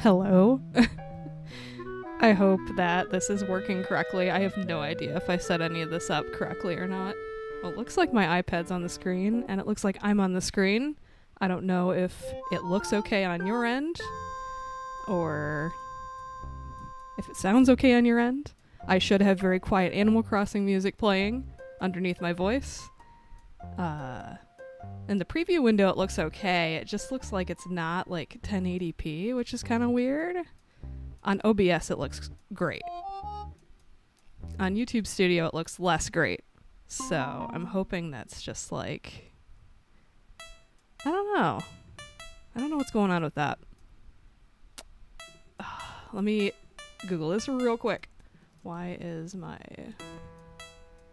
Hello? I hope that this is working correctly. I have no idea if I set any of this up correctly or not. Well, it looks like my iPad's on the screen, and it looks like I'm on the screen. I don't know if it looks okay on your end, or if it sounds okay on your end. I should have very quiet Animal Crossing music playing underneath my voice. In the preview window it looks okay. It just looks like it's not like 1080p, which is kind of weird. On OBS it looks great. On YouTube Studio it looks less great. So I'm hoping that's just like, I don't know. I don't know what's going on with that. Let me Google this real quick. Why is my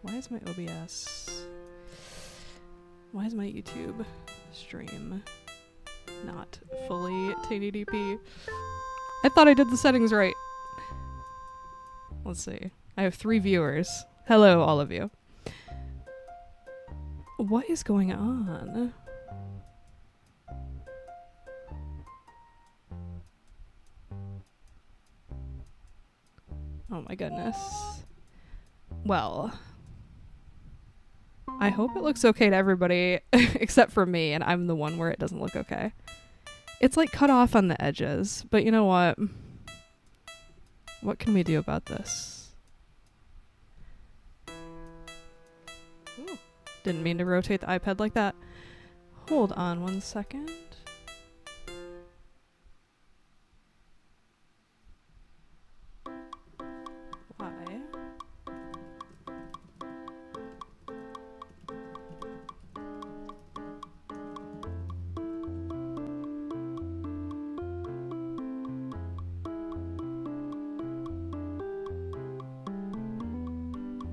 OBS? Why is my YouTube stream not fully 1080p? I thought I did the settings right. Let's see. I have 3 viewers. Hello, all of you. What is going on? Oh my goodness. Well, I hope it looks okay to everybody except for me, and I'm the one where it doesn't look okay. It's like cut off on the edges, but you know what? What can we do about this? Ooh, didn't mean to rotate the iPad like that. Hold on one second. Why?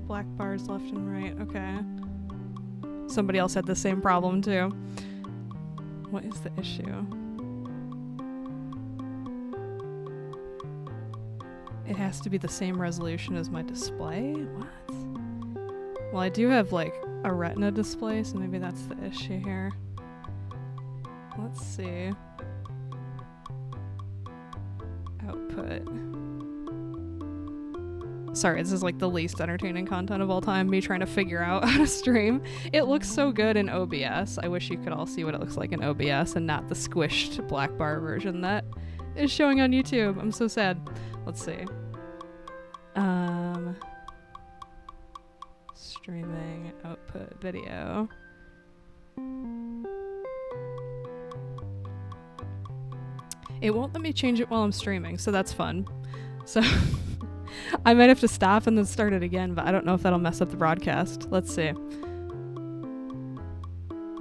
Black bars left and right. Okay. Somebody else had the same problem too. What is the issue? It has to be the same resolution as my display? What? Well, I do have like a retina display, so maybe that's the issue here. Let's see. Output. Sorry, this is like the least entertaining content of all time, me trying to figure out how to stream. It looks so good in OBS. I wish you could all see what it looks like in OBS and not the squished black bar version that is showing on YouTube. I'm so sad. Let's see. Streaming, output, video. It won't let me change it while I'm streaming, so that's fun. So I might have to stop and then start it again, but I don't know if that'll mess up the broadcast. Let's see.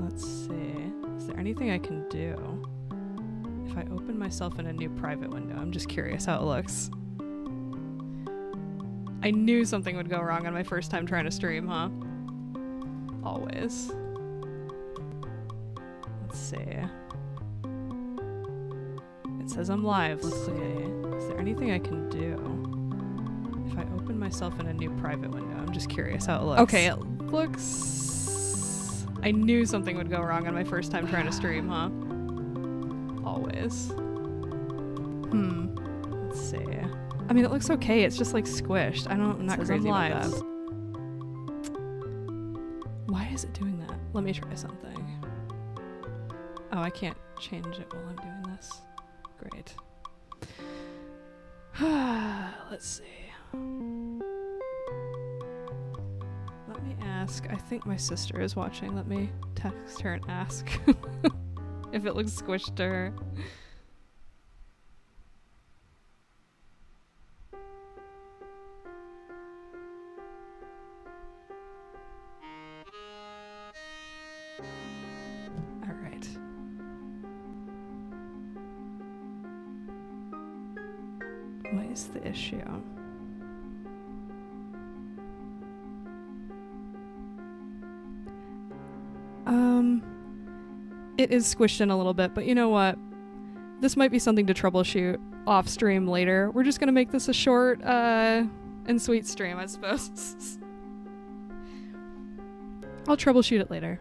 Let's see. Is there anything I can do? If I open myself in a new private window, I'm just curious how it looks. I knew something would go wrong on my first time trying to stream, huh? Always. Let's see. It says I'm live. Let's see. Is there anything I can do? If I open myself in a new private window, I'm just curious how it looks. Okay, it looks... I knew something would go wrong on my first time trying to stream, huh? Always. Let's see. I mean, it looks okay. It's just like squished. I'm not crazy about that. Why is it doing that? Let me try something. Oh, I can't change it while I'm doing this. Great. Let's see. Let me ask. I think my sister is watching. Let me text her and ask if it looks squished to her. All right. What is the issue? It is squished in a little bit, but you know what? This might be something to troubleshoot off stream later. We're just gonna make this a short and sweet stream, I suppose. I'll troubleshoot it later.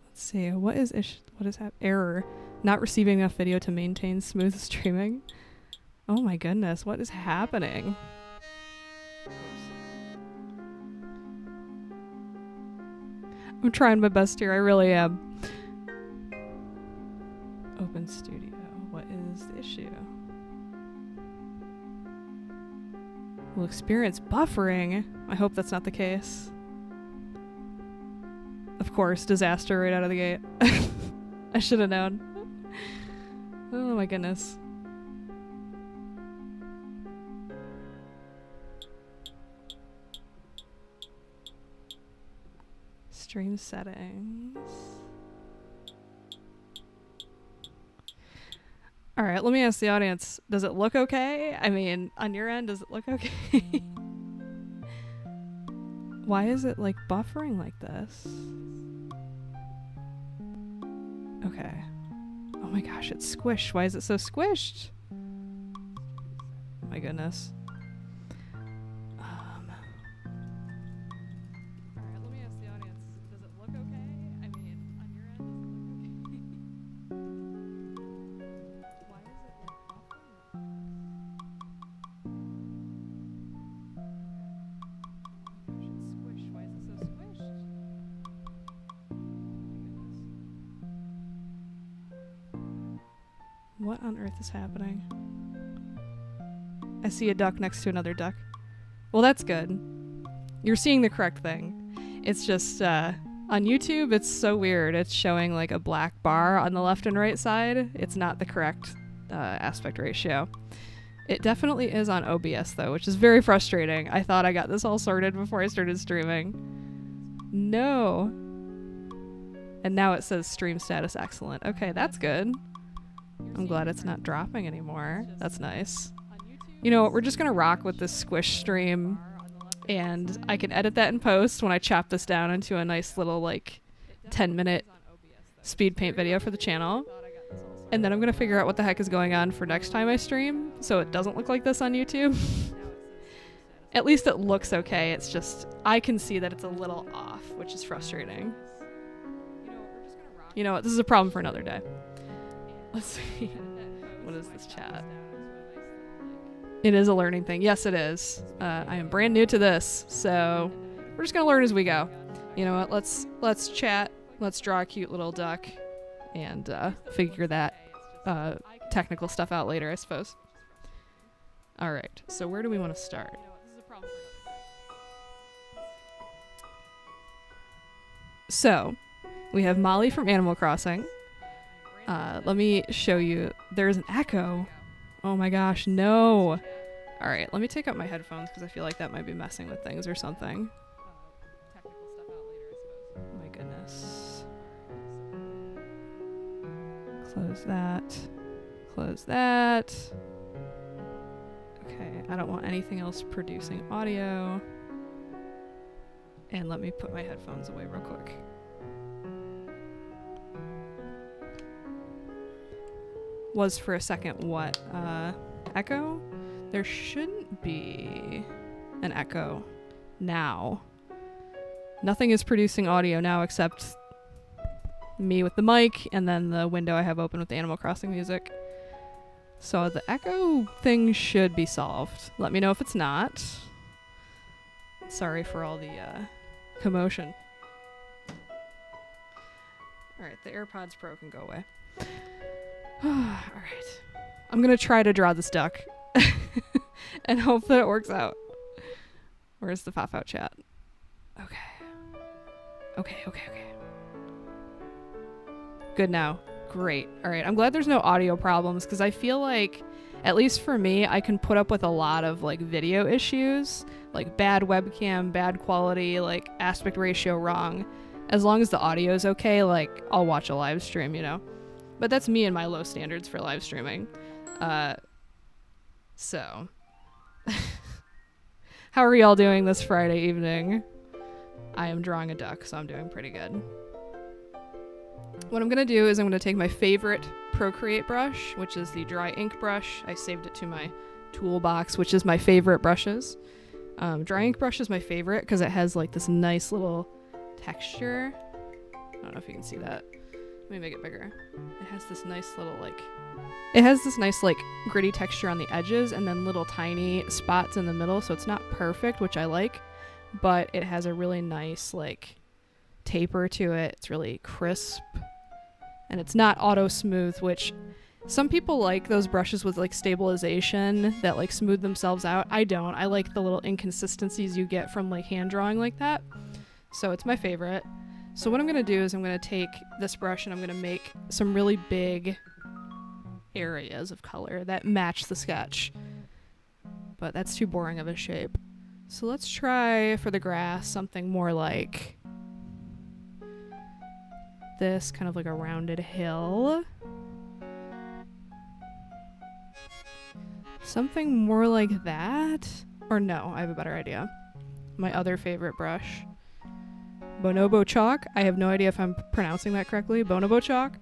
Let's see. What is error? Not receiving enough video to maintain smooth streaming. Oh my goodness, what is happening? I'm trying my best here, I really am. Open Studio, what is the issue? We'll experience buffering. I hope that's not the case. Of course, disaster right out of the gate. I should have known. Oh my goodness. Stream settings. All right, let me ask the audience, does it look okay? I mean, on your end, does it look okay? Why is it like buffering like this? Okay. Oh my gosh, it's squished. Why is it so squished? Oh my goodness. Alright, let me ask the audience, does it look okay? I mean, on your end, does it look okay? Why is it like buffering? Why is it so squished? What on earth is happening? I see a duck next to another duck. Well, that's good. You're seeing the correct thing. It's just, on YouTube, it's so weird. It's showing like a black bar on the left and right side. It's not the correct aspect ratio. It definitely is on OBS though, which is very frustrating. I thought I got this all sorted before I started streaming. No. And now it says stream status excellent. Okay, that's good. I'm glad it's not dropping anymore. That's nice. You know what, we're just gonna rock with this squish stream, and I can edit that in post when I chop this down into a nice little like 10-minute speed paint video for the channel. And then I'm gonna figure out what the heck is going on for next time I stream, so it doesn't look like this on YouTube. At least it looks okay, it's just, I can see that it's a little off, which is frustrating. You know what, this is a problem for another day. Let's see. What is this chat? It is a learning thing. Yes, it is. I am brand new to this, so we're just gonna learn as we go. You know what? Let's chat. Let's draw a cute little duck, and figure that technical stuff out later, I suppose. All right. So where do we want to start? So we have Molly from Animal Crossing. Let me show you. There's an echo. Oh my gosh, no. All right, let me take out my headphones because I feel like that might be messing with things or something. Oh my goodness. Close that. Close that. Okay, I don't want anything else producing audio. And let me put my headphones away real quick. Was for a second what? Echo? There shouldn't be an echo now. Nothing is producing audio now except me with the mic and then the window I have open with the Animal Crossing music. So the echo thing should be solved. Let me know if it's not. Sorry for all the commotion. Alright, the AirPods Pro can go away. Alright. I'm gonna try to draw this duck and hope that it works out. Where's the pop out chat? Okay. Okay. Good now. Great. Alright, I'm glad there's no audio problems because I feel like, at least for me, I can put up with a lot of like video issues, like bad webcam, bad quality, like aspect ratio wrong. As long as the audio is okay, like I'll watch a live stream, you know? But that's me and my low standards for live streaming. So. How are y'all doing this Friday evening? I am drawing a duck, so I'm doing pretty good. What I'm going to do is I'm going to take my favorite Procreate brush, which is the dry ink brush. I saved it to my toolbox, which is my favorite brushes. Dry ink brush is my favorite because it has like this nice little texture. I don't know if you can see that. Let me make it bigger. It has this nice little it has this nice gritty texture on the edges and then little tiny spots in the middle, so it's not perfect, which I like, but it has a really nice taper to it. It's really crisp and it's not auto smooth, which some people like those brushes with stabilization that smooth themselves out. I don't. I like the little inconsistencies you get from hand drawing like that. So it's my favorite. So what I'm going to do is I'm going to take this brush and I'm going to make some really big areas of color that match the sketch. But that's too boring of a shape. So let's try for the grass something more like this, kind of like a rounded hill. Something more like that. Or no, I have a better idea. My other favorite brush. Bonobo chalk. I have no idea if I'm pronouncing that correctly. Bonobo chalk.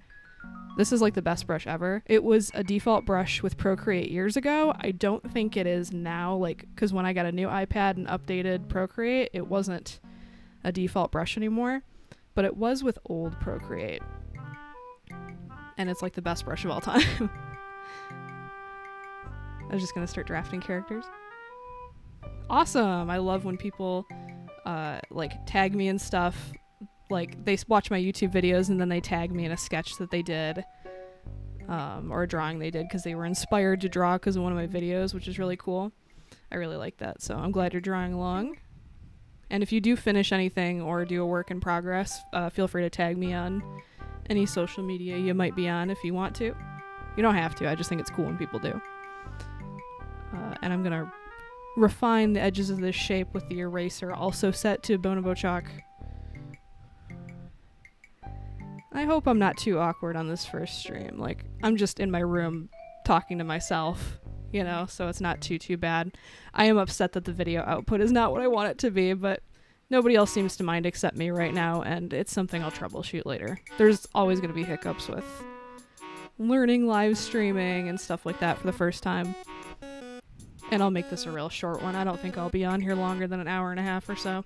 This is the best brush ever. It was a default brush with Procreate years ago. I don't think it is now, because when I got a new iPad and updated Procreate, it wasn't a default brush anymore, but it was with old Procreate. And it's the best brush of all time. I was just gonna start drafting characters. Awesome! I love when people tag me and stuff. They watch my YouTube videos and then they tag me in a sketch that they did, or a drawing they did because they were inspired to draw because of one of my videos, which is really cool. I really like that, so I'm glad you're drawing along. And if you do finish anything or do a work in progress, feel free to tag me on any social media you might be on if you want to. You don't have to, I just think it's cool when people do. And I'm gonna refine the edges of this shape with the eraser also set to Bonobo chalk. I hope I'm not too awkward on this first stream. I'm just in my room talking to myself, so it's not too bad. I am upset that the video output is not what I want it to be, but nobody else seems to mind except me right now, and it's something I'll troubleshoot later. There's always going to be hiccups with learning live streaming and stuff like that for the first time. And I'll make this a real short one. I don't think I'll be on here longer than an hour and a half or so.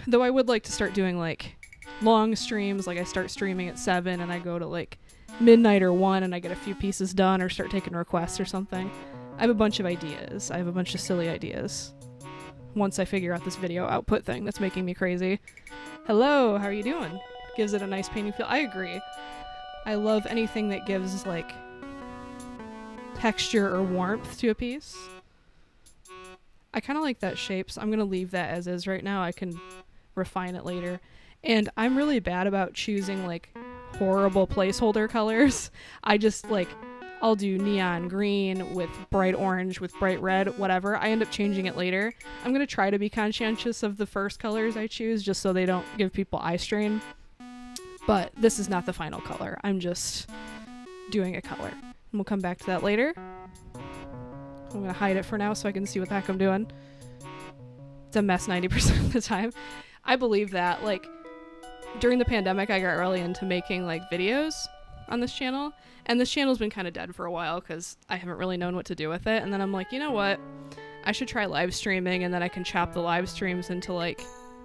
Though I would like to start doing long streams, I start streaming at 7 and I go to midnight or 1 and I get a few pieces done or start taking requests or something. I have a bunch of ideas. I have a bunch of silly ideas. Once I figure out this video output thing that's making me crazy. Hello, how are you doing? Gives it a nice painting feel. I agree. I love anything that gives texture or warmth to a piece. I kind of like that shape, so I'm going to leave that as is right now. I can refine it later. And I'm really bad about choosing horrible placeholder colors. I just I'll do neon green with bright orange with bright red, whatever. I end up changing it later. I'm going to try to be conscientious of the first colors I choose just so they don't give people eye strain. But this is not the final color. I'm just doing a color. And we'll come back to that later. I'm going to hide it for now so I can see what the heck I'm doing. It's a mess 90% of the time. I believe that. During the pandemic, I got really into making videos on this channel. And this channel's been kind of dead for a while because I haven't really known what to do with it. And then I'm you know what? I should try live streaming, and then I can chop the live streams into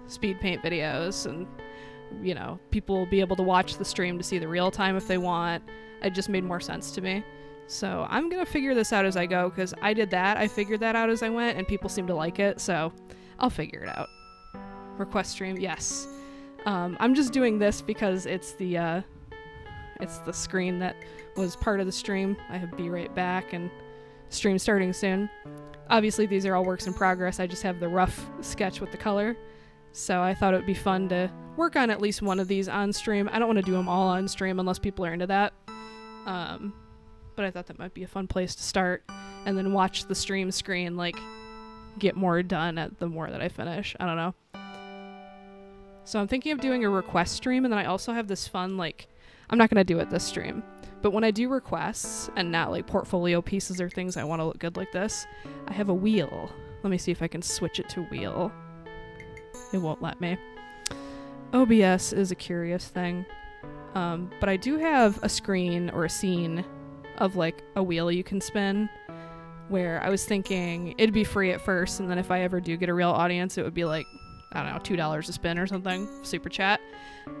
speed paint videos, and people will be able to watch the stream to see the real time if they want. It just made more sense to me. So I'm gonna figure this out as I go, because I did that. I figured that out as I went, and people seem to like it, so I'll figure it out. Request stream, yes. I'm just doing this because it's the screen that was part of the stream. I have Be Right Back and stream starting soon. Obviously these are all works in progress. I just have the rough sketch with the color. So I thought it would be fun to work on at least one of these on stream. I don't want to do them all on stream unless people are into that. But I thought that might be a fun place to start, and then watch the stream screen get more done at the more that I finish. I don't know. So I'm thinking of doing a request stream, and then I also have this fun I'm not gonna do it this stream, but when I do requests and not portfolio pieces or things I want to look good like this, I have a wheel. Let me see if I can switch it to wheel. It won't let me. OBS is a curious thing. But I do have a screen or a scene of a wheel you can spin, where I was thinking it'd be free at first, and then if I ever do get a real audience, it would be I don't know, $2 a spin or something, super chat.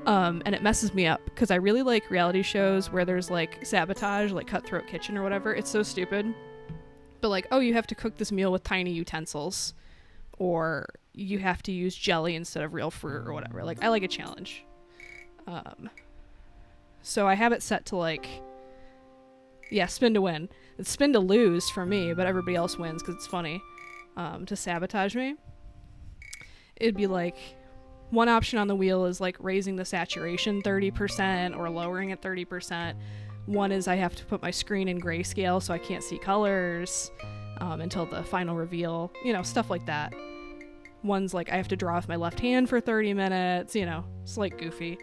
And it messes me up because I really like reality shows where there's like sabotage, like Cutthroat Kitchen or whatever. It's so stupid. But like, oh, you have to cook this meal with tiny utensils, or you have to use jelly instead of real fruit or whatever. Like, I like a challenge. So I have it set to like, yeah, spin to win. It's spin to lose for me, but everybody else wins because it's funny. To sabotage me, it'd be like, one option on the wheel is like raising the saturation 30% or lowering it 30%. One is I have to put my screen in grayscale so I can't see colors until the final reveal, you know, stuff like that. One's like I have to draw with my left hand for 30 minutes, you know, it's like goofy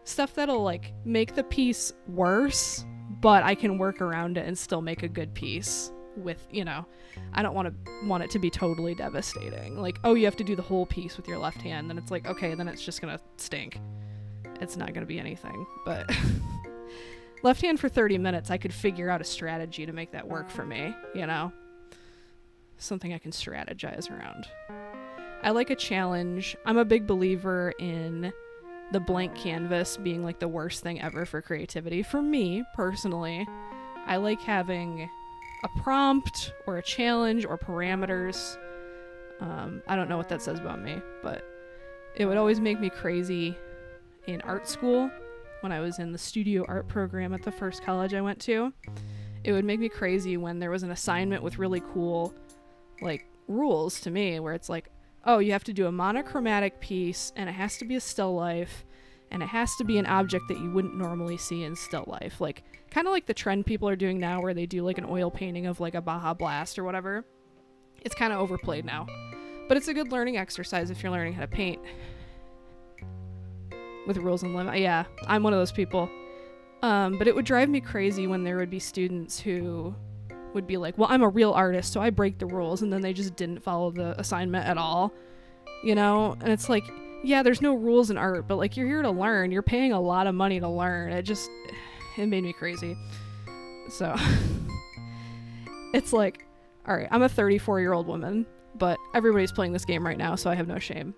stuff that'll like make the piece worse, but I can work around it and still make a good piece with, you know, I don't want it to be totally devastating. Like, oh, you have to do the whole piece with your left hand, then it's like, okay, then it's just gonna stink. It's not gonna be anything. But left hand for 30 minutes, I could figure out a strategy to make that work for me, you know? Something I can strategize around. I like a challenge. I'm a big believer in the blank canvas being like the worst thing ever for creativity. For me, personally, I like having a prompt or a challenge or parameters. I don't know what that says about me, but it would always make me crazy in art school when I was in the studio art program at the first college I went to. It would make me crazy when there was an assignment with really cool like rules to me, where it's like, oh, you have to do a monochromatic piece, and it has to be a still life, and it has to be an object that you wouldn't normally see in still life. Like, kind of like the trend people are doing now where they do like an oil painting of like a Baja Blast or whatever. It's kind of overplayed now. But it's a good learning exercise if you're learning how to paint with rules and limits. Yeah, I'm one of those people. But it would drive me crazy when there would be students who would be like, well, I'm a real artist, so I break the rules, and then they just didn't follow the assignment at all, you know? And it's like, yeah, there's no rules in art, but like, you're here to learn. You're paying a lot of money to learn. It made me crazy. So it's like, all right, I'm a 34-year-old woman, but everybody's playing this game right now, so I have no shame.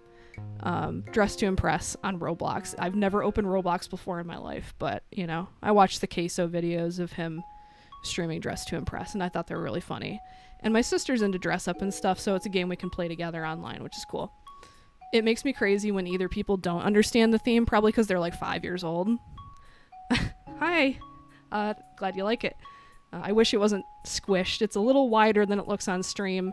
Dress to Impress on Roblox. I've never opened Roblox before in my life, but, you know, I watched the Queso videos of him streaming Dress to Impress, and I thought they were really funny. And my sister's into dress up and stuff, so it's a game we can play together online, which is cool. It makes me crazy when either people don't understand the theme, probably because they're like 5 years old. Hi, glad you like it. I wish it wasn't squished. It's a little wider than it looks on stream.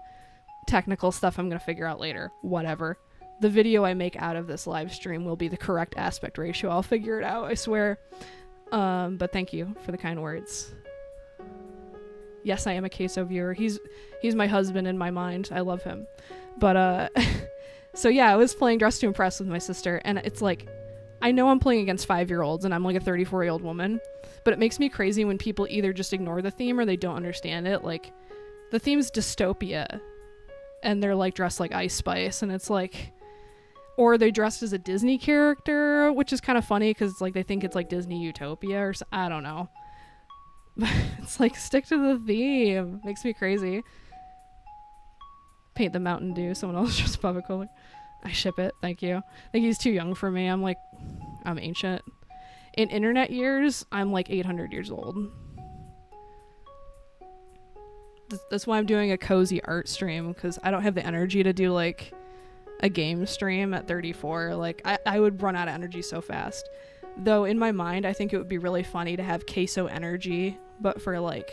Technical stuff I'm gonna figure out later. Whatever. The video I make out of this live stream will be the correct aspect ratio. I'll figure it out, I swear. But thank you for the kind words. Yes, I am a Queso viewer. He's my husband in my mind. I love him. But so yeah, I was playing Dress to Impress with my sister, and it's like, I know I'm playing against 5-year-olds and I'm like a 34-year-old woman, but it makes me crazy when people either just ignore the theme or they don't understand it. Like, the theme's dystopia, and they're like dressed like Ice Spice, and it's like, or they dressed as a Disney character, which is kind of funny because like they think it's like Disney Utopia or I don't know. But it's like, stick to the theme. Makes me crazy. Paint the Mountain Dew. Someone else just Bubba Cooler. I ship it. Thank you. I think he's too young for me. I'm ancient. In internet years, I'm like 800 years old. That's why I'm doing a cozy art stream, because I don't have the energy to do like a game stream at 34. Like, I would run out of energy so fast. Though in my mind, I think it would be really funny to have Queso energy, but for like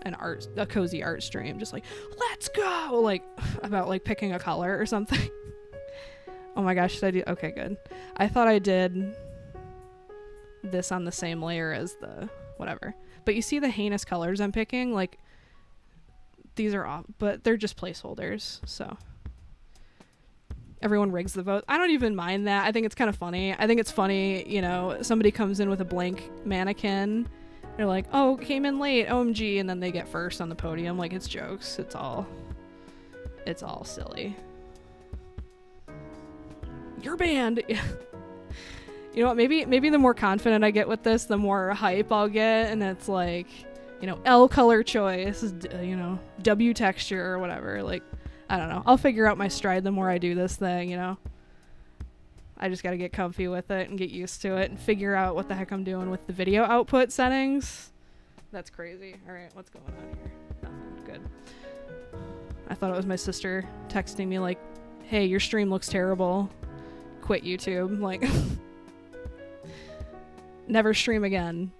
a cozy art stream, just like, let's go, like about like picking a color or something. Oh my gosh, should I do? Okay, good. I thought I did this on the same layer as the whatever, but you see the heinous colors I'm picking, like these are off, but they're just placeholders, so everyone rigs the vote. I don't even mind that. I think it's kind of funny. I think it's funny, you know, somebody comes in with a blank mannequin. They're like, oh, came in late, OMG, and then they get first on the podium. Like, it's jokes. It's all silly. Your band. You know what? Maybe the more confident I get with this, the more hype I'll get, and it's like, you know, L color choice, you know, W texture or whatever. Like, I don't know. I'll figure out my stride the more I do this thing, you know. I just got to get comfy with it and get used to it and figure out what the heck I'm doing with the video output settings. That's crazy. All right, what's going on here? Nothing. Good. I thought it was my sister texting me like, hey, your stream looks terrible. Quit YouTube. Like, never stream again.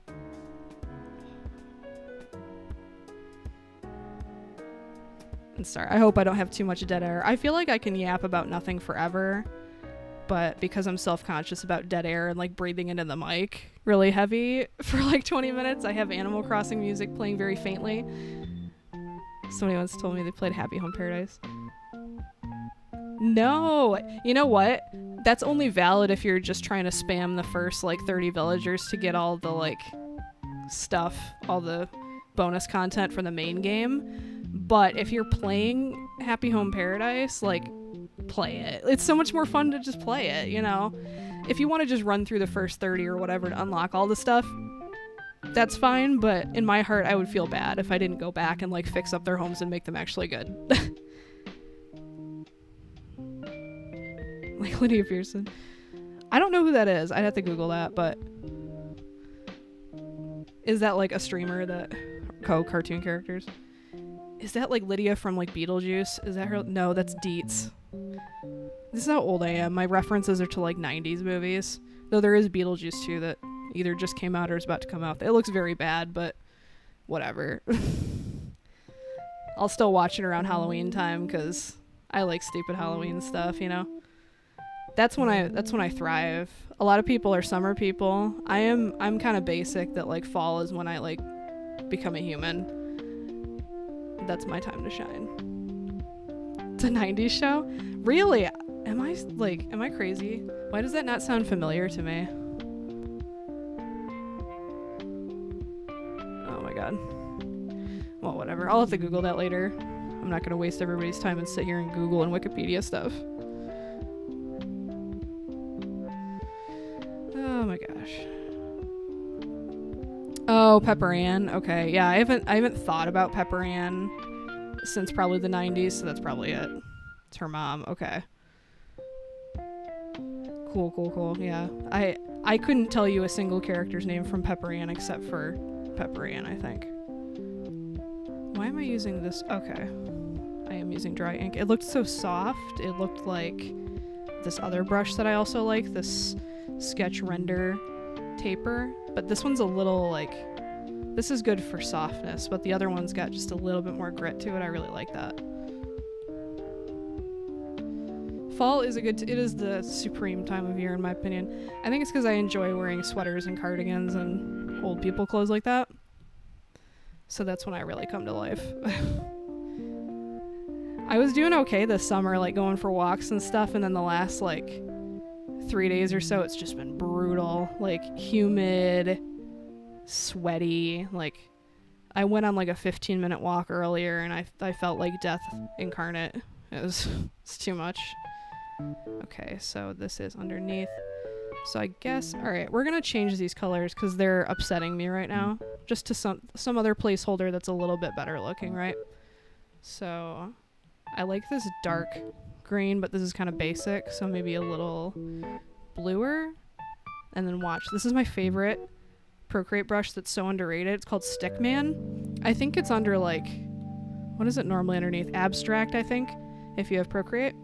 And sorry, I hope I don't have too much dead air. I feel like I can yap about nothing forever, but because I'm self-conscious about dead air and like breathing into the mic really heavy for like 20 minutes, I have Animal Crossing music playing very faintly. Somebody once told me they played Happy Home Paradise. No, you know what? That's only valid if you're just trying to spam the first like 30 villagers to get all the like stuff, all the bonus content for the main game. But if you're playing Happy Home Paradise, like, play it. It's so much more fun to just play it, you know? If you want to just run through the first 30 or whatever to unlock all the stuff, that's fine, but in my heart I would feel bad if I didn't go back and like fix up their homes and make them actually good. Like Lydia Pearson. I don't know who that is. I'd have to Google that, but is that like a streamer that cartoon characters? Is that like Lydia from like Beetlejuice? Is that her? No, that's Dietz. This is how old I am. My references are to like 90s movies. Though there is Beetlejuice too that either just came out or is about to come out. It looks very bad, but whatever. I'll still watch it around Halloween time because I like stupid Halloween stuff, you know? That's when I thrive. A lot of people are summer people. I'm kind of basic that like fall is when I like become a human. That's my time to shine. It's a 90s show? Really? Am I crazy? Why does that not sound familiar to me? Oh my god. Well, whatever. I'll have to Google that later. I'm not going to waste everybody's time and sit here and Google and Wikipedia stuff. Oh my gosh. Oh, Pepper Ann. Okay, yeah, I haven't thought about Pepper Ann since probably the 90s, so that's probably it. It's her mom. Okay. Cool. Yeah, I couldn't tell you a single character's name from Pepper Ann except for Pepper Ann, I think. Why am I using this? Okay, I am using dry ink. It looked so soft. It looked like this other brush that I also like, this Sketch Render taper, but this one's a little like, this is good for softness, but the other one's got just a little bit more grit to it. I really like that. Fall is it is the supreme time of year in my opinion. I think it's because I enjoy wearing sweaters and cardigans and old people clothes like that. So that's when I really come to life. I was doing okay this summer, like going for walks and stuff, and then the last like 3 days or so, it's just been brutal, like humid, sweaty. Like I went on like a 15-minute walk earlier and I felt like death incarnate. It's too much. Okay, so this is underneath. So I guess, all right, we're gonna change these colors because they're upsetting me right now, just to some other placeholder that's a little bit better looking, right? So I like this dark green, but this is kind of basic, so maybe a little bluer. And then watch, this is my favorite Procreate brush that's so underrated. It's called Stickman. I think it's under like, what is it normally underneath? Abstract, I think, if you have Procreate.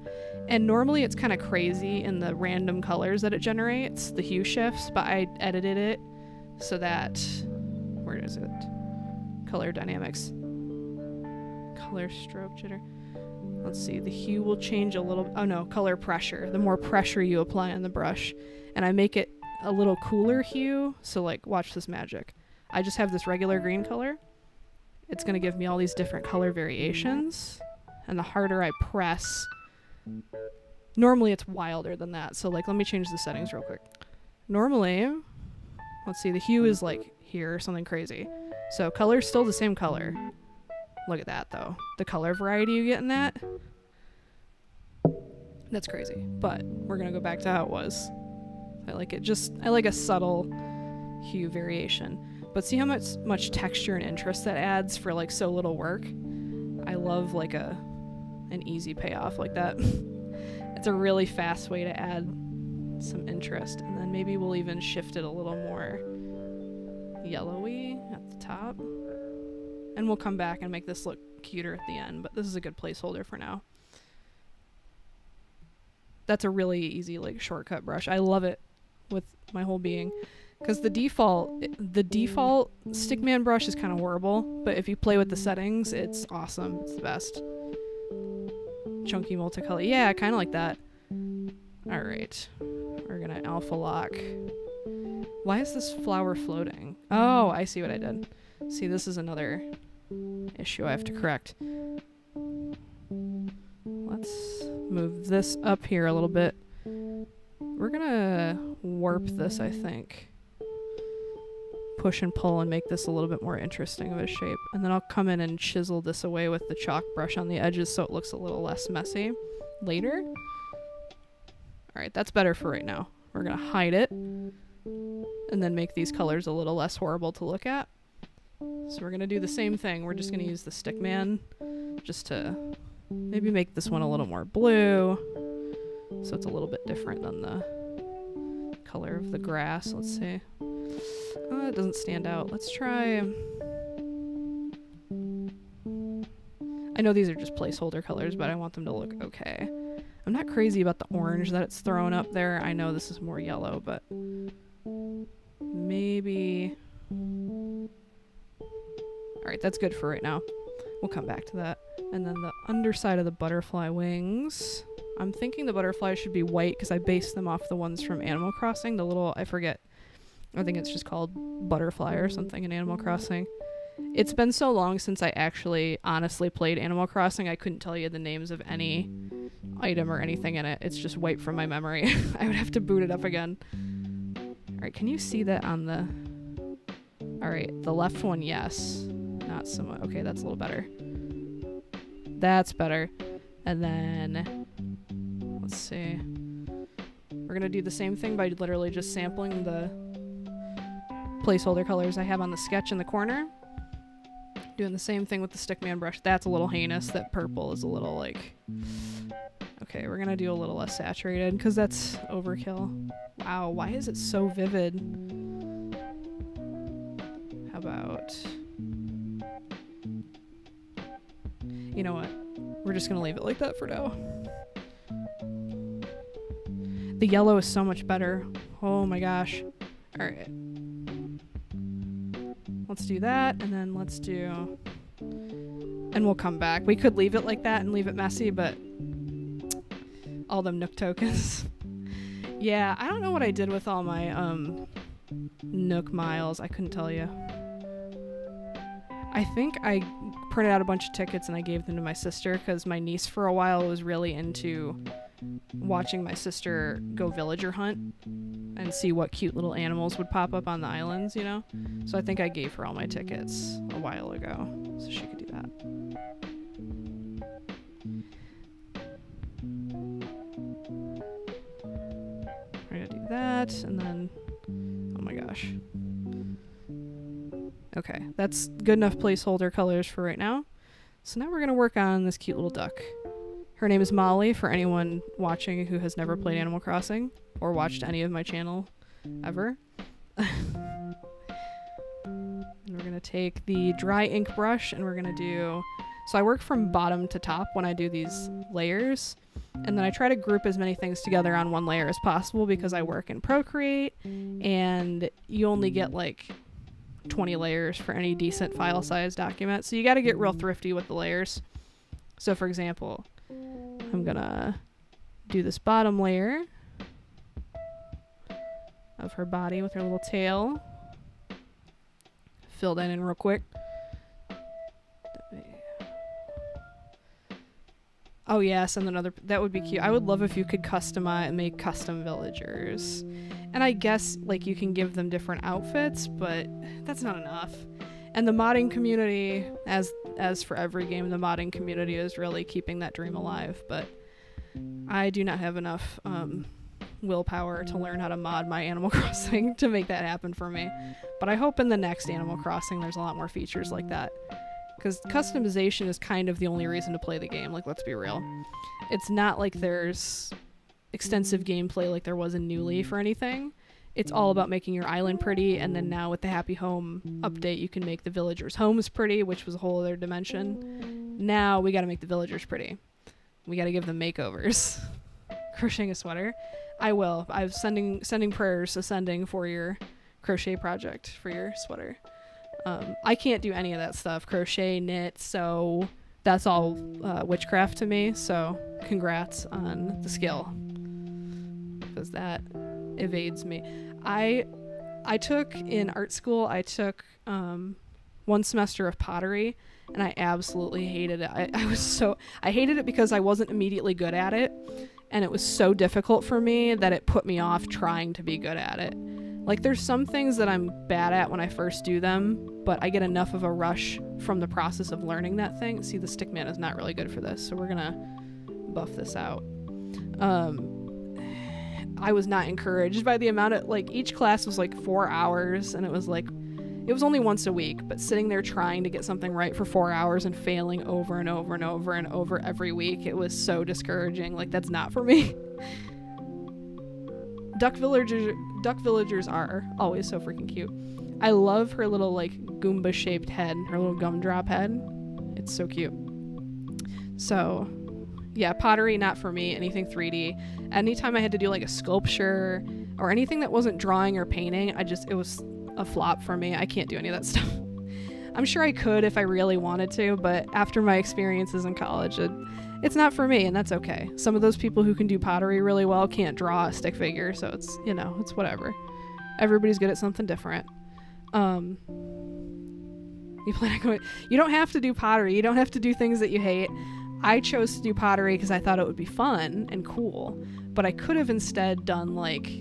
And normally it's kind of crazy in the random colors that it generates, the hue shifts, but I edited it so that, where is it? Color dynamics. Color stroke jitter. Let's see, the hue will change a little, oh no, color pressure. The more pressure you apply on the brush. And I make it a little cooler hue, so like, watch this magic. I just have this regular green color. It's gonna give me all these different color variations. And the harder I press, normally it's wilder than that. So like, let me change the settings real quick. Normally, let's see, the hue is like here or something crazy. So color's still the same color. Look at that though. The color variety you get in that, that's crazy. But we're gonna go back to how it was. I like it I like a subtle hue variation. But see how much texture and interest that adds for like so little work? I love like an easy payoff like that. It's a really fast way to add some interest. And then maybe we'll even shift it a little more yellowy at the top. And we'll come back and make this look cuter at the end, but this is a good placeholder for now. That's a really easy like shortcut brush. I love it with my whole being, because the default stickman brush is kind of horrible, but if you play with the settings, it's awesome. It's the best. Chunky multicolor. Yeah, kind of like that. All right, we're gonna alpha lock. Why is this flower floating? Oh, I see what I did. See, this is another issue I have to correct. Let's move this up here a little bit. We're gonna warp this, I think. Push and pull and make this a little bit more interesting of a shape. And then I'll come in and chisel this away with the chalk brush on the edges so it looks a little less messy later. Alright, that's better for right now. We're gonna hide it and then make these colors a little less horrible to look at. So we're gonna do the same thing. We're just gonna use the stickman just to maybe make this one a little more blue so it's a little bit different than the color of the grass. Let's see. Oh, it doesn't stand out. Let's try... I know these are just placeholder colors, but I want them to look okay. I'm not crazy about the orange that it's thrown up there. I know this is more yellow, but maybe... Alright, that's good for right now. We'll come back to that. And then the underside of the butterfly wings. I'm thinking the butterflies should be white because I based them off the ones from Animal Crossing. The little, I forget. I think it's just called Butterfly or something in Animal Crossing. It's been so long since I actually honestly played Animal Crossing, I couldn't tell you the names of any item or anything in it. It's just wiped from my memory. I would have to boot it up again. Alright, can you see that on the... Alright, the left one, yes. Not so much. Okay, that's a little better. That's better. And then... Let's see. We're gonna do the same thing by literally just sampling the placeholder colors I have on the sketch in the corner. Doing the same thing with the stickman brush. That's a little heinous. That purple is a little like... Okay, we're gonna do a little less saturated because that's overkill. Wow, why is it so vivid? How about... You know what? We're just gonna leave it like that for now. The yellow is so much better. Oh my gosh. Alright. Let's do that, and then let's do... And we'll come back. We could leave it like that and leave it messy, but... All them Nook tokens. Yeah, I don't know what I did with all my, Nook miles. I couldn't tell you. I think I printed out a bunch of tickets and I gave them to my sister because my niece for a while was really into watching my sister go villager hunt and see what cute little animals would pop up on the islands, you know? So I think I gave her all my tickets a while ago so she could do that. We're gonna do that and then... Oh my gosh. Okay, that's good enough placeholder colors for right now. So now we're going to work on this cute little duck. Her name is Molly, for anyone watching who has never played Animal Crossing or watched any of my channel ever. And we're going to take the dry ink brush and we're going to do... So I work from bottom to top when I do these layers. And then I try to group as many things together on one layer as possible because I work in Procreate and you only get like 20 layers for any decent file size document. So you got to get real thrifty with the layers. So for example, I'm gonna do this bottom layer of her body with her little tail. Fill that in real quick. Oh yes, and another, that would be cute. I would love if you could customize and make custom villagers. And I guess like you can give them different outfits, but that's not enough. And the modding community, as for every game, the modding community is really keeping that dream alive, but I do not have enough willpower to learn how to mod my Animal Crossing to make that happen for me. But I hope in the next Animal Crossing there's a lot more features like that. Because customization is kind of the only reason to play the game, like let's be real. It's not like there's extensive gameplay like there was in New Leaf or anything. It's all about making your island pretty, and then now with the Happy Home update, you can make the villagers' homes pretty, which was a whole other dimension. Now we gotta make the villagers pretty. We gotta give them makeovers. Crocheting a sweater. I will. I'm sending prayers ascending for your crochet project for your sweater. I can't do any of that stuff. Crochet, knit, sew. That's all witchcraft to me. So congrats on the skill, because that evades me. I took in art school. I took 1 semester of pottery, and I absolutely hated it. I hated it because I wasn't immediately good at it. And it was so difficult for me that it put me off trying to be good at it. Like, there's some things that I'm bad at when I first do them, but I get enough of a rush from the process of learning that thing. See, the stick man is not really good for this, so we're gonna buff this out. I was not encouraged by the amount of, like, each class was like 4 hours, and it was only once a week, but sitting there trying to get something right for 4 hours and failing over and over and over and over every week, it was so discouraging. Like, that's not for me. Duck villagers are always so freaking cute. I love her little, like, Goomba shaped head, her little gumdrop head. It's so cute. So yeah, pottery, not for me. Anything 3D. Anytime I had to do like a sculpture or anything that wasn't drawing or painting, it was a flop for me. I can't do any of that stuff. I'm sure I could if I really wanted to, but after my experiences in college, it's not for me, and that's okay. Some of those people who can do pottery really well can't draw a stick figure, so it's, it's whatever. Everybody's good at something different. You don't have to do pottery. You don't have to do things that you hate. I chose to do pottery because I thought it would be fun and cool, but I could have instead done like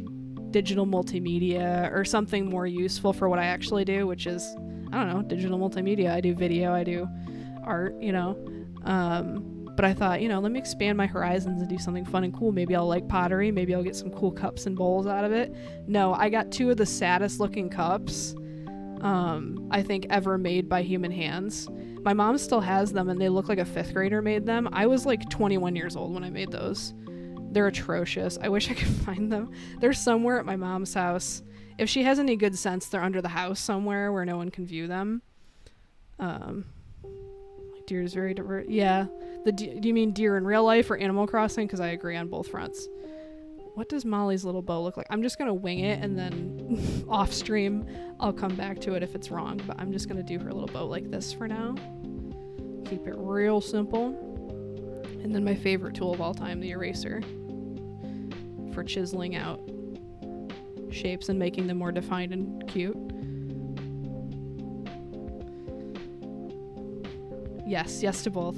digital multimedia or something more useful for what I actually do, which is, I don't know, digital multimedia. I do video, I do art, but I thought, let me expand my horizons and do something fun and cool. Maybe I'll like pottery. Maybe I'll get some cool cups and bowls out of it. No, I got 2 of the saddest looking cups, I think, ever made by human hands. My mom still has them, and they look like a 5th grader made them. I was like 21 years old when I made those. They're atrocious. I wish I could find them. They're somewhere at my mom's house. If she has any good sense, they're under the house somewhere where no one can view them. Deer is very diverse. Yeah. Do you mean deer in real life or Animal Crossing? Because I agree on both fronts. What does Molly's little bow look like? I'm just going to wing it, and then off stream I'll come back to it if it's wrong. But I'm just going to do her little bow like this for now. Keep it real simple. And then my favorite tool of all time, the eraser, for chiseling out shapes and making them more defined and cute. Yes to both.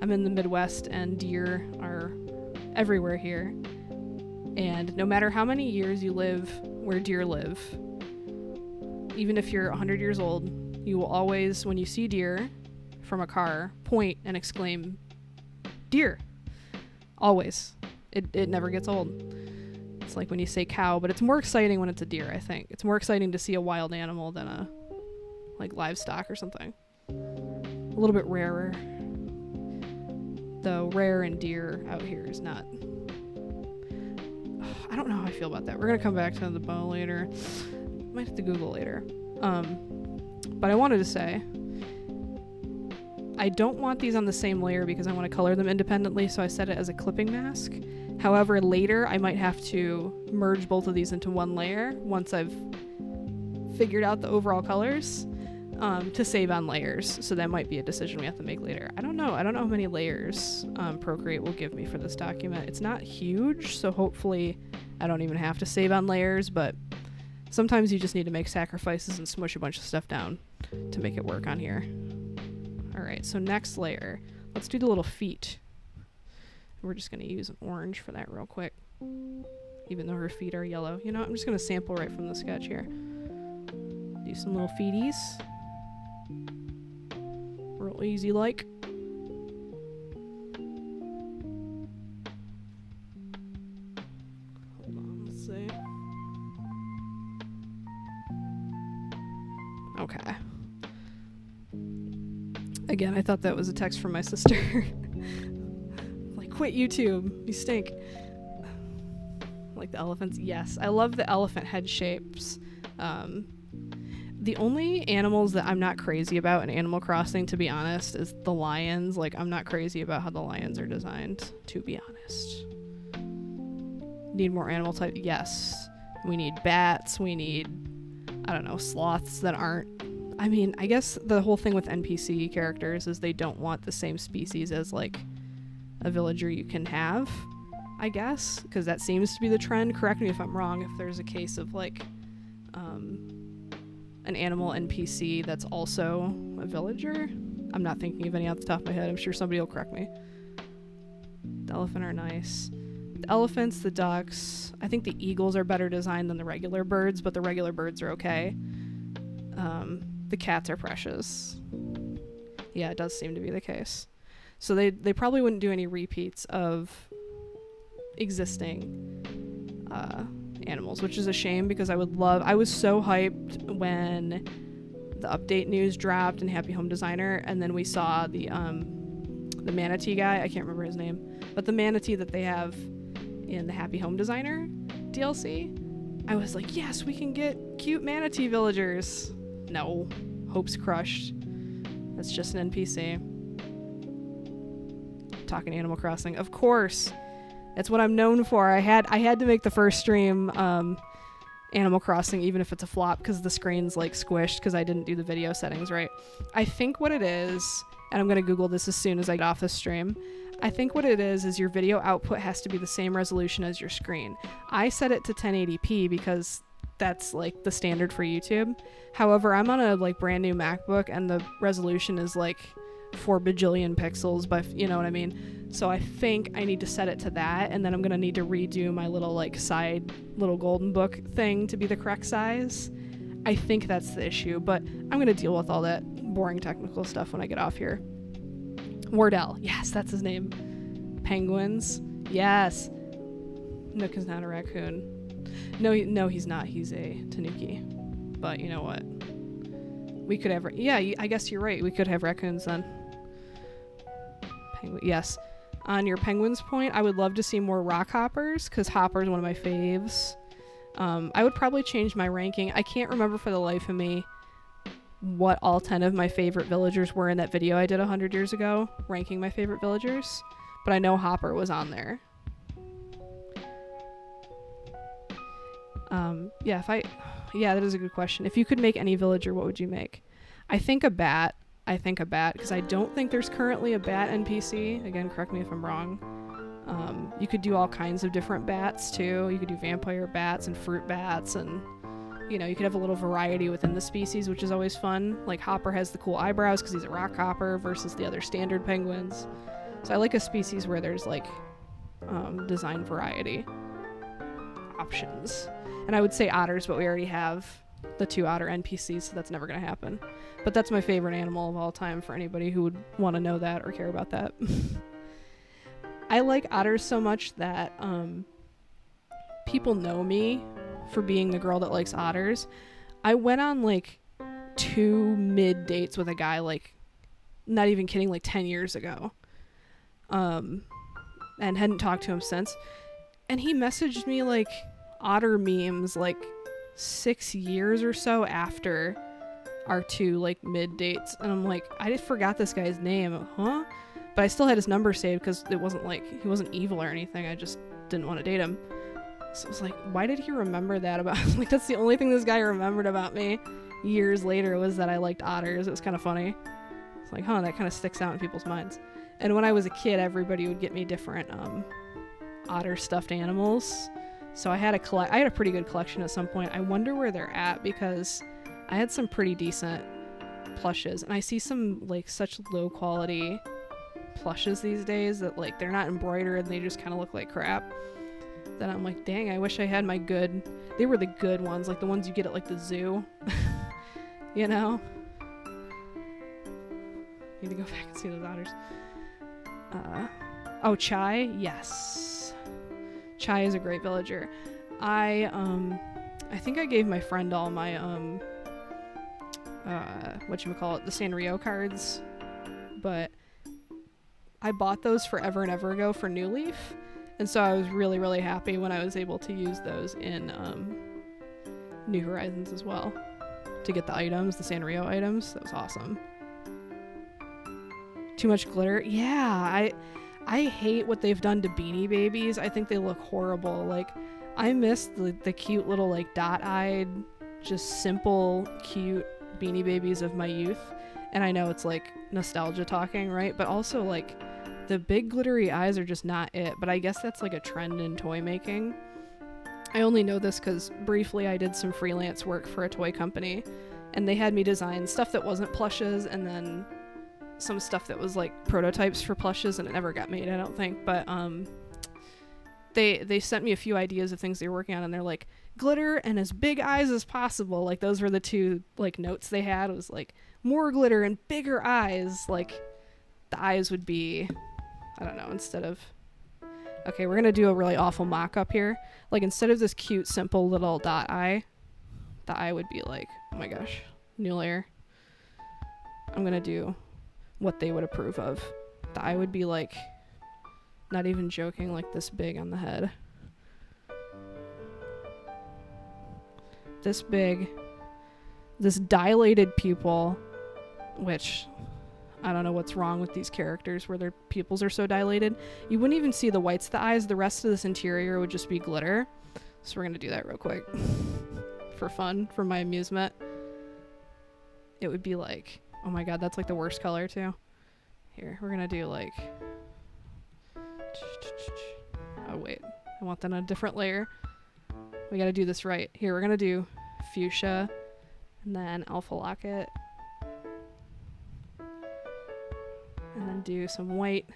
I'm in the Midwest, and deer are everywhere here. And no matter how many years you live where deer live, even if you're 100 years old, you will always, when you see deer from a car, point and exclaim, "Deer!" Always. It never gets old. It's like when you say cow, but it's more exciting when it's a deer, I think. It's more exciting to see a wild animal than a like livestock or something. A little bit rarer. Though rare and deer out here is not. I don't know how I feel about that. We're gonna come back to the bow later. Might have to Google later. But I wanted to say, I don't want these on the same layer because I want to color them independently, so I set it as a clipping mask. However, later I might have to merge both of these into one layer once I've figured out the overall colors, to save on layers. So that might be a decision we have to make later. I don't know how many layers Procreate will give me for this document. It's not huge, so hopefully I don't even have to save on layers, but sometimes you just need to make sacrifices and smush a bunch of stuff down to make it work on here. Alright, so next layer. Let's do the little feet. We're just going to use an orange for that real quick, even though her feet are yellow. You know, I'm just going to sample right from the sketch here. Do some little feeties. Real easy like. Hold on, let's see. Okay. Again, I thought that was a text from my sister. Like, quit YouTube. You stink. Like the elephants? Yes. I love the elephant head shapes. The only animals that I'm not crazy about in Animal Crossing, to be honest, is the lions. Like, I'm not crazy about how the lions are designed, to be honest. Need more animal type? Yes. We need bats. We need, I don't know, sloths that aren't. I mean, I guess the whole thing with NPC characters is they don't want the same species as, like, a villager you can have, I guess, because that seems to be the trend. Correct me if I'm wrong, if there's a case of, like, an animal NPC that's also a villager. I'm not thinking of any off the top of my head. I'm sure somebody will correct me. The elephant are nice. The elephants, the ducks. I think the eagles are better designed than the regular birds, but the regular birds are okay. The cats are precious. Yeah, it does seem to be the case. So they probably wouldn't do any repeats of existing animals, which is a shame because I was so hyped when the update news dropped in Happy Home Designer, and then we saw the manatee guy, I can't remember his name, but the manatee that they have in the Happy Home Designer DLC. I was like, yes, we can get cute manatee villagers. No, hopes crushed. That's just an NPC. Talking Animal Crossing, of course. That's what I'm known for. I had to make the first stream Animal Crossing, even if it's a flop, because the screen's like squished because I didn't do the video settings right. I think what it is, and I'm going to Google this as soon as I get off the stream, I think what it is your video output has to be the same resolution as your screen. I set it to 1080p because that's like the standard for YouTube. However, I'm on a like brand new MacBook and the resolution is like 4 bajillion pixels, but you know what I mean? So I think I need to set it to that, and then I'm gonna need to redo my little like side little golden book thing to be the correct size. I think that's the issue, but I'm gonna deal with all that boring technical stuff when I get off here. Wardell, yes, that's his name. Penguins, yes. Nook is not a raccoon. No, he's not. He's a tanuki. But you know what? We could have, I guess you're right. We could have raccoons then. Yes. On your penguins point, I would love to see more rock hoppers, because hopper is one of my faves. I would probably change my ranking. I can't remember for the life of me what all 10 of my favorite villagers were in that video I did 100 years ago, ranking my favorite villagers. But I know hopper was on there. Yeah, that is a good question. If you could make any villager, what would you make? I think a bat, because I don't think there's currently a bat NPC. Again, correct me if I'm wrong. You could do all kinds of different bats, too. You could do vampire bats and fruit bats, and, you know, you could have a little variety within the species, which is always fun. Like, hopper has the cool eyebrows because he's a rock hopper versus the other standard penguins. So I like a species where there's, like, design variety options. And I would say otters, but we already have the 2 otter NPCs, so that's never going to happen. But that's my favorite animal of all time for anybody who would want to know that or care about that. I like otters so much that people know me for being the girl that likes otters. I went on like 2 mid dates with a guy, like, not even kidding, like 10 years ago. And hadn't talked to him since. And he messaged me like otter memes like 6 years or so after our 2 like mid dates, and I'm like, I just forgot this guy's name, huh? But I still had his number saved because it wasn't like he wasn't evil or anything. I just didn't want to date him. So I was like, why did he remember that about like that's the only thing this guy remembered about me years later was that I liked otters. It was kind of funny. It's like, huh, that kind of sticks out in people's minds. And when I was a kid, everybody would get me different otter stuffed animals. So I had a pretty good collection at some point. I wonder where they're at because I had some pretty decent plushes, and I see some like such low quality plushes these days that like they're not embroidered and they just kind of look like crap. Then I'm like, dang, I wish I had my good. They were the good ones, like the ones you get at like the zoo. You know? Need to go back and see those otters. Oh, Chai, yes. Chai is a great villager. I think I gave my friend all my whatchamacallit, the Sanrio cards, but I bought those forever and ever ago for New Leaf, and so I was really, really happy when I was able to use those in New Horizons as well to get the items, the Sanrio items. That was awesome. Too much glitter? Yeah, I hate what they've done to Beanie Babies. I think they look horrible. Like, I miss the cute little like dot-eyed, just simple, cute Beanie Babies of my youth. And I know it's like nostalgia talking, right? But also like the big glittery eyes are just not it. But I guess that's like a trend in toy making. I only know this because briefly I did some freelance work for a toy company, and they had me design stuff that wasn't plushes, and then some stuff that was like prototypes for plushes, and it never got made, I don't think. But they sent me a few ideas of things they were working on, and they're like, glitter and as big eyes as possible. Like, those were the two like notes they had. It was like more glitter and bigger eyes. Like, the eyes would be, I don't know, instead of, okay, we're gonna do a really awful mock-up here. Like, instead of this cute simple little dot eye, the eye would be like, oh my gosh, new layer. I'm gonna do what they would approve of. The eye would be like, not even joking, like this big on the head. This big. This dilated pupil, which I don't know what's wrong with these characters where their pupils are so dilated. You wouldn't even see the whites of the eyes. The rest of this interior would just be glitter. So we're going to do that real quick for fun, for my amusement. It would be like, oh my god, that's like the worst color too. Here, we're going to do like, oh wait, I want that on a different layer. We got to do this right. Here, we're going to do fuchsia and then alpha locket. And then do some white.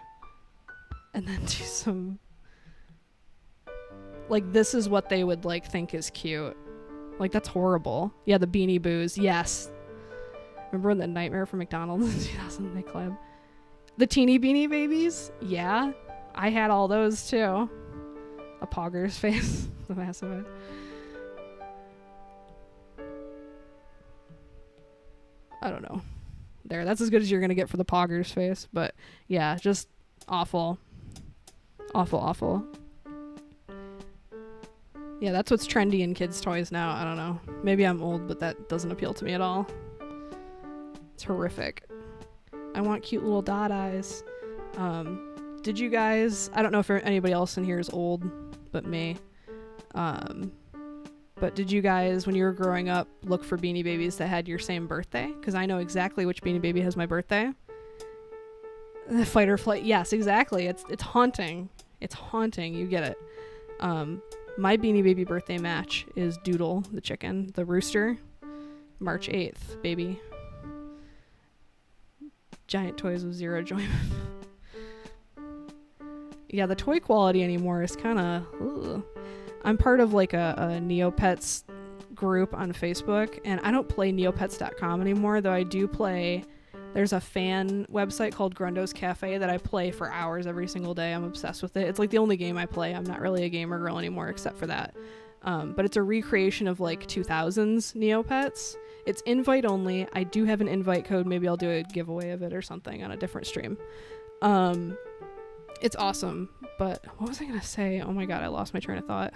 And then do some, like, this is what they would like think is cute. Like, that's horrible. Yeah, the Beanie Boos. Yes. Remember when the Nightmare from McDonald's in 2000 Club? The teeny Beanie Babies? Yeah. I had all those too. A Pogger's face. The massive head. I don't know. There, that's as good as you're gonna get for the Pogger's face. But yeah, just awful. Awful, awful. Yeah, that's what's trendy in kids' toys now. I don't know. Maybe I'm old, but that doesn't appeal to me at all. It's horrific. I want cute little dot eyes. Did you guys... I don't know if anybody else in here is old, but me. But did you guys, when you were growing up, look for Beanie Babies that had your same birthday? Because I know exactly which Beanie Baby has my birthday. Fight or flight. Yes, exactly. It's haunting. It's haunting. You get it. My Beanie Baby birthday match is Doodle, the chicken, the rooster. March 8th, baby. Giant toys with zero enjoyment. Yeah, the toy quality anymore is kind of... I'm part of like a Neopets group on Facebook, and I don't play neopets.com anymore, though I do play... There's a fan website called Grundo's Cafe that I play for hours every single day. I'm obsessed with it. It's like the only game I play. I'm not really a gamer girl anymore except for that. But it's a recreation of like 2000s Neopets. It's invite only. I do have an invite code. Maybe I'll do a giveaway of it or something on a different stream. It's awesome. But what was I going to say? Oh my god, I lost my train of thought.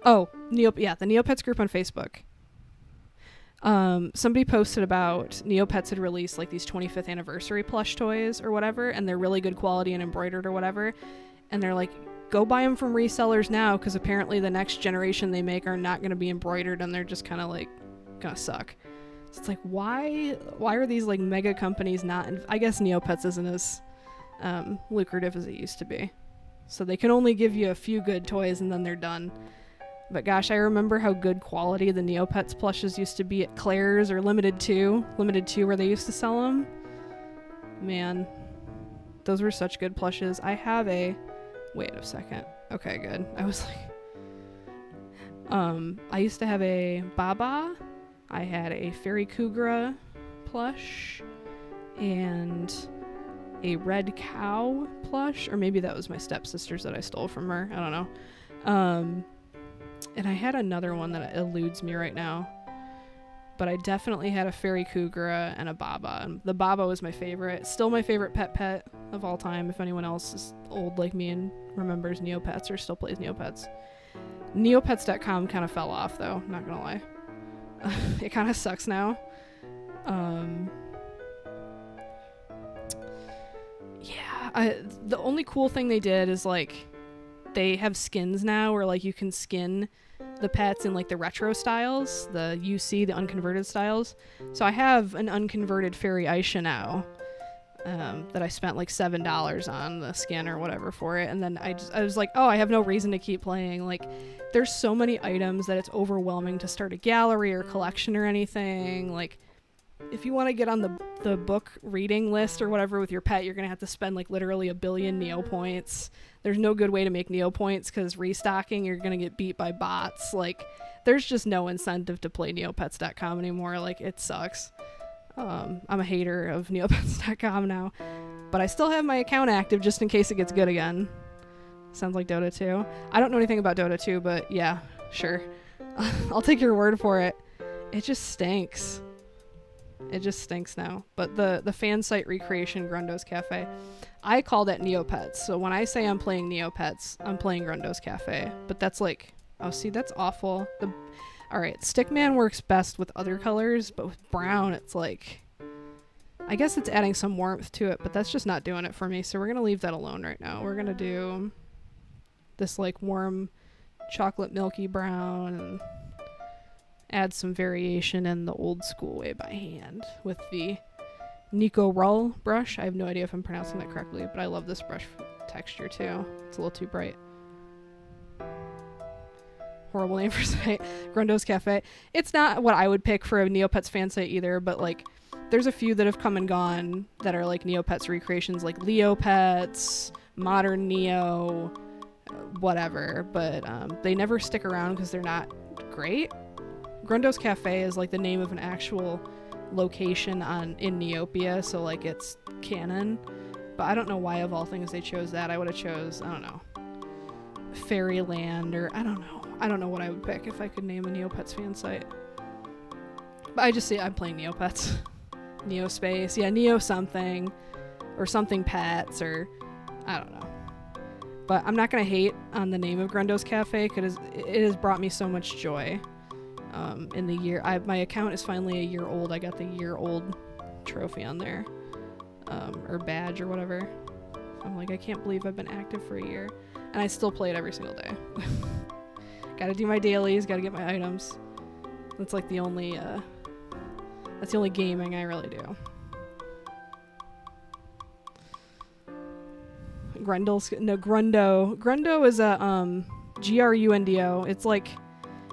Oh, the Neopets group on Facebook. Somebody posted about Neopets had released like these 25th anniversary plush toys or whatever, and they're really good quality and embroidered or whatever, and they're like, go buy them from resellers now, because apparently the next generation they make are not going to be embroidered, and they're just kind of like gonna suck. So it's like, why are these like mega companies not I guess Neopets isn't as lucrative as it used to be, so they can only give you a few good toys and then they're done. But gosh, I remember how good quality the Neopets plushes used to be at Claire's or Limited 2 where they used to sell them. Man, those were such good plushes. I have a... Wait a second. Okay, good. I was like... I used to have a Baba. I had a Fairy Kugra plush. And a Red Cow plush. Or maybe that was my stepsister's that I stole from her. I don't know. And I had another one that eludes me right now. but I definitely had a fairy Kugura and a Baba. And the Baba was my favorite. Still my favorite pet of all time. If anyone else is old like me and remembers Neopets or still plays Neopets. Neopets.com kind of fell off though, not gonna lie. It kind of sucks now. Yeah, the only cool thing they did is like they have skins now where like you can skin the pets in like the retro styles, the UC, the unconverted styles. So I have an unconverted fairy Aisha now that I spent like $7 on the skin or whatever for it, and then I was like, oh, I have no reason to keep playing. Like there's so many items that it's overwhelming to start a gallery or collection or anything. Like if you want to get on the book reading list or whatever with your pet, you're gonna have to spend like literally 1 billion Neo points. There's no good way to make Neo points because restocking, you're gonna get beat by bots. Like there's just no incentive to play Neopets.com anymore. Like it sucks. I'm a hater of Neopets.com now, but I still have my account active just in case it gets good again. Sounds like Dota 2. I don't know anything about Dota 2, but yeah, sure. I'll take your word for it. It just stinks. It just stinks now. But the fan site recreation Grundos Cafe, I call that Neopets. So when I say I'm playing Neopets, I'm playing Grundos Cafe. But that's like, oh, see, that's awful. Alright, Stickman works best with other colors, but with brown, it's like, I guess it's adding some warmth to it, but that's just not doing it for me. So we're going to leave that alone right now. We're going to do this like warm chocolate milky brown and add some variation in the old school way by hand with the Nico Rull brush. I have no idea if I'm pronouncing that correctly, but I love this brush texture too. It's a little too bright. Horrible name for site. Grundos Cafe. It's not what I would pick for a Neopets fan site either, but like there's a few that have come and gone that are like Neopets recreations, like Leopets, Modern Neo, whatever, but they never stick around because they're not great. Grundos Cafe is like the name of an actual location in Neopia, so like it's canon, but I don't know why of all things they chose that. I would have chose, I don't know, Fairyland, or I don't know what I would pick if I could name a Neopets fan site. But I just see I'm playing Neopets. Neo Space, yeah, Neo something, or something pets, or I don't know. But I'm not gonna hate on the name of Grundos Cafe because it has brought me so much joy. In the year, my account is finally a year old. I got the year-old trophy on there, or badge or whatever. I'm like, I can't believe I've been active for a year, and I still play it every single day. Gotta do my dailies, gotta get my items. That's like the only gaming I really do. Grundo is a Grundo.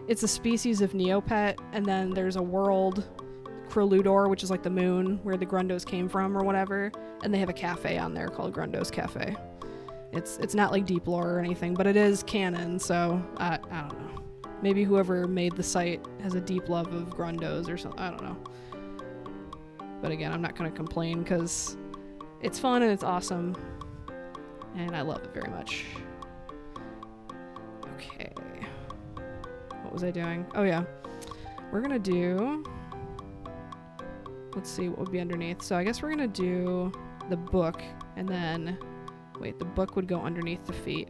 It's a species of Neopet, and then there's a world, Croludor, which is like the moon where the Grundos came from or whatever, and they have a cafe on there called Grundos Cafe. It's not like deep lore or anything, but it is canon, so I don't know. Maybe whoever made the site has a deep love of Grundos or something. I don't know. But again, I'm not going to complain because it's fun and it's awesome, and I love it very much. Okay. What was I doing? Oh yeah. We're going to do... Let's see what would be underneath. So I guess we're going to do the book, and then... Wait, the book would go underneath the feet.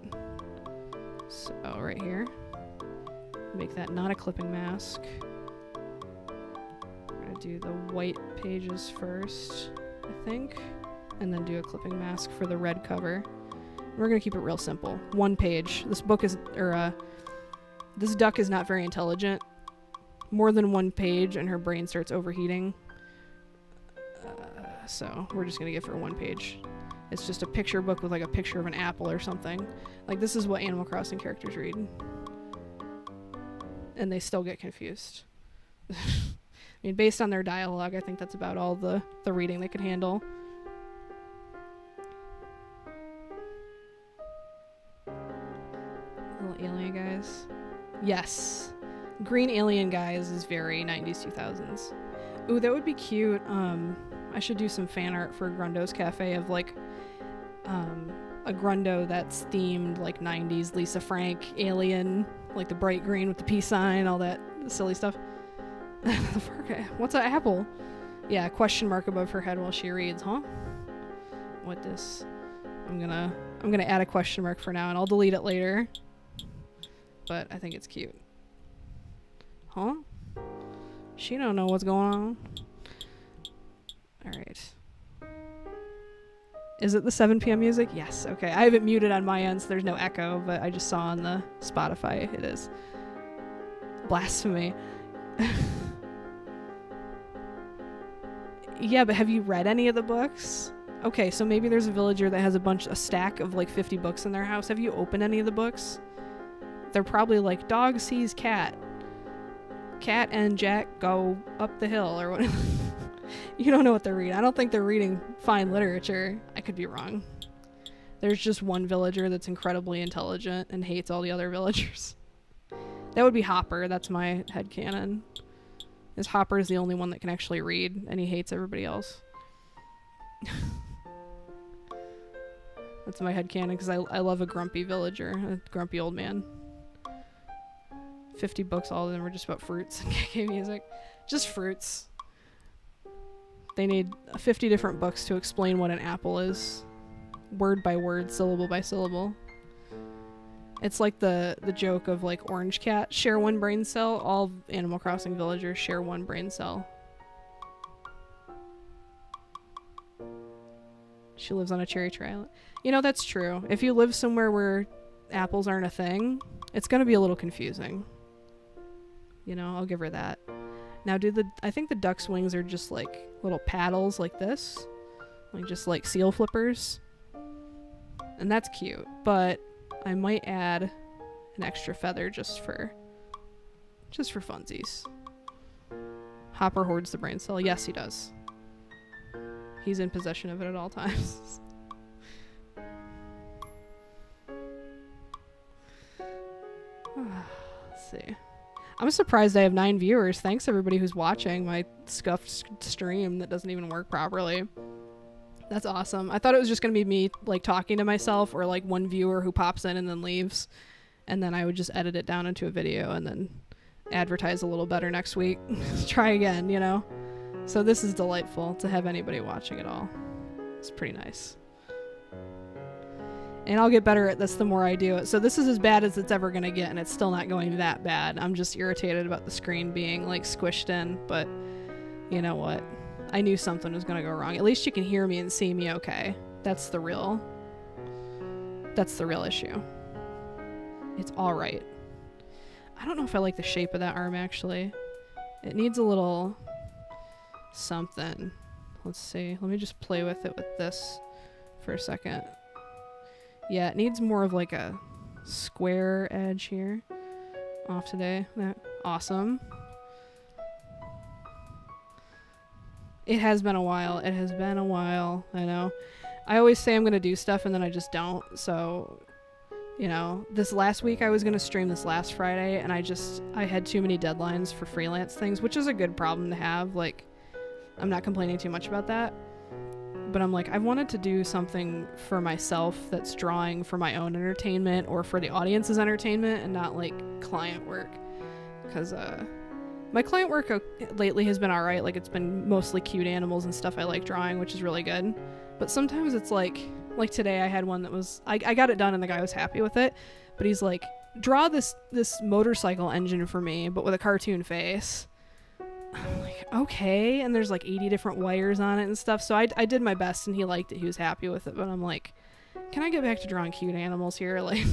So, right here. Make that not a clipping mask. We're going to do the white pages first, I think. And then do a clipping mask for the red cover. We're going to keep it real simple. One page. This book is... This duck is not very intelligent. More than one page and her brain starts overheating. So we're just going to give her one page. It's just a picture book with like a picture of an apple or something. Like this is what Animal Crossing characters read. And they still get confused. I mean, based on their dialogue, I think that's about all the reading they could handle. Little alien guys. Yes. Green alien guys is very 90s, 2000s. Ooh, that would be cute. I should do some fan art for Grundos Cafe of like a Grundo that's themed like 90s Lisa Frank alien, like the bright green with the peace sign, all that silly stuff. What's an apple? Yeah, question mark above her head while she reads, huh? What this? I'm gonna add a question mark for now, and I'll delete it later. But I think it's cute. Huh? She don't know what's going on. All right. Is it the 7 p.m. music? Yes. Okay. I have it muted on my end, so there's no echo, but I just saw on the Spotify it is. Blasphemy. Yeah, but have you read any of the books? Okay, so maybe there's a villager that has a stack of like 50 books in their house. Have you opened any of the books? They're probably like, dog sees cat. Cat and Jack go up the hill or whatever. You don't know what they're reading. I don't think they're reading fine literature. I could be wrong. There's just one villager that's incredibly intelligent and hates all the other villagers. That would be Hopper. That's my headcanon. Is Hopper is the only one that can actually read, and he hates everybody else. That's my headcanon, because I love a grumpy villager, a grumpy old man. 50 books, all of them are just about fruits and KK music. Just fruits. They need 50 different books to explain what an apple is. Word by word, syllable by syllable. It's like the joke of like Orange Cat, share one brain cell. All Animal Crossing villagers share one brain cell. She lives on a cherry tree island. You know, that's true. If you live somewhere where apples aren't a thing, it's gonna be a little confusing. You know, I'll give her that. Now, I think the duck's wings are just like little paddles like this. Like just like seal flippers. And that's cute, but I might add an extra feather just for funsies. Hopper hoards the brain cell. Yes, he does. He's in possession of it at all times. Let's see. I'm surprised I have 9 viewers. Thanks everybody who's watching my scuffed stream that doesn't even work properly. That's awesome. I thought it was just going to be me like talking to myself or like one viewer who pops in and then leaves. And then I would just edit it down into a video and then advertise a little better next week. Try again, you know? So this is delightful to have anybody watching at all. It's pretty nice. And I'll get better at this the more I do it. So this is as bad as it's ever going to get, and it's still not going that bad. I'm just irritated about the screen being like squished in, but you know what? I knew something was going to go wrong. At least you can hear me and see me okay. That's the real issue. It's all right. I don't know if I like the shape of that arm, actually. It needs a little something. Let's see. Let me just play with it with this for a second. Yeah, it needs more of like a square edge here. Off today. Awesome. It has been a while. It has been a while. I know. I always say I'm going to do stuff and then I just don't. So, you know, this last week I was going to stream this last Friday and I had too many deadlines for freelance things, which is a good problem to have. Like, I'm not complaining too much about that. But I'm like, I've wanted to do something for myself that's drawing for my own entertainment or for the audience's entertainment and not like client work. Because, my client work lately has been alright. Like, it's been mostly cute animals and stuff I like drawing, which is really good. But sometimes it's like today I had one that was, I got it done and the guy was happy with it. But he's like, draw this motorcycle engine for me, but with a cartoon face. I'm like, okay. And there's like 80 different wires on it and stuff. So I did my best and he liked it. He was happy with it. But I'm like, can I get back to drawing cute animals here? Like,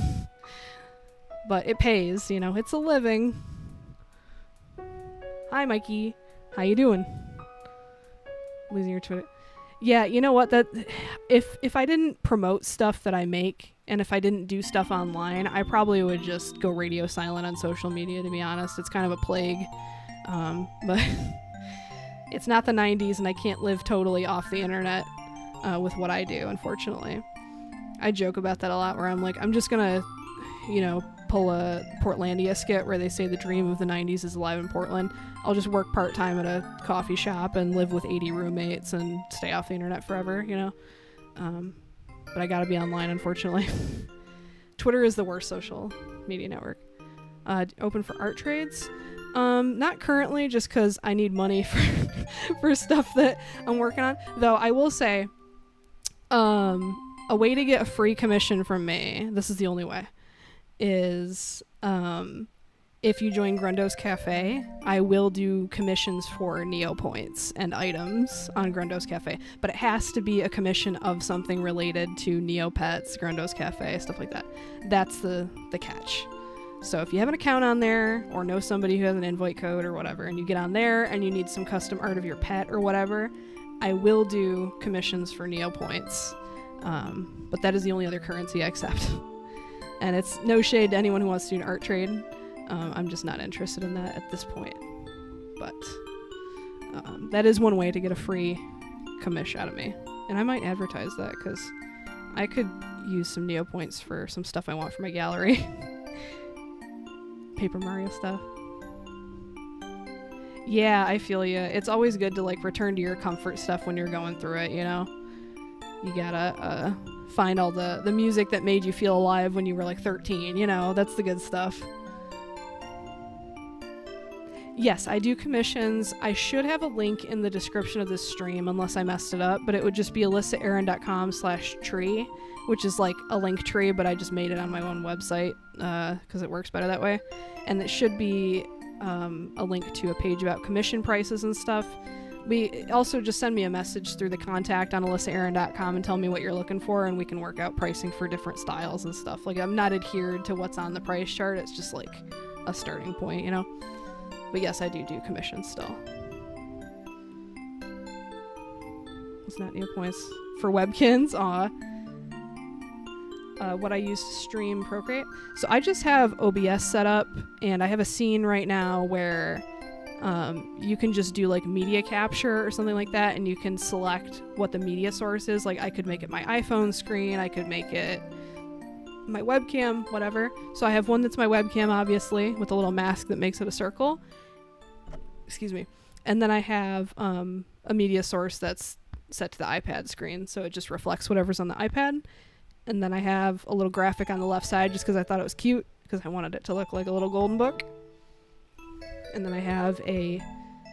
but it pays, you know, it's a living. Hi, Mikey. How you doing? Losing your Twitter. Yeah, you know what? That if I didn't promote stuff that I make and if I didn't do stuff online, I probably would just go radio silent on social media, to be honest. It's kind of a plague. But it's not the 90s and I can't live totally off the internet with what I do, unfortunately. I joke about that a lot where I'm like, I'm just gonna, you know, pull a Portlandia skit where they say the dream of the 90s is alive in Portland. I'll just work part-time at a coffee shop and live with 80 roommates and stay off the internet forever, you know? But I gotta be online, unfortunately. Twitter is the worst social media network. Open for art trades. Not currently, just because I need money for stuff that I'm working on. Though I will say, a way to get a free commission from me, this is the only way, is if you join Grundos Cafe, I will do commissions for Neopoints and items on Grundos Cafe, but it has to be a commission of something related to Neopets, Grundos Cafe, stuff like that. That's the catch. So if you have an account on there or know somebody who has an invite code or whatever, and you get on there and you need some custom art of your pet or whatever, I will do commissions for Neopoints. But that is the only other currency I accept. And it's no shade to anyone who wants to do an art trade. I'm just not interested in that at this point. But that is one way to get a free commish out of me. And I might advertise that because I could use some Neopoints for some stuff I want for my gallery. Paper Mario stuff. Yeah, I feel ya. It's always good to like return to your comfort stuff when you're going through it, you know? You gotta find all the music that made you feel alive when you were like 13, you know? That's the good stuff. Yes, I do commissions. I should have a link in the description of this stream unless I messed it up, but it would just be alyssaaaron.com/tree, which is like a link tree, but I just made it on my own website because it works better that way. And it should be a link to a page about commission prices and stuff. Also just send me a message through the contact on alyssaaaron.com and tell me what you're looking for, and we can work out pricing for different styles and stuff. Like, I'm not adhered to what's on the price chart. It's just like a starting point, you know? But yes, I do commissions still. It's not Neopoints for Webkins. Aw. What I use to stream Procreate. So I just have OBS set up, and I have a scene right now where you can just do like media capture or something like that, and you can select what the media source is. Like, I could make it my iPhone screen, I could make it my webcam, whatever. So I have one that's my webcam, obviously, with a little mask that makes it a circle. Excuse me. And then I have a media source that's set to the iPad screen, so it just reflects whatever's on the iPad. And then I have a little graphic on the left side just because I thought it was cute, because I wanted it to look like a little golden book. And then I have a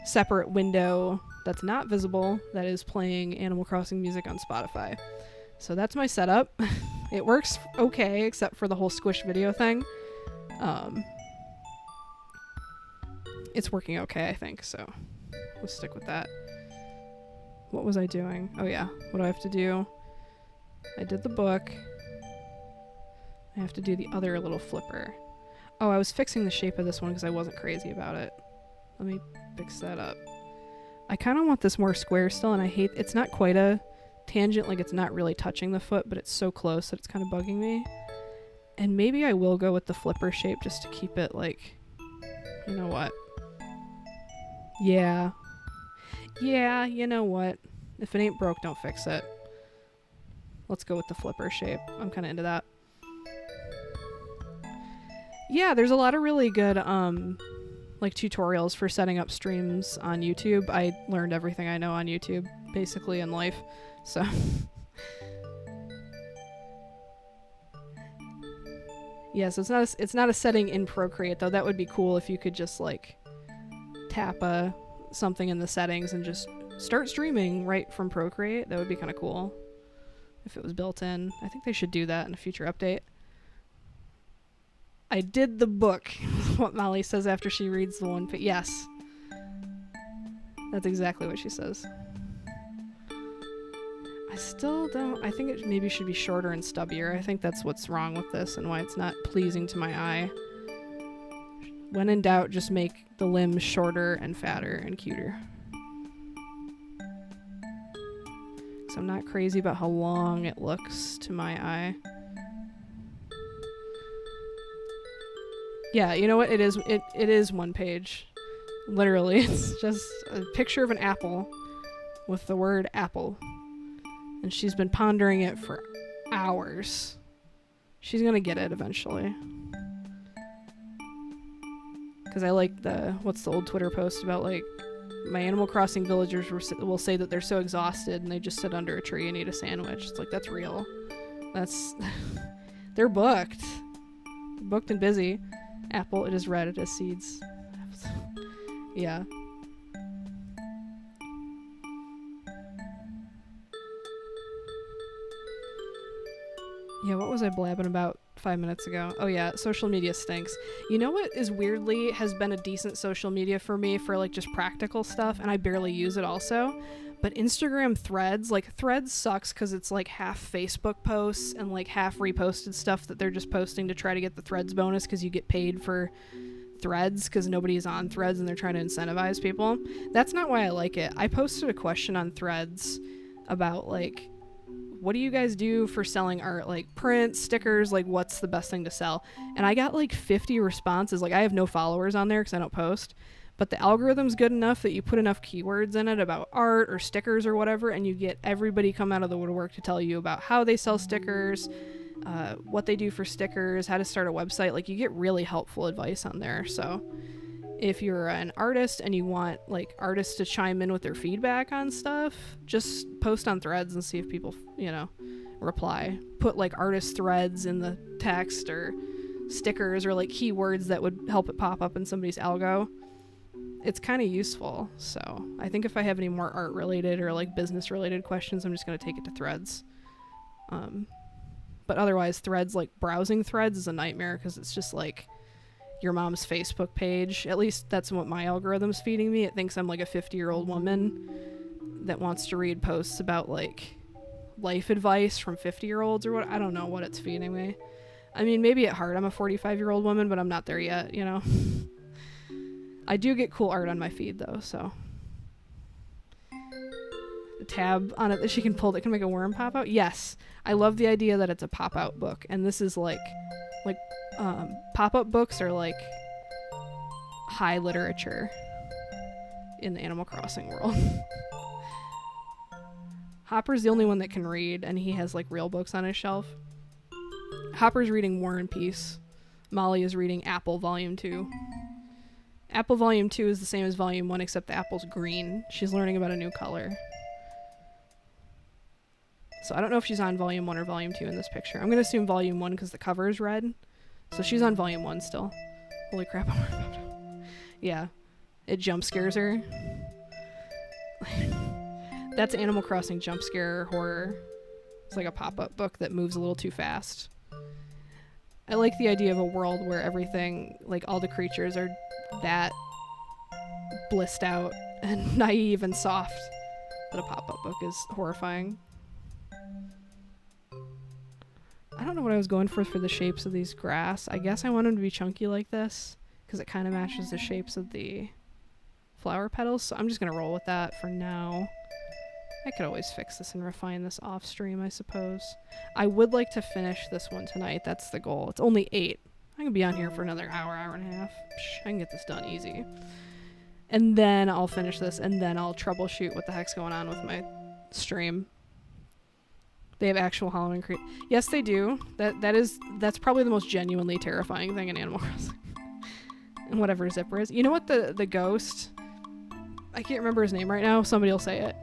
separate window that's not visible that is playing Animal Crossing music on Spotify. So that's my setup. It works okay, except for the whole squish video thing. It's working okay, I think, so we'll stick with that. What was I doing? Oh yeah, what do I have to do? I did the book. I have to do the other little flipper. Oh, I was fixing the shape of this one because I wasn't crazy about it. Let me fix that up. I kind of want this more square still, and I hate... It's not quite a tangent, like it's not really touching the foot, but it's so close that it's kind of bugging me. And maybe I will go with the flipper shape just to keep it like... You know what? Yeah. Yeah, you know what? If it ain't broke, don't fix it. Let's go with the flipper shape. I'm kind of into that. Yeah, there's a lot of really good like tutorials for setting up streams on YouTube. I learned everything I know on YouTube, basically, in life. So yeah, so it's not a setting in Procreate, though. That would be cool if you could just like tap something in the settings and just start streaming right from Procreate. That would be kind of cool if it was built in. I think they should do that in a future update. I did the book, is what Molly says after she reads the one. But yes, that's exactly what she says. I still don't... I think it maybe should be shorter and stubbier. I think that's what's wrong with this and why it's not pleasing to my eye. When in doubt, just make the limbs shorter and fatter and cuter. So I'm not crazy about how long it looks to my eye. Yeah, you know what? It is one page. Literally, it's just a picture of an apple with the word apple. And she's been pondering it for hours. She's gonna get it eventually. Because I like what's the old Twitter post about, like, my Animal Crossing villagers will say that they're so exhausted and they just sit under a tree and eat a sandwich. It's like, that's real. That's... They're booked. Booked and busy. Apple, it is red, it has seeds. Yeah. Yeah, what was I blabbing about 5 minutes ago? Oh yeah, social media stinks. You know what is weirdly has been a decent social media for me for like just practical stuff, and I barely use it also. But Instagram Threads, like Threads sucks because it's like half Facebook posts and like half reposted stuff that they're just posting to try to get the Threads bonus because you get paid for Threads because nobody's on Threads and they're trying to incentivize people. That's not why I like it. I posted a question on Threads about like, what do you guys do for selling art? Like prints, stickers, like what's the best thing to sell? And I got like 50 responses. Like I have no followers on there because I don't post. But the algorithm's good enough that you put enough keywords in it about art or stickers or whatever, and you get everybody come out of the woodwork to tell you about how they sell stickers, what they do for stickers, how to start a website. Like you get really helpful advice on there. So if you're an artist and you want like artists to chime in with their feedback on stuff, just post on Threads and see if people, reply. Put like artist threads in the text or stickers or like keywords that would help it pop up in somebody's algo. It's kind of useful. So I think if I have any more art related or like business related questions, I'm just going to take it to Threads. But otherwise Threads, like browsing Threads is a nightmare because it's just like your mom's Facebook page. At least that's what my algorithm's feeding me. It thinks I'm like a 50-year-old woman that wants to read posts about like life advice from 50-year-olds or what. I don't know what it's feeding me. I mean, maybe at heart I'm a 45-year-old woman, but I'm not there yet, I do get cool art on my feed though, so. A tab on it that she can pull that can make a worm pop out? Yes. I love the idea that it's a pop-out book, and this is like pop-up books are like high literature in the Animal Crossing world. Hopper's the only one that can read, and he has like real books on his shelf. Hopper's reading War and Peace. Molly is reading Apple Volume 2. Apple Volume 2 is the same as Volume 1 except the apple's green. She's learning about a new color. So I don't know if she's on Volume 1 or Volume 2 in this picture. I'm going to assume Volume 1 because the cover is red. So she's on Volume 1 still. Holy crap. Yeah. It jump scares her. That's Animal Crossing jump scare horror. It's like a pop-up book that moves a little too fast. I like the idea of a world where everything, like all the creatures are that blissed out and naive and soft that a pop-up book is horrifying. I don't know what I was going for the shapes of these grass. I guess I want them to be chunky like this because it kind of matches the shapes of the flower petals. So I'm just going to roll with that for now. I could always fix this and refine this off stream, I suppose. I would like to finish this one tonight. That's the goal. It's only 8. I can be on here for another hour and a half. I can get this done easy. And then I'll finish this, and then I'll troubleshoot what the heck's going on with my stream. They have actual Halloween Yes, they do. That's probably the most genuinely terrifying thing in Animal Crossing. And whatever Zipper is. You know what the ghost... I can't remember his name right now. Somebody will say it.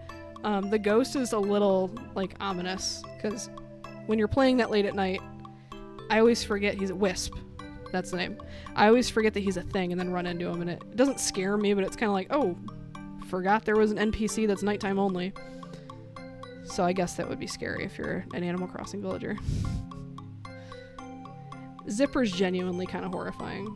The ghost is a little, like, ominous. Because when you're playing that late at night, I always forget he's a Wisp. That's the name. I always forget that he's a thing and then run into him. And it doesn't scare me, but it's kind of like, oh, forgot there was an NPC that's nighttime only. So I guess that would be scary if you're an Animal Crossing villager. Zipper's genuinely kind of horrifying.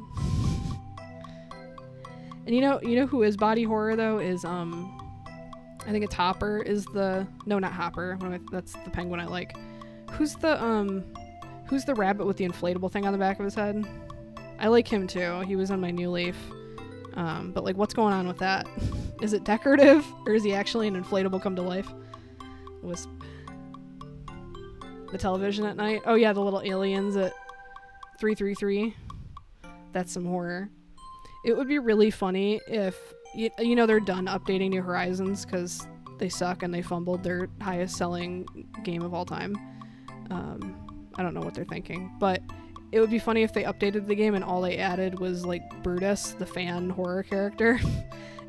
And you know who is body horror though is I think it's Hopper is the no not Hopper. That's the penguin I like. Who's the rabbit with the inflatable thing on the back of his head? I like him too. He was on my new leaf. But like what's going on with that? Is it decorative or is he actually an inflatable come to life? Wisp. The television at night. Oh yeah, the little aliens at 333. That's some horror. It would be really funny if they're done updating New Horizons because they suck and they fumbled their highest selling game of all time. I don't know what they're thinking, but it would be funny if they updated the game and all they added was like Brutus, the fan horror character.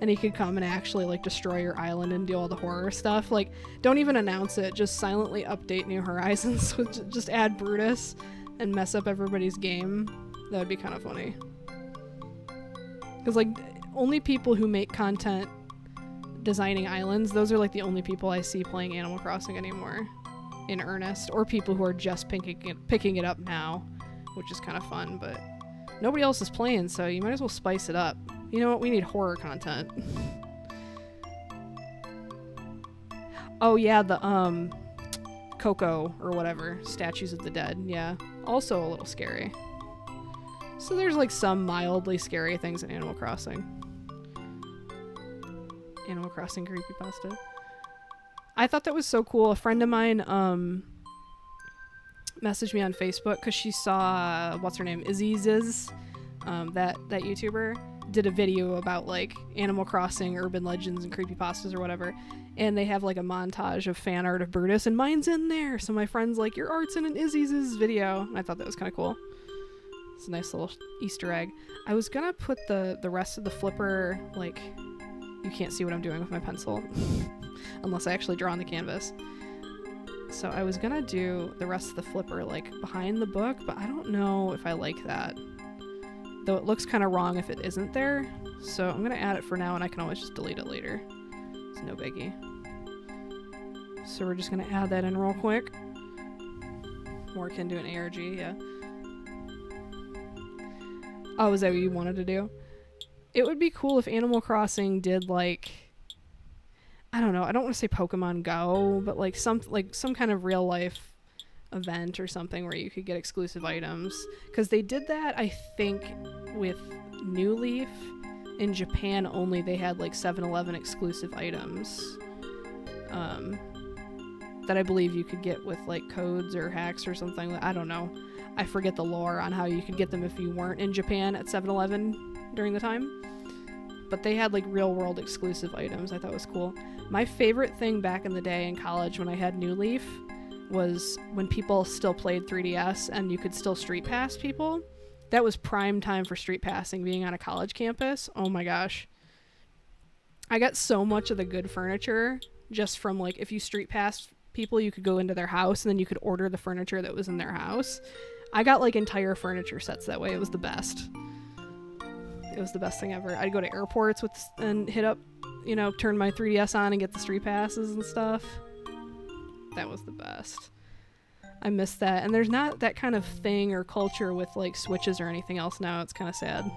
And he could come and actually like destroy your island and do all the horror stuff. Like, don't even announce it. Just silently update New Horizons with just add Brutus and mess up everybody's game. That would be kind of funny. Because like only people who make content designing islands, those are like the only people I see playing Animal Crossing anymore in earnest, or people who are just picking it up now, which is kind of fun, but nobody else is playing, so you might as well spice it up. You know what? We need horror content. Oh yeah, the Coco or whatever, Statues of the Dead. Yeah, also a little scary. So there's like some mildly scary things in Animal Crossing. Animal Crossing creepypasta. I thought that was so cool. A friend of mine messaged me on Facebook because she saw what's her name, Izzy's that YouTuber did a video about like Animal Crossing urban legends and creepypastas or whatever, and they have like a montage of fan art of Brutus, and mine's in there. So my friend's like, your art's in an Izzy's video, and I thought that was kind of cool. It's a nice little Easter egg. I was gonna put the rest of the flipper, like, you can't see what I'm doing with my pencil unless I actually draw on the canvas. So I was gonna do the rest of the flipper like behind the book, but I don't know if I like that. Though it looks kind of wrong if it isn't there. So I'm gonna add it for now, and I can always just delete it later. It's no biggie. So we're just gonna add that in real quick. More akin to an ARG, yeah. Oh, is that what you wanted to do? It would be cool if Animal Crossing did like, I don't know, I don't want to say Pokemon Go, but like some kind of real life event or something where you could get exclusive items, because they did that I think with New Leaf. In Japan only, they had like 7-Eleven exclusive items that I believe you could get with like codes or hacks or something. I don't know, I forget the lore on how you could get them if you weren't in Japan at 7-Eleven during the time, but they had like real world exclusive items. I thought was cool. My favorite thing back in the day in college when I had New Leaf was when people still played 3DS and you could still street pass people. That was prime time for street passing, being on a college campus. Oh my gosh. I got so much of the good furniture just from like, if you street passed people, you could go into their house and then you could order the furniture that was in their house. I got like entire furniture sets that way. It was the best. It was the best thing ever. I'd go to airports and hit up, you know, turn my 3DS on and get the street passes and stuff. That was the best. I miss that. And there's not that kind of thing or culture with like Switches or anything else now. It's kind of sad.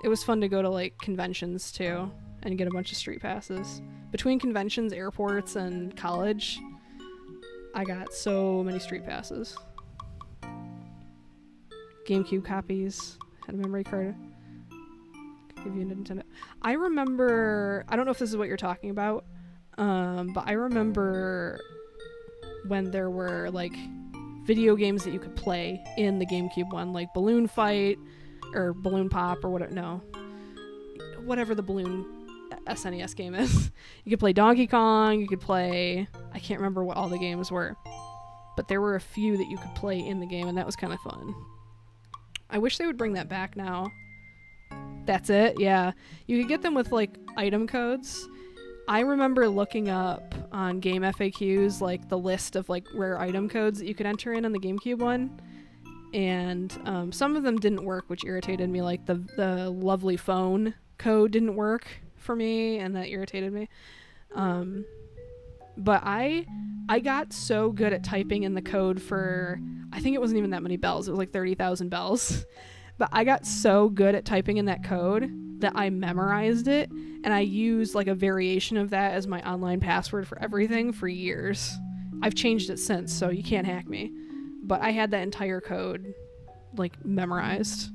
It was fun to go to like conventions too and get a bunch of street passes. Between conventions, airports, and college, I got so many street passes. GameCube copies. Had a memory card. Give you a Nintendo. I remember, I don't know if this is what you're talking about, but I remember when there were like video games that you could play in the GameCube one, like Balloon Fight or Balloon Pop or whatever the balloon SNES game is. You could play Donkey Kong, you could play, I can't remember what all the games were, but there were a few that you could play in the game, and that was kind of fun. I wish they would bring that back now. That's it, yeah. You could get them with like item codes. I remember looking up on game FAQs like the list of like rare item codes that you could enter in on the GameCube one, and some of them didn't work, which irritated me. Like the lovely phone code didn't work for me, and that irritated me. But I got so good at typing in the code for, I think it wasn't even that many bells, it was like 30,000 bells. But I got so good at typing in that code that I memorized it, and I used like a variation of that as my online password for everything for years. I've changed it since, so you can't hack me. But I had that entire code like memorized.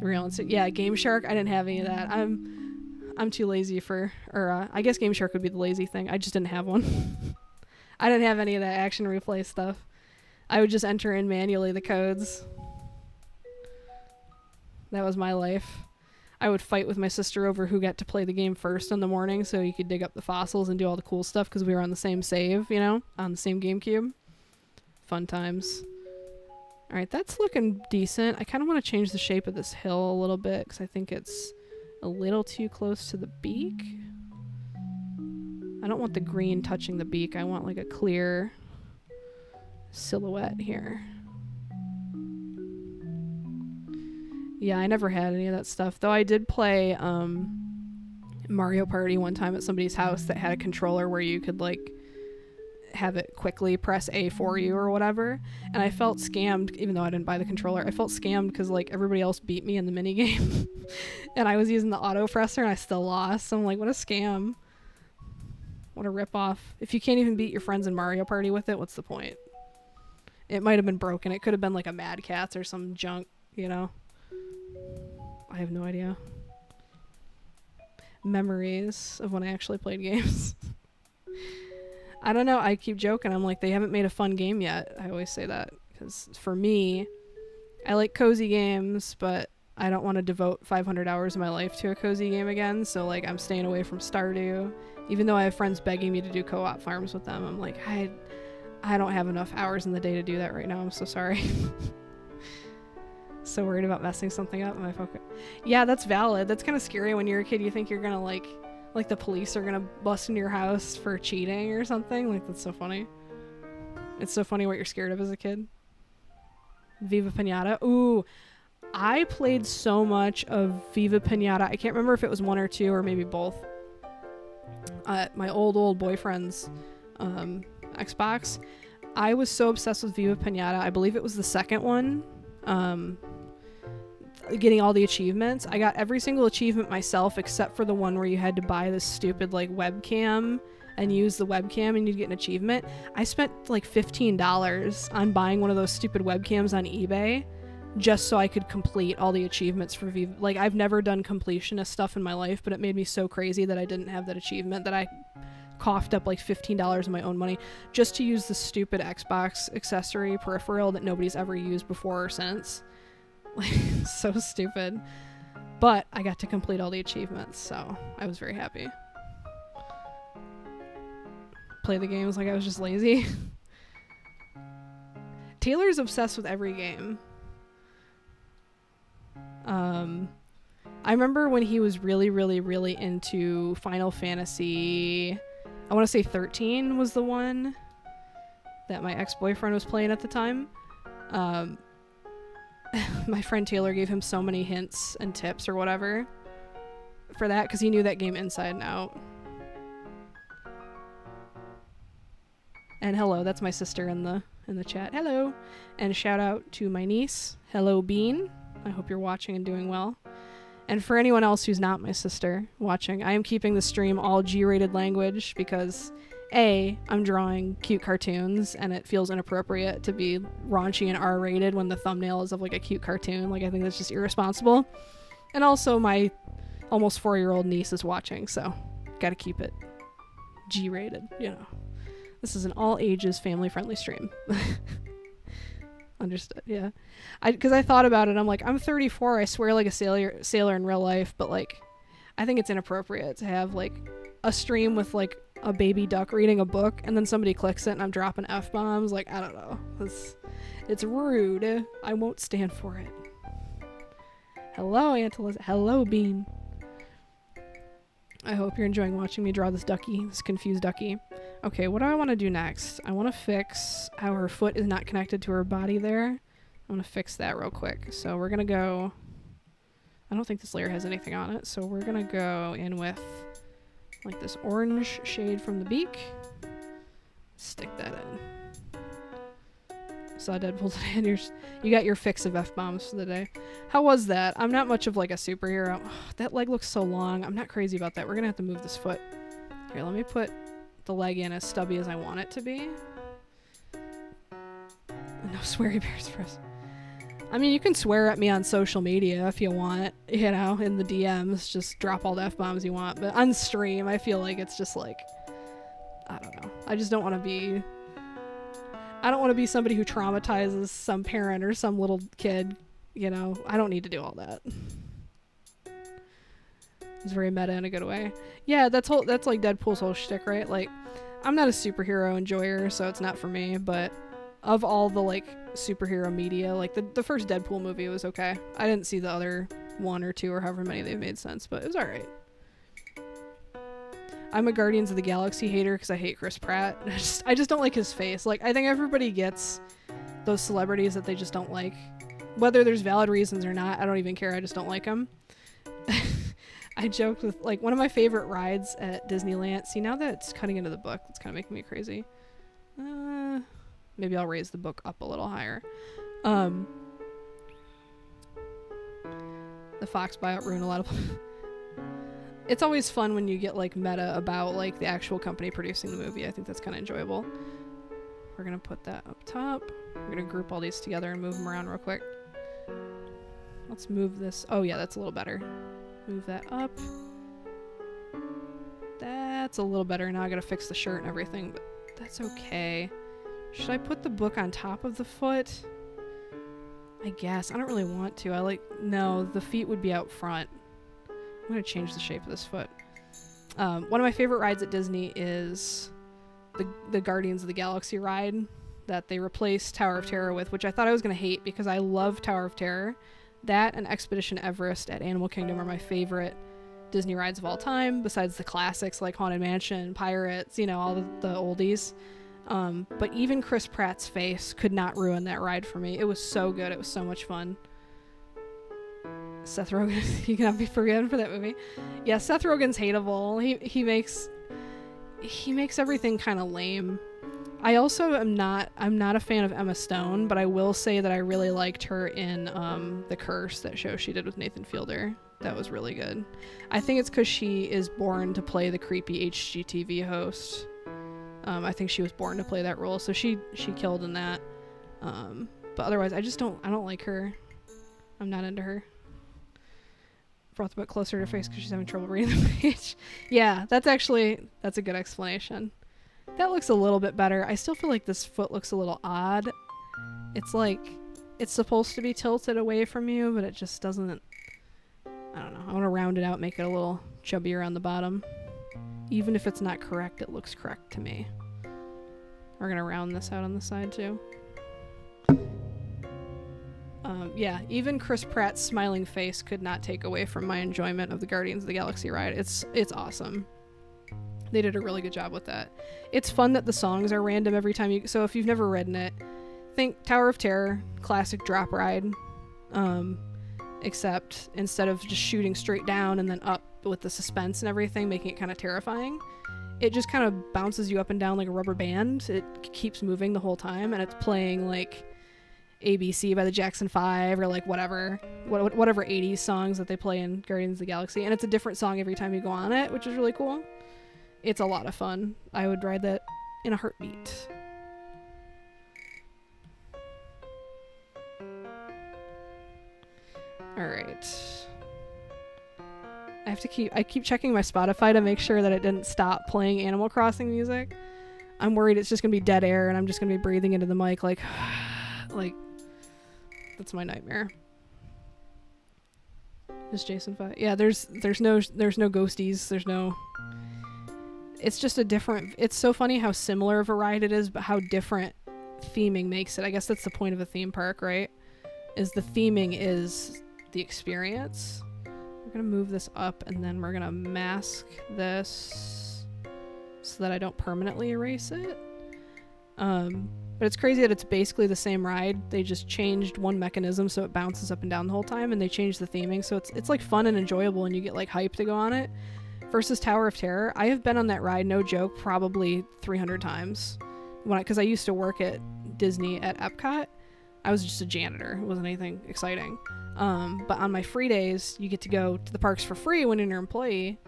Yeah, Game Shark, I didn't have any of that. I'm too lazy I guess Game Shark would be the lazy thing. I just didn't have one. I didn't have any of that action replay stuff. I would just enter in manually the codes. That was my life. I would fight with my sister over who got to play the game first in the morning so you could dig up the fossils and do all the cool stuff because we were on the same save, you know, on the same GameCube. Fun times. Alright, that's looking decent. I kind of want to change the shape of this hill a little bit because I think it's a little too close to the beak. I don't want the green touching the beak. I want like a clear silhouette here. Yeah, I never had any of that stuff. Though I did play Mario Party one time at somebody's house that had a controller where you could like have it quickly press A for you or whatever. And I felt scammed, even though I didn't buy the controller. I felt scammed because like everybody else beat me in the minigame. And I was using the auto presser and I still lost. So I'm like, what a scam. What a ripoff. If you can't even beat your friends in Mario Party with it, what's the point? It might have been broken. It could have been like a Mad Catz or some junk, you know? I have no idea. Memories of when I actually played games. I don't know. I keep joking. I'm like, they haven't made a fun game yet. I always say that because for me, I like cozy games, but I don't want to devote 500 hours of my life to a cozy game again. So like, I'm staying away from Stardew. Even though I have friends begging me to do co-op farms with them, I'm like, I don't have enough hours in the day to do that right now. I'm so sorry. So worried about messing something up. My focus. Yeah, that's valid. That's kind of scary when you're a kid. You think you're gonna like the police are gonna bust into your house for cheating or something. Like, that's so funny. It's so funny what you're scared of as a kid. Viva Pinata. Ooh, I played so much of Viva Pinata. I can't remember if it was 1 or 2 or maybe both. My old boyfriend's Xbox. I was so obsessed with Viva Pinata. I believe it was the second one. Getting all the achievements. I got every single achievement myself except for the one where you had to buy this stupid like webcam and use the webcam and you'd get an achievement. I spent like $15 on buying one of those stupid webcams on eBay just so I could complete all the achievements for Viva. Like, I've never done completionist stuff in my life, but it made me so crazy that I didn't have that achievement that I coughed up like $15 of my own money just to use the stupid Xbox accessory peripheral that nobody's ever used before or since. Like, so stupid. But I got to complete all the achievements, so I was very happy. Play the games like I was just lazy. Taylor's obsessed with every game. I remember when he was really, really, really into Final Fantasy. I want to say 13 was the one that my ex-boyfriend was playing at the time. My friend Taylor gave him so many hints and tips or whatever for that because he knew that game inside and out. And hello, that's my sister in the chat. Hello. And shout out to my niece. Hello, Bean. I hope you're watching and doing well. And for anyone else who's not my sister watching, I am keeping the stream all G-rated language because A, I'm drawing cute cartoons and it feels inappropriate to be raunchy and R-rated when the thumbnail is of like a cute cartoon. Like, I think that's just irresponsible. And also my almost 4-year-old niece is watching, so gotta keep it G-rated, you know. This is an all ages family friendly stream. Understood, yeah. Because I thought about it, I'm like, I'm 34, I swear like a sailor in real life, but like, I think it's inappropriate to have like a stream with like a baby duck reading a book and then somebody clicks it and I'm dropping F-bombs. Like, I don't know. It's rude. I won't stand for it. Hello, Aunt Elizabeth. Hello, Bean. I hope you're enjoying watching me draw this ducky, this confused ducky. Okay, what do I want to do next? I want to fix how her foot is not connected to her body there. I want to fix that real quick. So we're going to go... I don't think this layer has anything on it, so we're going to go in with like this orange shade from the beak. Stick that in. Saw Deadpool today. You got your fix of F-bombs for the day. How was that? I'm not much of like a superhero. Oh, that leg looks so long. I'm not crazy about that. We're gonna have to move this foot. Here, let me put the leg in as stubby as I want it to be. No sweary bears for us. I mean, you can swear at me on social media if you want, you know, in the DMs. Just drop all the F-bombs you want. But on stream, I feel like it's just like, I don't know. I just don't want to be... I don't want to be somebody who traumatizes some parent or some little kid, you know. I don't need to do all that. It's very meta in a good way. Yeah, that's like Deadpool's whole shtick, right? Like, I'm not a superhero enjoyer, so it's not for me, but of all the, like, superhero media, like, the first Deadpool movie was okay. I didn't see the other 1 or 2 or however many they've made since, but it was alright. I'm a Guardians of the Galaxy hater because I hate Chris Pratt. I just don't like his face. Like, I think everybody gets those celebrities that they just don't like. Whether there's valid reasons or not, I don't even care. I just don't like them. I joked with, like, one of my favorite rides at Disneyland. See, now that it's cutting into the book, it's kind of making me crazy. Maybe I'll raise the book up a little higher. The fox buyout ruined a lot of... It's always fun when you get, like, meta about, like, the actual company producing the movie. I think that's kind of enjoyable. We're going to put that up top. We're going to group all these together and move them around real quick. Let's move this. Oh, yeah, that's a little better. Move that up. That's a little better. Now I got to fix the shirt and everything, but that's okay. Should I put the book on top of the foot? I guess. I don't really want to. No, the feet would be out front. I'm going to change the shape of this foot. One of my favorite rides at Disney is the Guardians of the Galaxy ride that they replaced Tower of Terror with, which I thought I was going to hate because I love Tower of Terror. That and Expedition Everest at Animal Kingdom are my favorite Disney rides of all time, besides the classics like Haunted Mansion, Pirates, all the oldies. But even Chris Pratt's face could not ruin that ride for me. It was so good. It was so much fun. Seth Rogen, he cannot be forgiven for that movie. Yeah, Seth Rogen's hateable. He makes everything kind of lame. I also I'm not a fan of Emma Stone, but I will say that I really liked her in The Curse, that show she did with Nathan Fielder. That was really good. I think it's because she is born to play the creepy HGTV host. I think she was born to play that role, so she killed in that. But otherwise, I don't like her. I'm not into her. Brought the book closer to her face because she's having trouble reading the page. Yeah, that's a good explanation. That looks a little bit better. I still feel like this foot looks a little odd. It's like it's supposed to be tilted away from you, but it just doesn't. I don't know. I want to round it out, make it a little chubbier on the bottom. Even if it's not correct, it looks correct to me. We're going to round this out on the side too. Yeah, even Chris Pratt's smiling face could not take away from my enjoyment of the Guardians of the Galaxy ride. It's awesome. They did a really good job with that. It's fun that the songs are random every time you... So if you've never ridden it, think Tower of Terror, classic drop ride. Except instead of just shooting straight down and then up with the suspense and everything, making it kind of terrifying, it just kind of bounces you up and down like a rubber band. It keeps moving the whole time, and it's playing like ABC by the Jackson 5 or like whatever 80s songs that they play in Guardians of the Galaxy, and it's a different song every time you go on it, which is really cool. It's a lot of fun. I would ride that in a heartbeat. Alright. I keep checking my Spotify to make sure that it didn't stop playing Animal Crossing music. I'm worried it's just gonna be dead air and I'm just gonna be breathing into the mic like that's my nightmare. Is Jason 5? Yeah, there's no ghosties. There's no... It's just a different... It's so funny how similar of a ride it is, but how different theming makes it. I guess that's the point of a theme park, right? Is the theming is the experience. We're gonna move this up and then we're gonna mask this so that I don't permanently erase it. But it's crazy that it's basically the same ride. They just changed one mechanism so it bounces up and down the whole time, and they changed the theming so it's like fun and enjoyable and you get like hyped to go on it. Versus Tower of Terror, I have been on that ride, no joke, probably 300 times. Because I used to work at Disney at Epcot. I was just a janitor. It wasn't anything exciting. But on my free days, you get to go to the parks for free when you're an employee.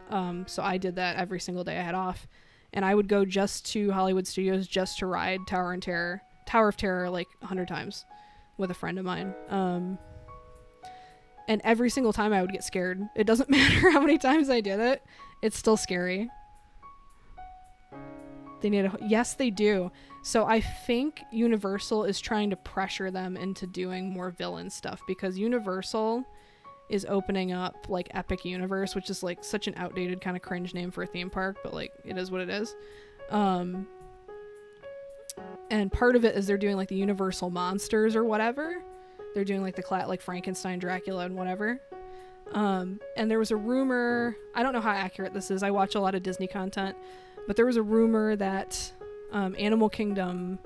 So I did that every single day I had off. And I would go just to Hollywood Studios just to ride Tower of Terror like 100 times with a friend of mine. And every single time I would get scared. It doesn't matter how many times I did it. It's still scary. Yes, they do. So I think Universal is trying to pressure them into doing more villain stuff, because Universal is opening up like Epic Universe, which is like such an outdated kind of cringe name for a theme park, but like it is what it is. And part of it is they're doing like the Universal monsters or whatever. They're doing like like Frankenstein, Dracula, and whatever. And there was a rumor, I don't know how accurate this is, I watch a lot of Disney content, but there was a rumor that Animal Kingdom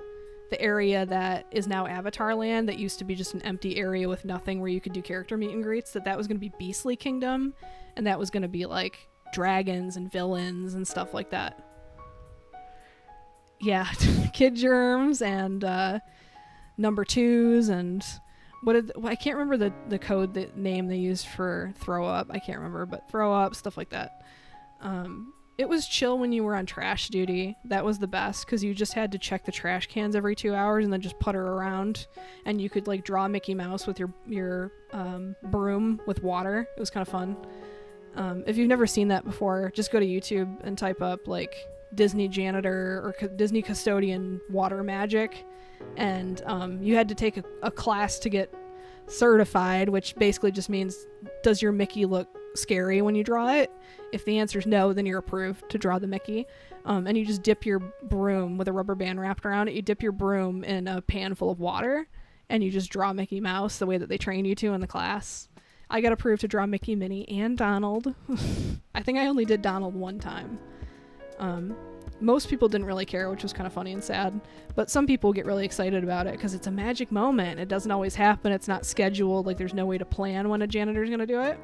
the area that is now Avatar Land that used to be just an empty area with nothing where you could do character meet and greets, that was going to be Beastly Kingdom, and that was going to be like dragons and villains and stuff like that. Yeah, kid germs and number twos and I can't remember the code, the name they used for throw up. I can't remember, but throw up, stuff like that. It was chill when you were on trash duty. That was the best, because you just had to check the trash cans every 2 hours and then just putter around, and you could like draw Mickey Mouse with your broom with water. It was kind of fun. If you've never seen that before, just go to YouTube and type up like Disney janitor or Disney custodian water magic, and you had to take a class to get certified, which basically just means, does your Mickey look scary when you draw it? If the answer is no, then you're approved to draw the Mickey. And you just dip your broom with a rubber band wrapped around it. You dip your broom in a pan full of water, and you just draw Mickey Mouse the way that they trained you to in the class. I got approved to draw Mickey, Minnie, and Donald. I think I only did Donald one time. Most people didn't really care, which was kind of funny and sad. But some people get really excited about it because it's a magic moment. It doesn't always happen. It's not scheduled. Like, there's no way to plan when a janitor's going to do it.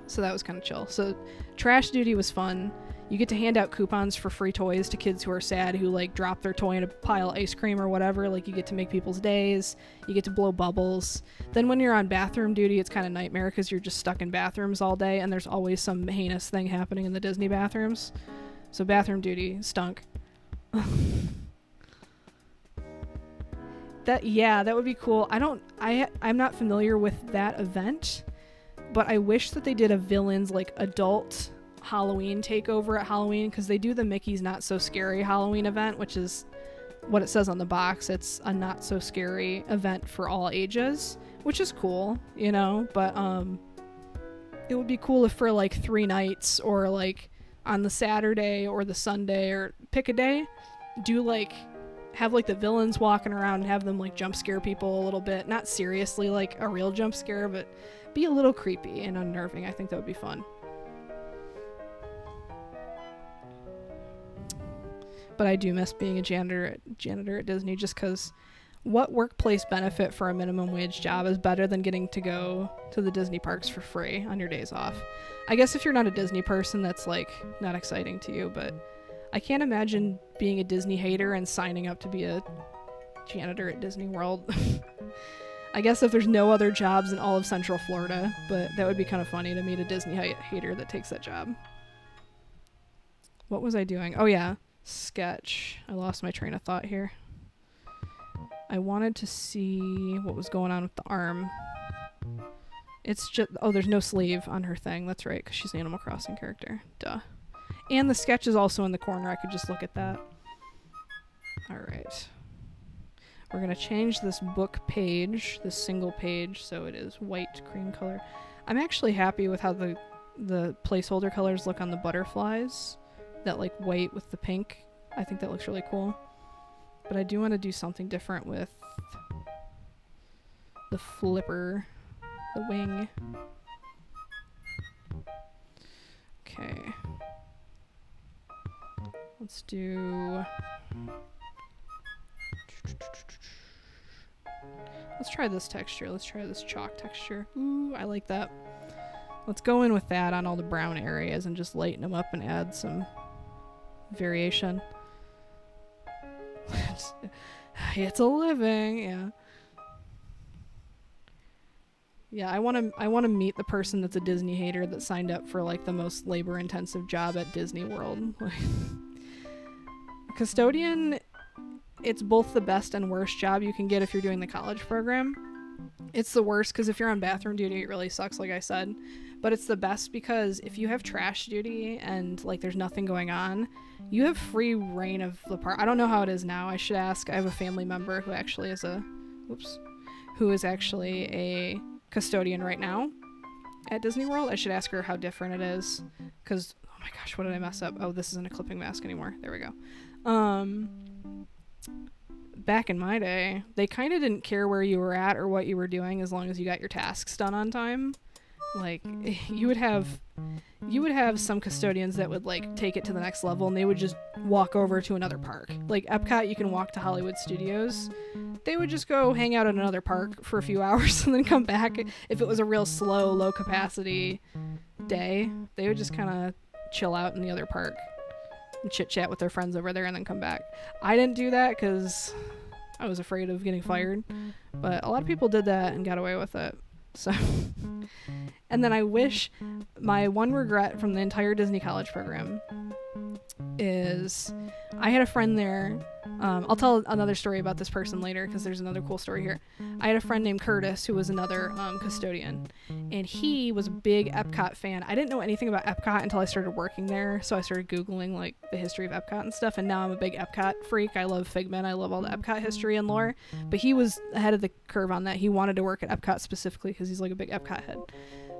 So that was kind of chill. So trash duty was fun. You get to hand out coupons for free toys to kids who are sad, who like drop their toy in a pile of ice cream or whatever. Like, you get to make people's days. You get to blow bubbles. Then when you're on bathroom duty, it's kind of nightmare because you're just stuck in bathrooms all day, and there's always some heinous thing happening in the Disney bathrooms. So bathroom duty stunk. That would be cool. I'm not familiar with that event, but I wish that they did a villains like adult Halloween takeover at Halloween, because they do the Mickey's Not So Scary Halloween event, which is what it says on the box. It's a not so scary event for all ages, which is cool, you know, but it would be cool if for like 3 nights, or like on the Saturday or the Sunday, or pick a day, do like have like the villains walking around and have them like jump scare people a little bit, not seriously like a real jump scare, but be a little creepy and unnerving. I think that would be fun. But I do miss being a janitor at Disney, just because what workplace benefit for a minimum wage job is better than getting to go to the Disney parks for free on your days off? I guess if you're not a Disney person, that's like not exciting to you, but I can't imagine being a Disney hater and signing up to be a janitor at Disney World. I guess if there's no other jobs in all of Central Florida, but that would be kind of funny to meet a Disney hater that takes that job. What was I doing? Oh yeah, sketch. I lost my train of thought here. I wanted to see what was going on with the arm. It's just, oh, there's no sleeve on her thing. That's right, because she's an Animal Crossing character. Duh. And the sketch is also in the corner. I could just look at that. All right. We're going to change this book page, this single page, so it is white cream color. I'm actually happy with how the placeholder colors look on the butterflies. That like white with the pink. I think that looks really cool. But I do want to do something different with the flipper, the wing. Okay. Let's do... Let's try this texture. Let's try this chalk texture. Ooh, I like that. Let's go in with that on all the brown areas and just lighten them up and add some variation. It's a living, yeah. Yeah, I want to meet the person that's a Disney hater that signed up for like the most labor-intensive job at Disney World. Custodian, it's both the best and worst job you can get if you're doing the college program. It's the worst because if you're on bathroom duty, it really sucks, like I said. But it's the best because if you have trash duty and like there's nothing going on, you have free reign of the park. I don't know how it is now. I should ask. I have a family member who actually is a custodian right now at Disney World. I should ask her how different it is, because oh my gosh, what did I mess up? Oh, this isn't a clipping mask anymore. There we go. Back in my day, they kind of didn't care where you were at or what you were doing as long as you got your tasks done on time. Like, you would have some custodians that would like take it to the next level, and they would just walk over to another park. Like Epcot, you can walk to Hollywood Studios. They would just go hang out at another park for a few hours and then come back. If it was a real slow, low capacity day, they would just kind of chill out in the other park and chit chat with their friends over there and then come back. I didn't do that because I was afraid of getting fired, but a lot of people did that and got away with it. So, and then I wish, my one regret from the entire Disney College program is I had a friend there. I'll tell another story about this person later because there's another cool story here. I had a friend named Curtis who was another custodian, and he was a big Epcot fan. I didn't know anything about Epcot until I started working there, so I started Googling like the history of Epcot and stuff, and now I'm a big Epcot freak. I love Figment. I love all the Epcot history and lore, but he was ahead of the curve on that. He wanted to work at Epcot specifically because he's like a big Epcot head,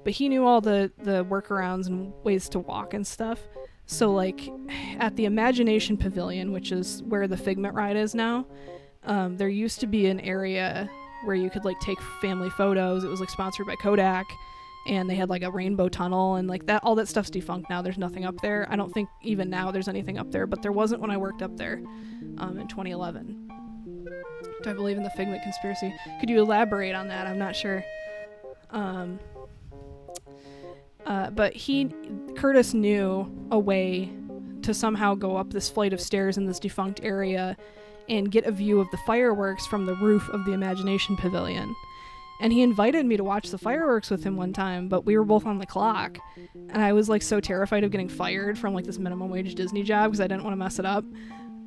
but he knew all the workarounds and ways to walk and stuff. So like at the Imagination Pavilion, which is where the Figment ride is now, there used to be an area where you could like take family photos. It was like sponsored by Kodak, and they had like a rainbow tunnel and like that. All that stuff's defunct now. There's nothing up there. I don't think even now there's anything up there, but there wasn't when I worked up there in 2011. Do I believe in the Figment conspiracy? Could you elaborate on that? I'm not sure. But Curtis knew a way to somehow go up this flight of stairs in this defunct area and get a view of the fireworks from the roof of the Imagination Pavilion. And he invited me to watch the fireworks with him one time, but we were both on the clock. And I was like so terrified of getting fired from like this minimum wage Disney job because I didn't want to mess it up,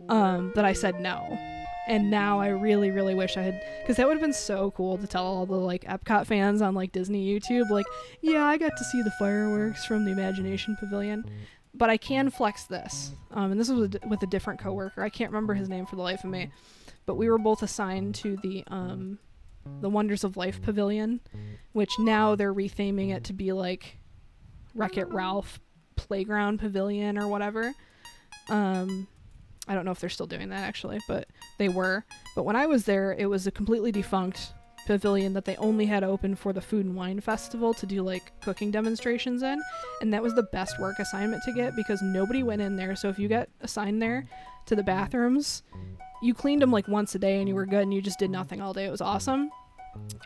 that I said no. And now I really, really wish I had, because that would have been so cool to tell all the like Epcot fans on like Disney YouTube, like, yeah, I got to see the fireworks from the Imagination Pavilion. But I can flex this. And this was with a different coworker. I can't remember his name for the life of me. But we were both assigned to the Wonders of Life Pavilion, which now they're retheming it to be like Wreck-It Ralph Playground Pavilion or whatever. I don't know if they're still doing that actually, but they were. But when I was there, it was a completely defunct pavilion that they only had open for the Food and Wine Festival to do like cooking demonstrations in. And that was the best work assignment to get because nobody went in there. So if you got assigned there to the bathrooms, you cleaned them like once a day and you were good and you just did nothing all day. It was awesome.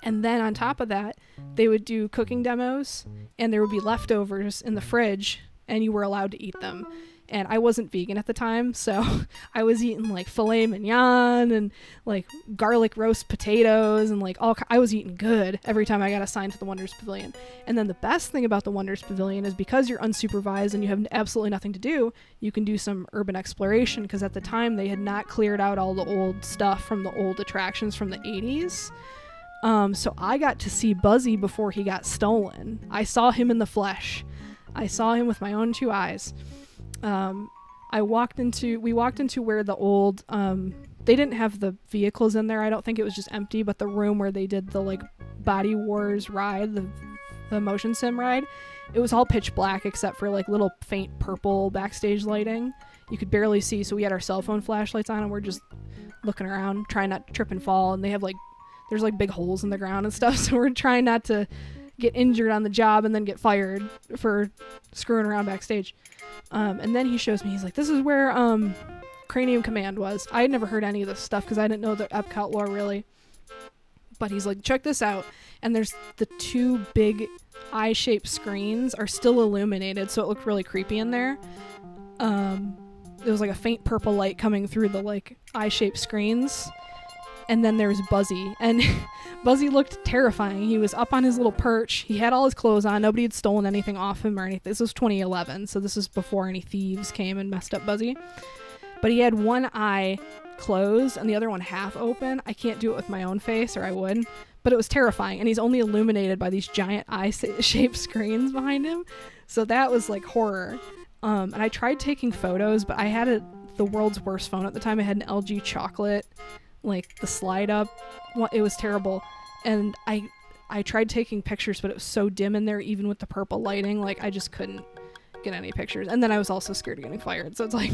And then on top of that, they would do cooking demos and there would be leftovers in the fridge and you were allowed to eat them. And I wasn't vegan at the time, so I was eating like filet mignon and like garlic roast potatoes and like I was eating good every time I got assigned to the Wonders Pavilion. And then the best thing about the Wonders Pavilion is because you're unsupervised and you have absolutely nothing to do, you can do some urban exploration because at the time they had not cleared out all the old stuff from the old attractions from the 80s. So I got to see Buzzy before he got stolen. I saw him in the flesh. I saw him with my own two eyes. We walked into where the old, they didn't have the vehicles in there. I don't think it was just empty, but the room where they did the like Body Wars ride, the motion sim ride, it was all pitch black except for like little faint purple backstage lighting. You could barely see. So we had our cell phone flashlights on and we're just looking around, trying not to trip and fall. And they have like, there's like big holes in the ground and stuff. So we're trying not to get injured on the job and then get fired for screwing around backstage. And then he shows me, he's like, this is where Cranium Command was. I had never heard any of this stuff because I didn't know the Epcot lore really. But he's like, check this out. And there's the two big eye-shaped screens are still illuminated, so it looked really creepy in there. There was like a faint purple light coming through the like eye-shaped screens. And then there's Buzzy. And Buzzy looked terrifying. He was up on his little perch. He had all his clothes on. Nobody had stolen anything off him or anything. This was 2011, so this is before any thieves came and messed up Buzzy. But he had one eye closed and the other one half open. I can't do it with my own face, or I would. But it was terrifying. And he's only illuminated by these giant eye-shaped screens behind him. So that was like horror. And I tried taking photos, but I had the world's worst phone at the time. I had an LG Chocolate, like the slide up. It was terrible. And I tried taking pictures, but it was so dim in there, even with the purple lighting, like I just couldn't get any pictures. And then I was also scared of getting fired, so it's like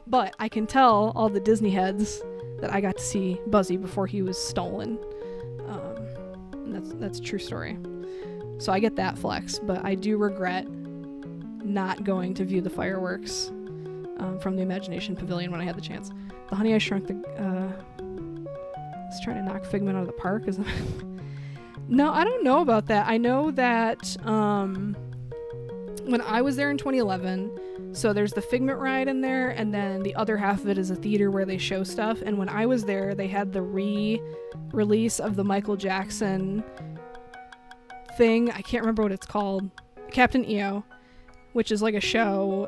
but I can tell all the Disney heads that I got to see Buzzy before he was stolen. And that's a true story. So I get that flex, but I do regret not going to view the fireworks from the Imagination Pavilion when I had the chance. The Honey I Shrunk the... I was trying to knock Figment out of the park. No, I don't know about that. I know that when I was there in 2011, so there's the Figment ride in there, and then the other half of it is a theater where they show stuff. And when I was there, they had the re-release of the Michael Jackson thing. I can't remember what it's called. Captain EO, which is like a show.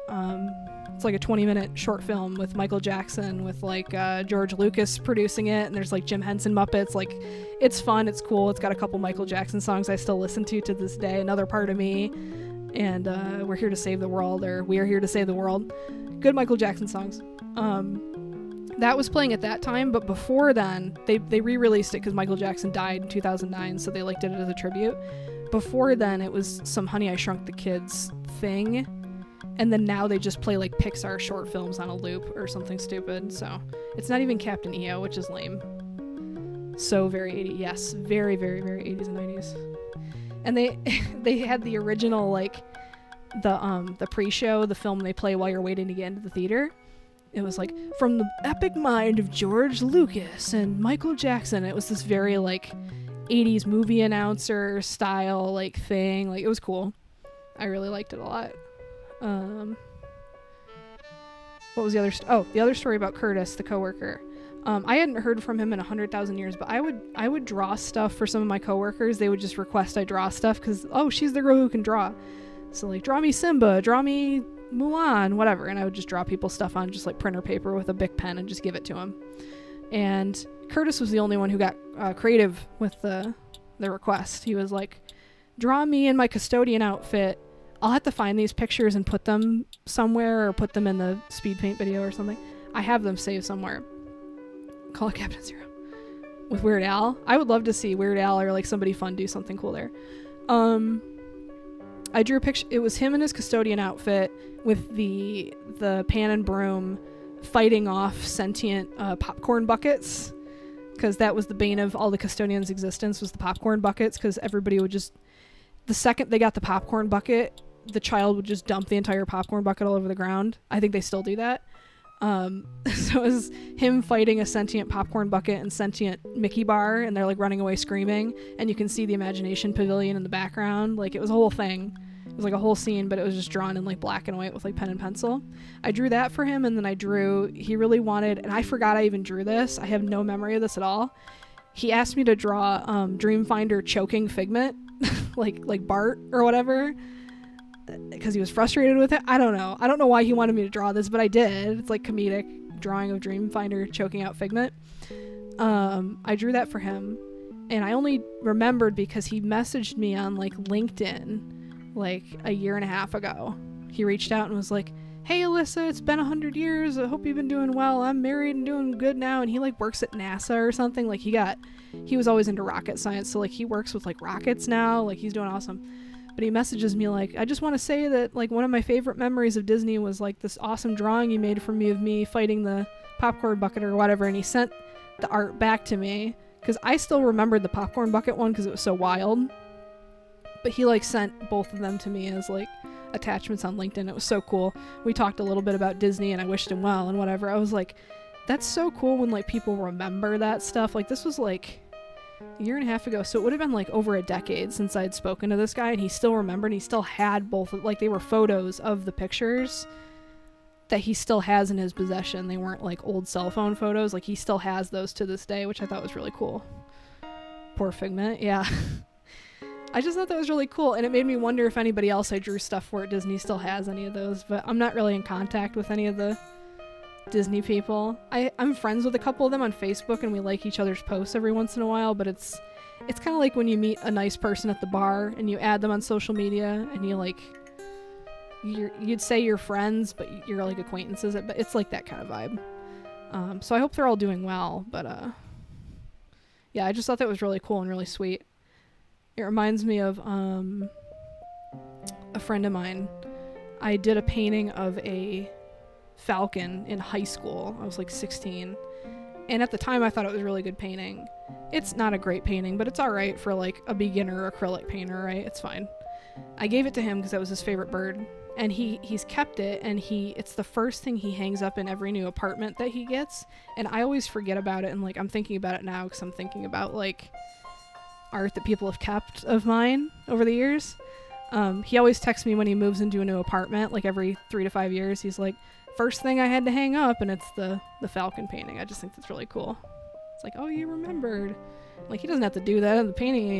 It's like a 20-minute short film with Michael Jackson, with like George Lucas producing it, and there's like Jim Henson Muppets. Like, it's fun, it's cool. It's got a couple Michael Jackson songs I still listen to this day. Another Part of Me, and We're Here to Save the World, or We Are Here to Save the World. Good Michael Jackson songs. That was playing at that time, but before then, they re-released it because Michael Jackson died in 2009, so they like did it as a tribute. Before then, it was some Honey I Shrunk the Kids thing. And then now they just play like Pixar short films on a loop or something stupid. So it's not even Captain EO, which is lame. So very 80s. Yes, very, very, very 80s and 90s. And they had the original, like, the pre-show, the film they play while you're waiting to get into the theater. It was like, from the epic mind of George Lucas and Michael Jackson. It was this very like 80s movie announcer style like thing. Like, it was cool. I really liked it a lot. What was the other the other story about Curtis, the coworker. I hadn't heard from him in 100,000 years, but I would draw stuff for some of my coworkers. They would just request I draw stuff because, oh, she's the girl who can draw. So like, draw me Simba, draw me Mulan, whatever. And I would just draw people stuff on just like printer paper with a Bic pen and just give it to him. And Curtis was the only one who got creative with the request. He was like, draw me in my custodian outfit. I'll have to find these pictures and put them somewhere, or put them in the speed paint video or something. I have them saved somewhere. Call it Captain Zero. With Weird Al. I would love to see Weird Al or like somebody fun do something cool there. I drew a picture. It was him in his custodian outfit with the pan and broom fighting off sentient popcorn buckets. Because that was the bane of all the custodians' existence, was the popcorn buckets. Because everybody would just... The second they got the popcorn bucket, the child would just dump the entire popcorn bucket all over the ground. I think they still do that. So it was him fighting a sentient popcorn bucket and sentient Mickey bar, and they're like running away screaming, and you can see the Imagination Pavilion in the background. Like, it was a whole thing. It was like a whole scene, but it was just drawn in like black and white with like pen and pencil. I drew that for him, and then he really wanted, and I forgot I even drew this. I have no memory of this at all. He asked me to draw Dreamfinder choking Figment. like Bart or whatever, because he was frustrated with it. I don't know why he wanted me to draw this, but I did. It's like comedic drawing of Dreamfinder choking out Figment. I drew that for him, and I only remembered because he messaged me on like LinkedIn like a year and a half ago. He reached out and was like, hey Alyssa, it's been 100 years, I hope you've been doing well. I'm married and doing good now. And he like works at NASA or something. Like, he was always into rocket science, so like he works with like rockets now. Like, he's doing awesome. But he messages me like, I just want to say that like one of my favorite memories of Disney was like this awesome drawing you made for me of me fighting the popcorn bucket or whatever. And he sent the art back to me because I still remembered the popcorn bucket one because it was so wild. But he like sent both of them to me as like attachments on LinkedIn. It was so cool. We talked a little bit about Disney, and I wished him well and whatever. I was like, that's so cool when like people remember that stuff. Like, this was like a year and a half ago, so it would have been like over a decade since I'd spoken to this guy, and he still remembered, and he still had both, like, they were photos of the pictures that he still has in his possession. They weren't like old cell phone photos. Like, he still has those to this day, which I thought was really cool. Poor Figment. Yeah. I just thought that was really cool, and it made me wonder if anybody else I drew stuff for at Disney still has any of those, but I'm not really in contact with any of the Disney people. I'm friends with a couple of them on Facebook, and we like each other's posts every once in a while, but it's kind of like when you meet a nice person at the bar and you add them on social media, and you'd say you're friends, but you're like acquaintances, but it's like that kind of vibe. So I hope they're all doing well, but yeah, I just thought that was really cool and really sweet. It reminds me of a friend of mine. I did a painting of a falcon in high school. I was like 16. And at the time I thought it was a really good painting. It's not a great painting, but it's alright for like a beginner acrylic painter, right? It's fine. I gave it to him because that was his favorite bird, and he's kept it, and it's the first thing he hangs up in every new apartment that he gets, and I always forget about it, and like I'm thinking about it now because I'm thinking about like art that people have kept of mine over the years. He always texts me when he moves into a new apartment, like every 3 to 5 years. He's like, first thing I had to hang up, and it's the falcon painting. I just think that's really cool. It's like, oh, you remembered. Like, he doesn't have to do that. The painting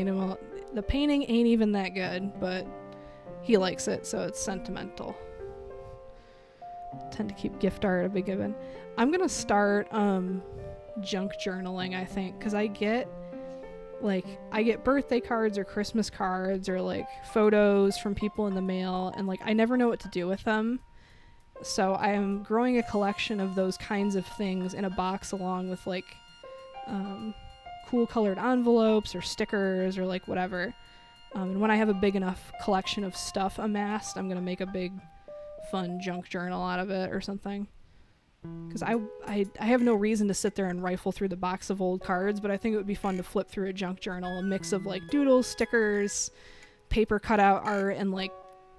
ain't even that good, but he likes it, so it's sentimental. Tend to keep gift art a big given. I'm gonna start junk journaling, I think, because I get birthday cards or Christmas cards or like photos from people in the mail, and like I never know what to do with them. So I am growing a collection of those kinds of things in a box along with like cool colored envelopes or stickers or like whatever. And when I have a big enough collection of stuff amassed, I'm gonna make a big fun junk journal out of it or something. Because I have no reason to sit there and rifle through the box of old cards, but I think it would be fun to flip through a junk journal, a mix of like doodles, stickers, paper cutout art, and like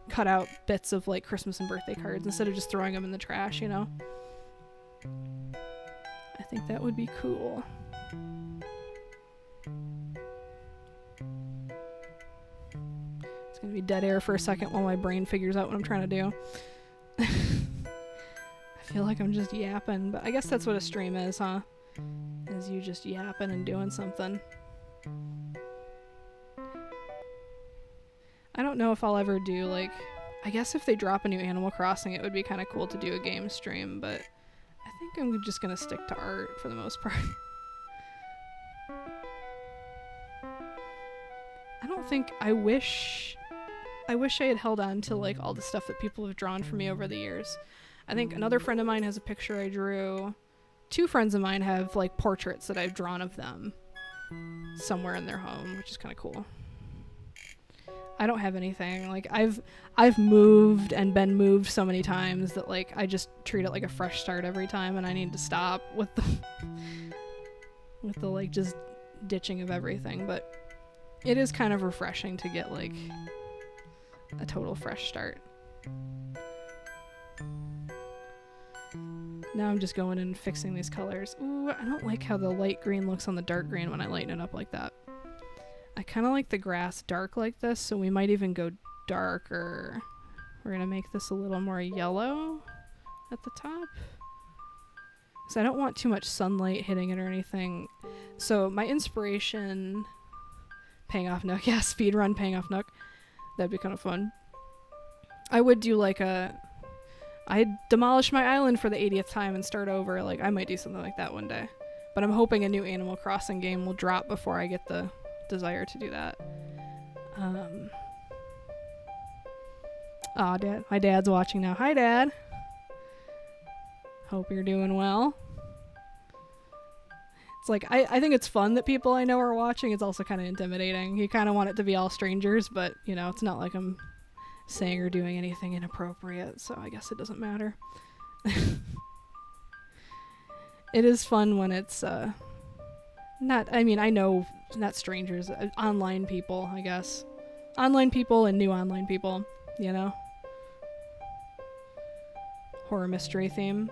cut out bits of like Christmas and birthday cards instead of just throwing them in the trash, you know? I think that would be cool. It's gonna be dead air for a second while my brain figures out what I'm trying to do. I feel like I'm just yapping, but I guess that's what a stream is, huh? Is you just yapping and doing something. I don't know if I'll ever do, like, I guess if they drop a new Animal Crossing, it would be kind of cool to do a game stream, but I think I'm just gonna stick to art for the most part. I don't think, I wish I had held on to, like, all the stuff that people have drawn for me over the years. I think another friend of mine has a picture I drew. 2 friends of mine have, like, portraits that I've drawn of them somewhere in their home, which is kind of cool. I don't have anything. Like, I've moved and been moved so many times that, like, I just treat it like a fresh start every time, and I need to stop with the like, just ditching of everything. But it is kind of refreshing to get, like, a total fresh start. Now I'm just going in and fixing these colors. Ooh, I don't like how the light green looks on the dark green when I lighten it up like that. I kind of like the grass dark like this, so we might even go darker. We're going to make this a little more yellow at the top. So I don't want too much sunlight hitting it or anything. So my inspiration... Paying off Nook. Yeah, speedrun paying off Nook. That'd be kind of fun. I would do like I'd demolish my island for the 80th time and start over. Like, I might do something like that one day. But I'm hoping a new Animal Crossing game will drop before I get the desire to do that. Oh, Dad. My dad's watching now. Hi, Dad. Hope you're doing well. It's like, I think it's fun that people I know are watching. It's also kind of intimidating. You kind of want it to be all strangers, but, you know, it's not like I'm saying or doing anything inappropriate, so I guess it doesn't matter. It is fun when it's, I know, not strangers, online people, I guess. Online people and new online people, you know? Horror mystery theme.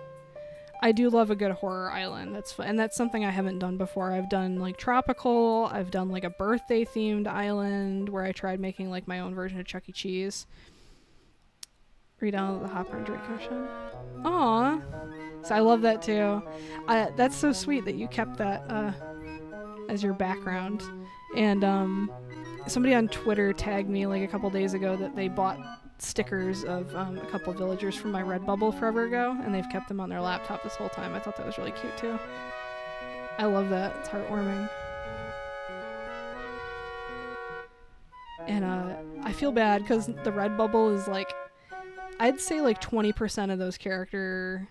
I do love a good horror island. That's fun. And that's something I haven't done before. I've done like tropical. I've done like a birthday themed island where I tried making like my own version of Chuck E. Cheese. Read out the Hopper and Drake question. Aw. So I love that too. That's so sweet that you kept that as your background. And somebody on Twitter tagged me like a couple days ago that they bought stickers of a couple of villagers from my Redbubble forever ago, and they've kept them on their laptop this whole time. I thought that was really cute too. I love that. It's heartwarming. And I feel bad because the Redbubble is like, I'd say like 20% of those character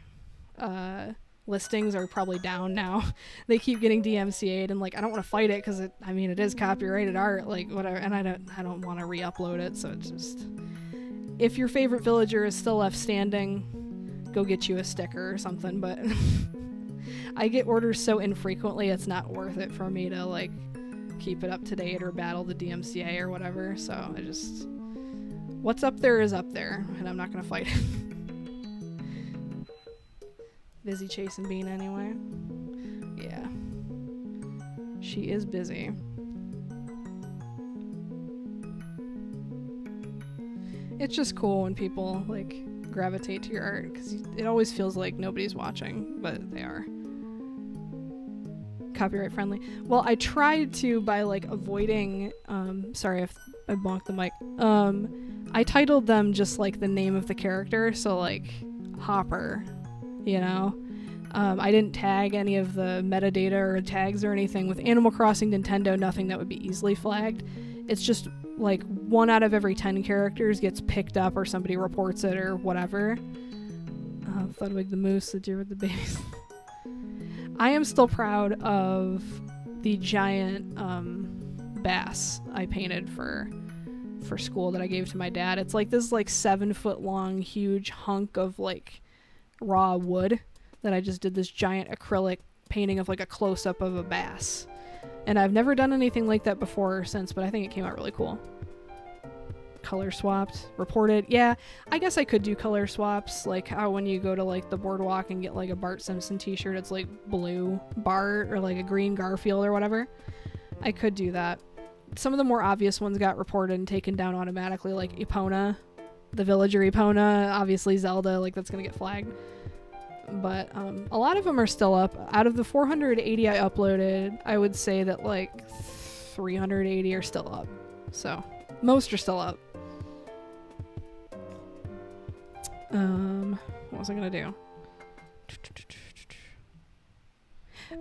listings are probably down now. They keep getting DMCA'd, and like I don't want to fight it because it is copyrighted art, like whatever, and I don't want to re-upload it, so it's just, if your favorite villager is still left standing, go get you a sticker or something, but I get orders so infrequently, it's not worth it for me to like keep it up to date or battle the DMCA or whatever. So I just, what's up there is up there, and I'm not gonna fight it. Busy chasing Bean anyway. Yeah. She is busy. It's just cool when people like gravitate to your art, because it always feels like nobody's watching, but they are. Copyright friendly. Well, I tried to by like avoiding, sorry if I bonked the mic. I titled them just like the name of the character, so like Hopper, you know? I didn't tag any of the metadata or tags or anything. With Animal Crossing Nintendo, nothing that would be easily flagged. It's just like 1 out of every 10 characters gets picked up or somebody reports it or whatever. Ludwig the Moose, the deer with the babies. I am still proud of the giant bass I painted for school that I gave to my dad. It's like this like 7-foot long huge hunk of like raw wood that I just did this giant acrylic painting of like a close-up of a bass. And I've never done anything like that before or since, but I think it came out really cool. Color swapped, reported. Yeah, I guess I could do color swaps, like how when you go to like the boardwalk and get like a Bart Simpson t-shirt, it's like blue Bart or like a green Garfield or whatever. I could do that. Some of the more obvious ones got reported and taken down automatically, like Epona, the villager Epona, obviously Zelda, like that's gonna get flagged. But a lot of them are still up. Out of the 480 I uploaded, I would say that like 380 are still up. So most are still up. What was I gonna do?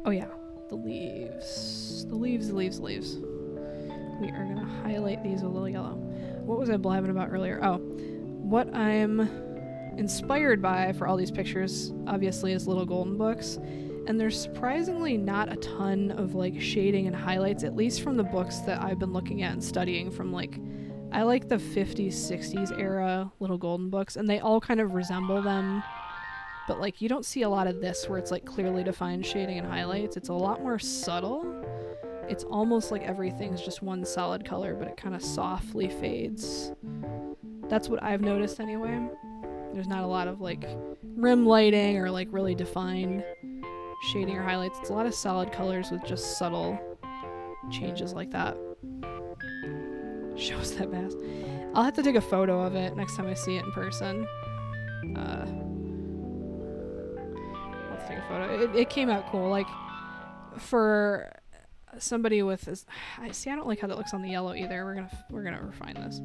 Oh yeah, the leaves. The leaves. We are gonna highlight these a little yellow. What was I blabbing about earlier? Oh, what I'm inspired by for all these pictures, obviously, is little golden books. And there's surprisingly not a ton of like shading and highlights, at least from the books that I've been looking at and studying from. Like, I like the 50s, 60s era little golden books, and they all kind of resemble them. But like, you don't see a lot of this where it's like clearly defined shading and highlights. It's a lot more subtle. It's almost like everything's just one solid color, but it kind of softly fades. That's what I've noticed anyway. There's not a lot of like rim lighting or like really defined shading or highlights. It's a lot of solid colors with just subtle changes like that. Shows that bass. I'll have to take a photo of it next time I see it in person. Let's take a photo. It came out cool. Like, for somebody with this, I don't like how that looks on the yellow either. We're gonna refine this.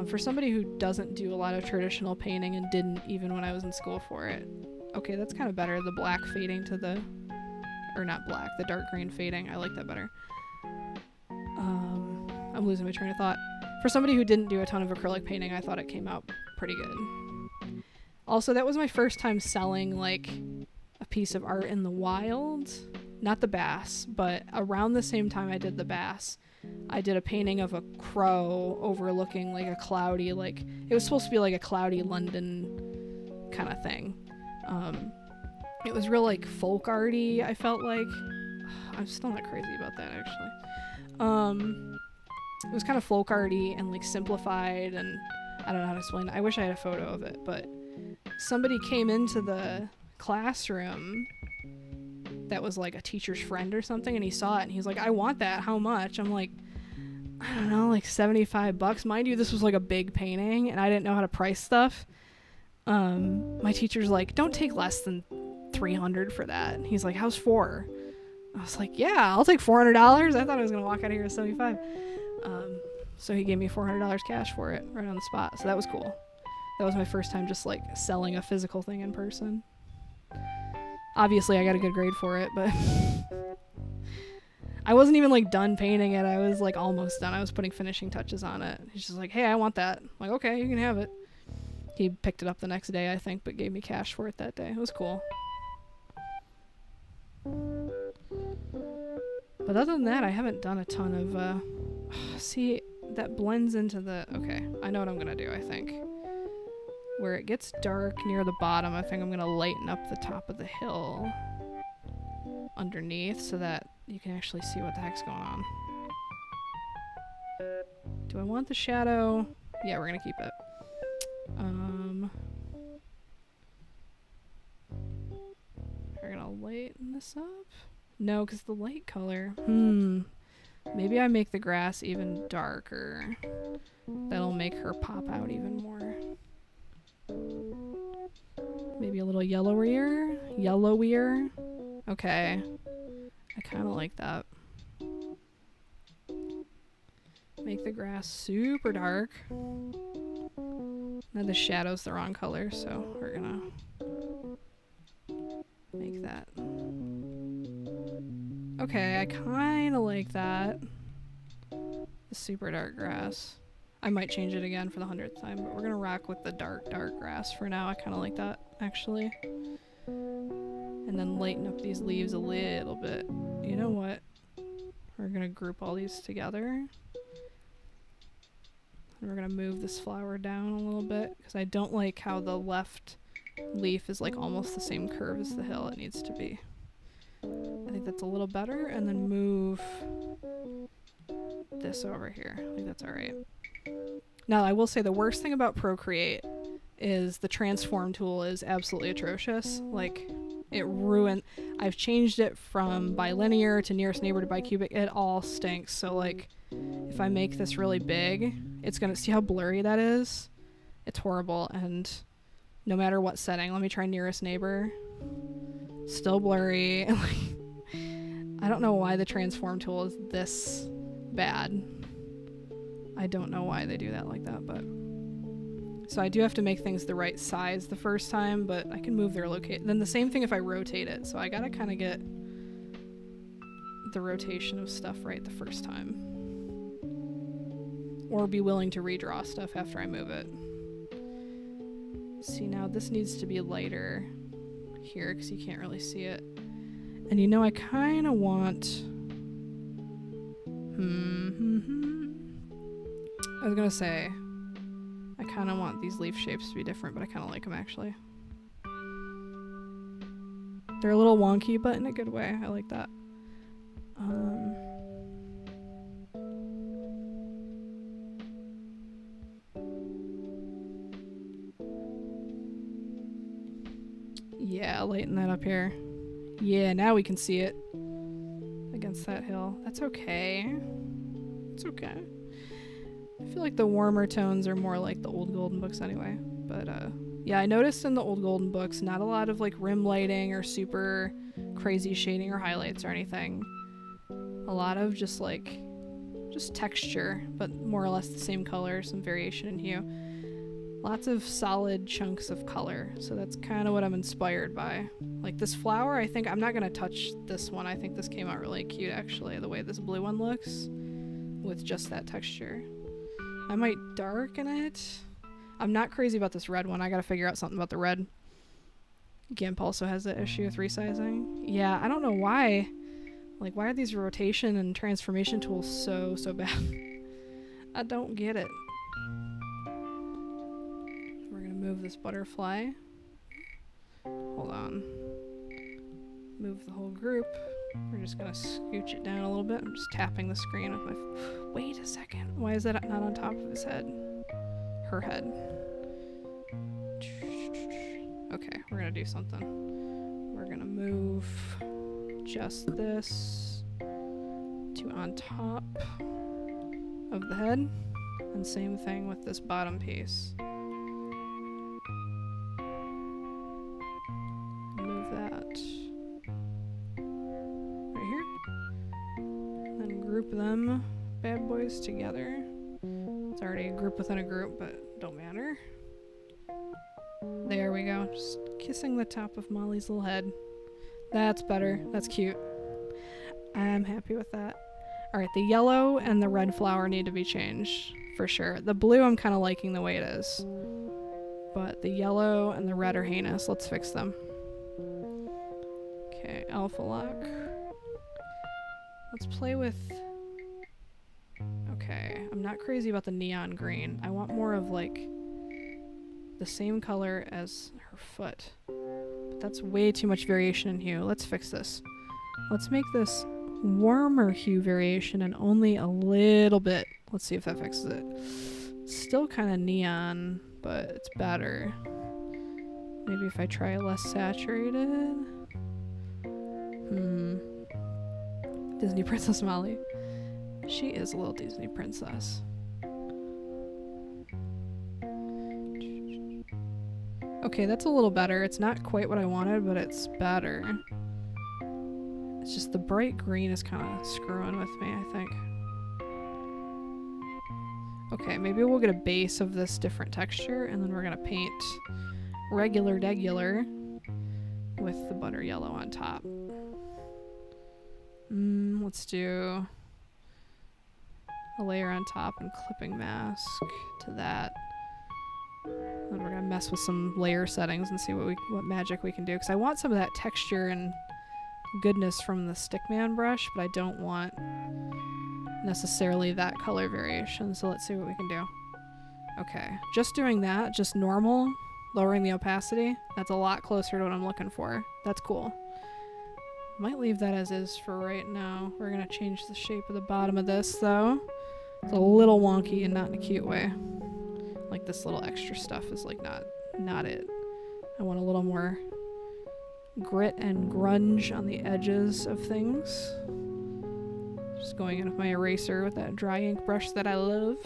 For somebody who doesn't do a lot of traditional painting and didn't even when I was in school for it. Okay, that's kind of better. The black fading to the, or not black, the dark green fading. I like that better. I'm losing my train of thought. For somebody who didn't do a ton of acrylic painting, I thought it came out pretty good. Also, that was my first time selling like a piece of art in the wild. Not the bass, but around the same time I did the bass, I did a painting of a crow overlooking like a cloudy, like it was supposed to be like a cloudy London kind of thing. It was real like folk arty, I felt like. I'm still not crazy about that actually. It was kind of folk arty and like simplified, and I don't know how to explain it. I wish I had a photo of it, but somebody came into the classroom that was like a teacher's friend or something, and he saw it and he's like, I want that, how much? I'm like, I don't know, like $75. Mind you, this was like a big painting and I didn't know how to price stuff. My teacher's like, don't take less than $300 for that. And he's like, how's 4? I was like, yeah, I'll take $400. I thought I was gonna walk out of here with 75. So he gave me $400 cash for it right on the spot, so that was cool. That was my first time just like selling a physical thing in person. Obviously I got a good grade for it, but I wasn't even like done painting it. I was like almost done. I was putting finishing touches on it. He's just like, hey, I want that. I'm like, okay, you can have it. He picked it up the next day, I think, but gave me cash for it that day. It was cool. But other than that, I haven't done a ton of, see, that blends into the, okay, I know what I'm gonna do, I think. Where it gets dark near the bottom, I think I'm gonna lighten up the top of the hill. underneath so that you can actually see what the heck's going on. Do I want the shadow? Yeah, we're gonna keep it. We're gonna lighten this up. No, because the light color. Maybe I make the grass even darker. That'll make her pop out even more. Maybe a little yellowier? Yellowier? Okay. I kind of like that. Make the grass super dark. Now the shadow's the wrong color, so we're gonna make that. Okay, I kind of like that. The super dark grass. I might change it again for the 100th time, but we're gonna rock with the dark grass for now. I kind of like that, actually. And then lighten up these leaves a little bit. You know what? We're gonna group all these together. And we're gonna move this flower down a little bit, because I don't like how the left leaf is like almost the same curve as the hill it needs to be. I think that's a little better, and then move this over here. I think that's alright. Now, I will say the worst thing about Procreate is the transform tool is absolutely atrocious. Like, it ruined... I've changed it from bilinear to nearest neighbor to bicubic. It all stinks. So, like, if I make this really big, it's gonna... See how blurry that is? It's horrible, and no matter what setting... Let me try nearest neighbor. Still blurry. I don't know why the transform tool is this bad. I don't know why they do that like that, but... So I do have to make things the right size the first time, but I can move their location. Then the same thing if I rotate it, so I gotta kind of get the rotation of stuff right the first time. Or be willing to redraw stuff after I move it. See, now this needs to be lighter here, because you can't really see it. And you know, I kind of want... I was gonna say, I kind of want these leaf shapes to be different, but I kind of like them actually. They're a little wonky, but in a good way. I like that. Yeah, lighten that up here. Yeah, now we can see it against that hill. That's okay. It's okay. I feel like the warmer tones are more like the old golden books anyway. But yeah, I noticed in the old golden books not a lot of like rim lighting or super crazy shading or highlights or anything. A lot of just texture, but more or less the same color, some variation in hue. Lots of solid chunks of color, so that's kind of what I'm inspired by. Like this flower, I think I'm not gonna touch this one. I think this came out really cute actually, the way this blue one looks with just that texture. I might darken it. I'm not crazy about this red one. I gotta figure out something about the red. GIMP also has that issue with resizing. Yeah, I don't know why. Like, why are these rotation and transformation tools so bad? I don't get it. We're gonna move this butterfly. Hold on. Move the whole group. We're just gonna scooch it down a little bit. I'm just tapping the screen with my... Wait a second. Why is that not on top of his head? Her head. Okay, we're gonna do something. We're gonna move just this to on top of the head. And same thing with this bottom piece. Move that right here. And then group them bad boys together. It's already a group within a group, but don't matter. There we go. Just kissing the top of Molly's little head. That's better. That's cute. I'm happy with that. Alright, the yellow and the red flower need to be changed, for sure. The blue I'm kind of liking the way it is. But the yellow and the red are heinous. Let's fix them. Okay, alpha lock. Let's play with... Okay, I'm not crazy about the neon green. I want more of like the same color as her foot. But that's way too much variation in hue. Let's fix this. Let's make this warmer hue variation and only a little bit. Let's see if that fixes it. Still kind of neon, but it's better. Maybe if I try less saturated. Disney Princess Molly. She is a little Disney princess. Okay, that's a little better. It's not quite what I wanted, but it's better. It's just the bright green is kind of screwing with me, I think. Okay, maybe we'll get a base of this different texture, and then we're gonna paint regular with the butter yellow on top. Let's do a layer on top and clipping mask to that. And we're gonna mess with some layer settings and see what magic we can do, because I want some of that texture and goodness from the Stickman brush, but I don't want necessarily that color variation, so let's see what we can do. Okay, just doing that, just normal, lowering the opacity, that's a lot closer to what I'm looking for. That's cool. Might leave that as is for right now. We're gonna change the shape of the bottom of this though. It's a little wonky and not in a cute way. Like this little extra stuff is like not it. I want a little more grit and grunge on the edges of things. Just going in with my eraser with that dry ink brush that I love.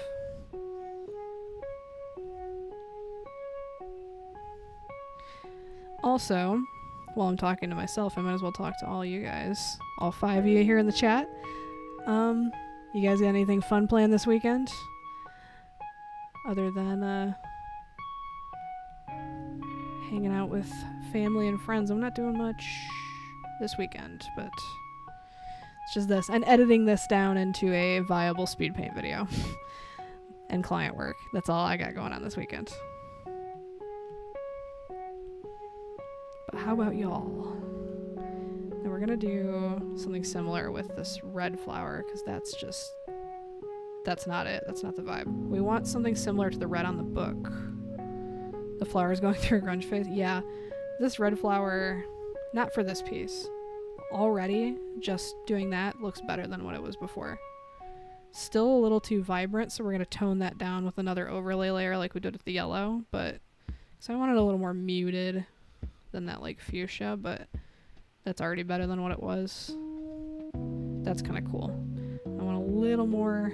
Also, while I'm talking to myself, I might as well talk to all you guys. All 5 of you here in the chat. You guys got anything fun planned this weekend? Other than hanging out with family and friends. I'm not doing much this weekend, but it's just this. And editing this down into a viable speed paint video. And client work. That's all I got going on this weekend. But how about y'all? And we're gonna do something similar with this red flower, because that's not it. That's not the vibe. We want something similar to the red on the book. The flower's going through a grunge phase. Yeah, this red flower, not for this piece. Already, just doing that looks better than what it was before. Still a little too vibrant, so we're gonna tone that down with another overlay layer like we did with the yellow, but so I wanted a little more muted than that like fuchsia, but that's already better than what it was. That's kind of cool. I want a little more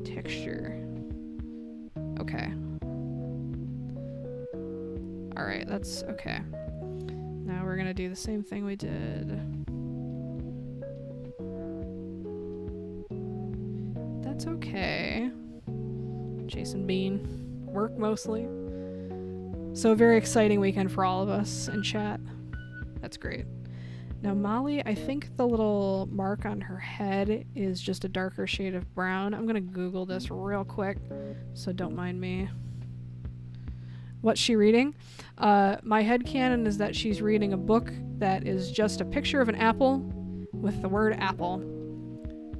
texture. Okay. Alright, that's okay. Now we're gonna do the same thing we did. That's okay. Jason Bean. Work mostly. So a very exciting weekend for all of us in chat. That's great. Now Molly, I think the little mark on her head is just a darker shade of brown. I'm gonna Google this real quick, so don't mind me. What's she reading? My headcanon is that she's reading a book that is just a picture of an apple with the word apple.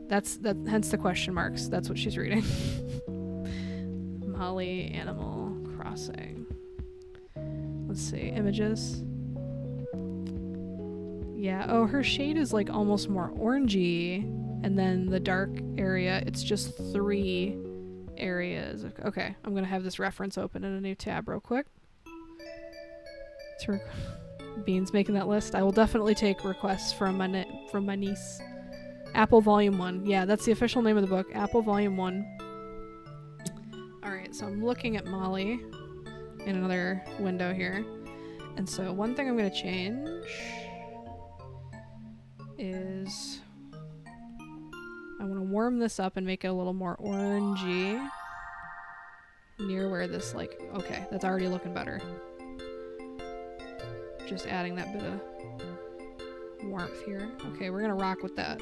Hence the question marks. That's what she's reading. Molly Animal Crossing. Let's see, images. Yeah, oh, her shade is like almost more orangey, and then the dark area, it's just 3 areas. Okay, I'm gonna have this reference open in a new tab real quick. Beans making that list. I will definitely take requests from my niece. Apple Volume 1. Yeah, that's the official name of the book. Apple Volume 1. Alright, so I'm looking at Molly in another window here. And so one thing I'm going to change is I want to warm this up and make it a little more orangey near where this okay, that's already looking better. Just adding that bit of warmth here. Okay, we're going to rock with that.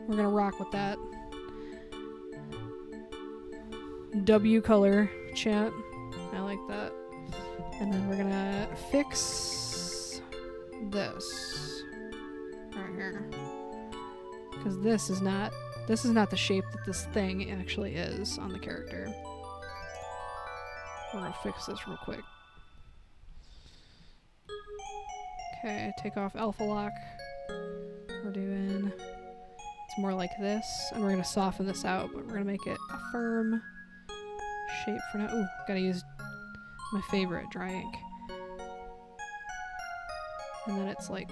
We're going to rock with that. W color chat. I like that. And then we're gonna fix this right here, because this is not the shape that this thing actually is on the character. We're gonna fix this real quick. Okay, take off alpha lock. we're doing, it's more like this, and we're going to soften this out, but we're going to make it a firm shape for now. Ooh, gotta use my favorite dry ink. And then it's like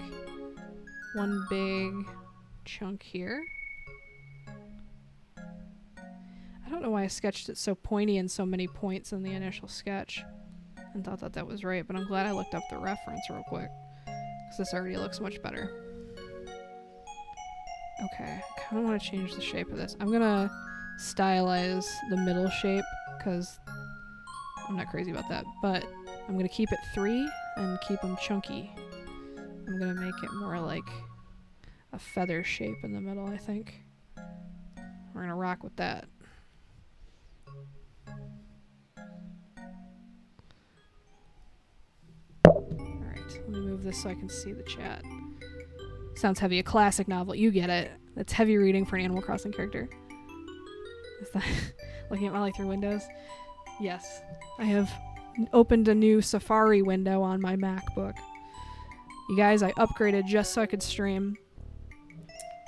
one big chunk here. I don't know why I sketched it so pointy and so many points in the initial sketch and thought that was right, but I'm glad I looked up the reference real quick because this already looks much better. Okay, I kind of want to change the shape of this. I'm gonna stylize the middle shape because I'm not crazy about that, but I'm gonna keep it 3 and keep them chunky. I'm gonna make it more like a feather shape in the middle, I think. We're gonna rock with that. Alright, let me move this so I can see the chat. Sounds heavy. A classic novel. You get it. It's heavy reading for an Animal Crossing character. Is that looking at my life through windows? Yes. I have opened a new Safari window on my MacBook. You guys, I upgraded just so I could stream.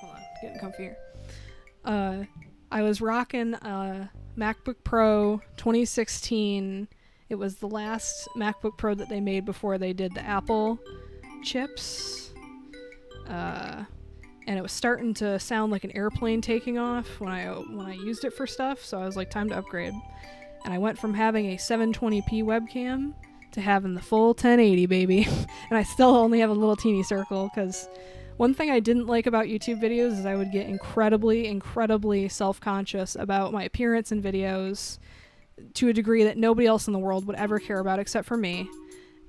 Hold on, getting comfier. I was rocking a MacBook Pro 2016. It was the last MacBook Pro that they made before they did the Apple chips. And it was starting to sound like an airplane taking off when I used it for stuff, so I was like, time to upgrade. And I went from having a 720p webcam to having the full 1080, baby. And I still only have a little teeny circle, because one thing I didn't like about YouTube videos is I would get incredibly self-conscious about my appearance in videos to a degree that nobody else in the world would ever care about except for me.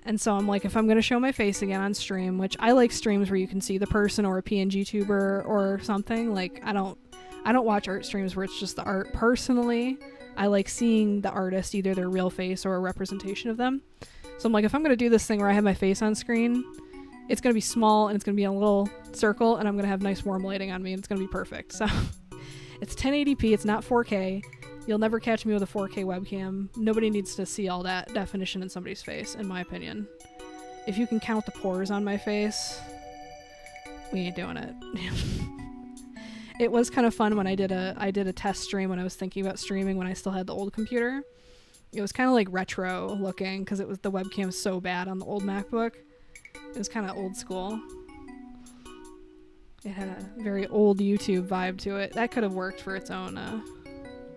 And so I'm like, if I'm going to show my face again on stream, which I like streams where you can see the person or a PNG tuber or something, like I don't watch art streams where it's just the art. Personally, I like seeing the artist, either their real face or a representation of them. So I'm like, if I'm going to do this thing where I have my face on screen, it's going to be small and it's going to be in a little circle and I'm going to have nice warm lighting on me and it's going to be perfect. So it's 1080p, it's not 4K. You'll never catch me with a 4K webcam. Nobody needs to see all that definition in somebody's face, in my opinion. If you can count the pores on my face, we ain't doing it. It was kind of fun when I did a test stream when I was thinking about streaming when I still had the old computer. It was kind of like retro looking because it was the webcam so bad on the old MacBook. It was kind of old school. It had a very old YouTube vibe to it. That could have worked for its own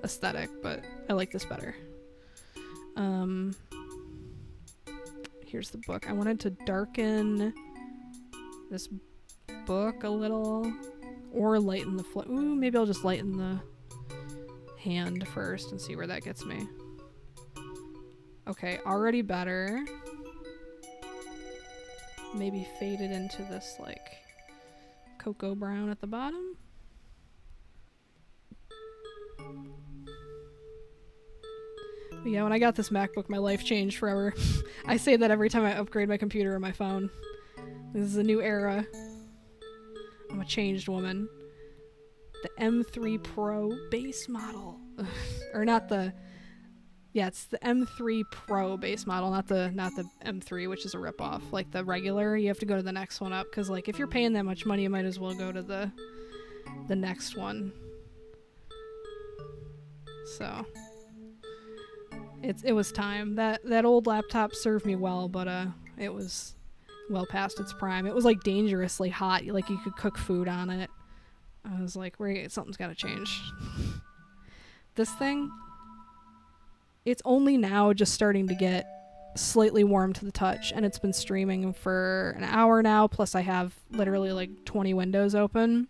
aesthetic, but I like this better. Here's the book. I wanted to darken this book a little or lighten the ooh, maybe I'll just lighten the hand first and see where that gets me. Okay, already better. Maybe fade it into this like cocoa brown at the bottom. But yeah, when I got this MacBook, my life changed forever. I say that every time I upgrade my computer or my phone. This is a new era. I'm a changed woman. The M3 Pro base model. Or not the... Yeah, it's the M3 Pro base model, not the M3, which is a ripoff. Like the regular, you have to go to the next one up, because like if you're paying that much money, you might as well go to the next one. So it was time. That old laptop served me well, but it was well past its prime. It was like dangerously hot, like you could cook food on it. I was like, wait, something's got to change. This thing, it's only now just starting to get slightly warm to the touch, and it's been streaming for an hour now, plus I have literally like 20 windows open.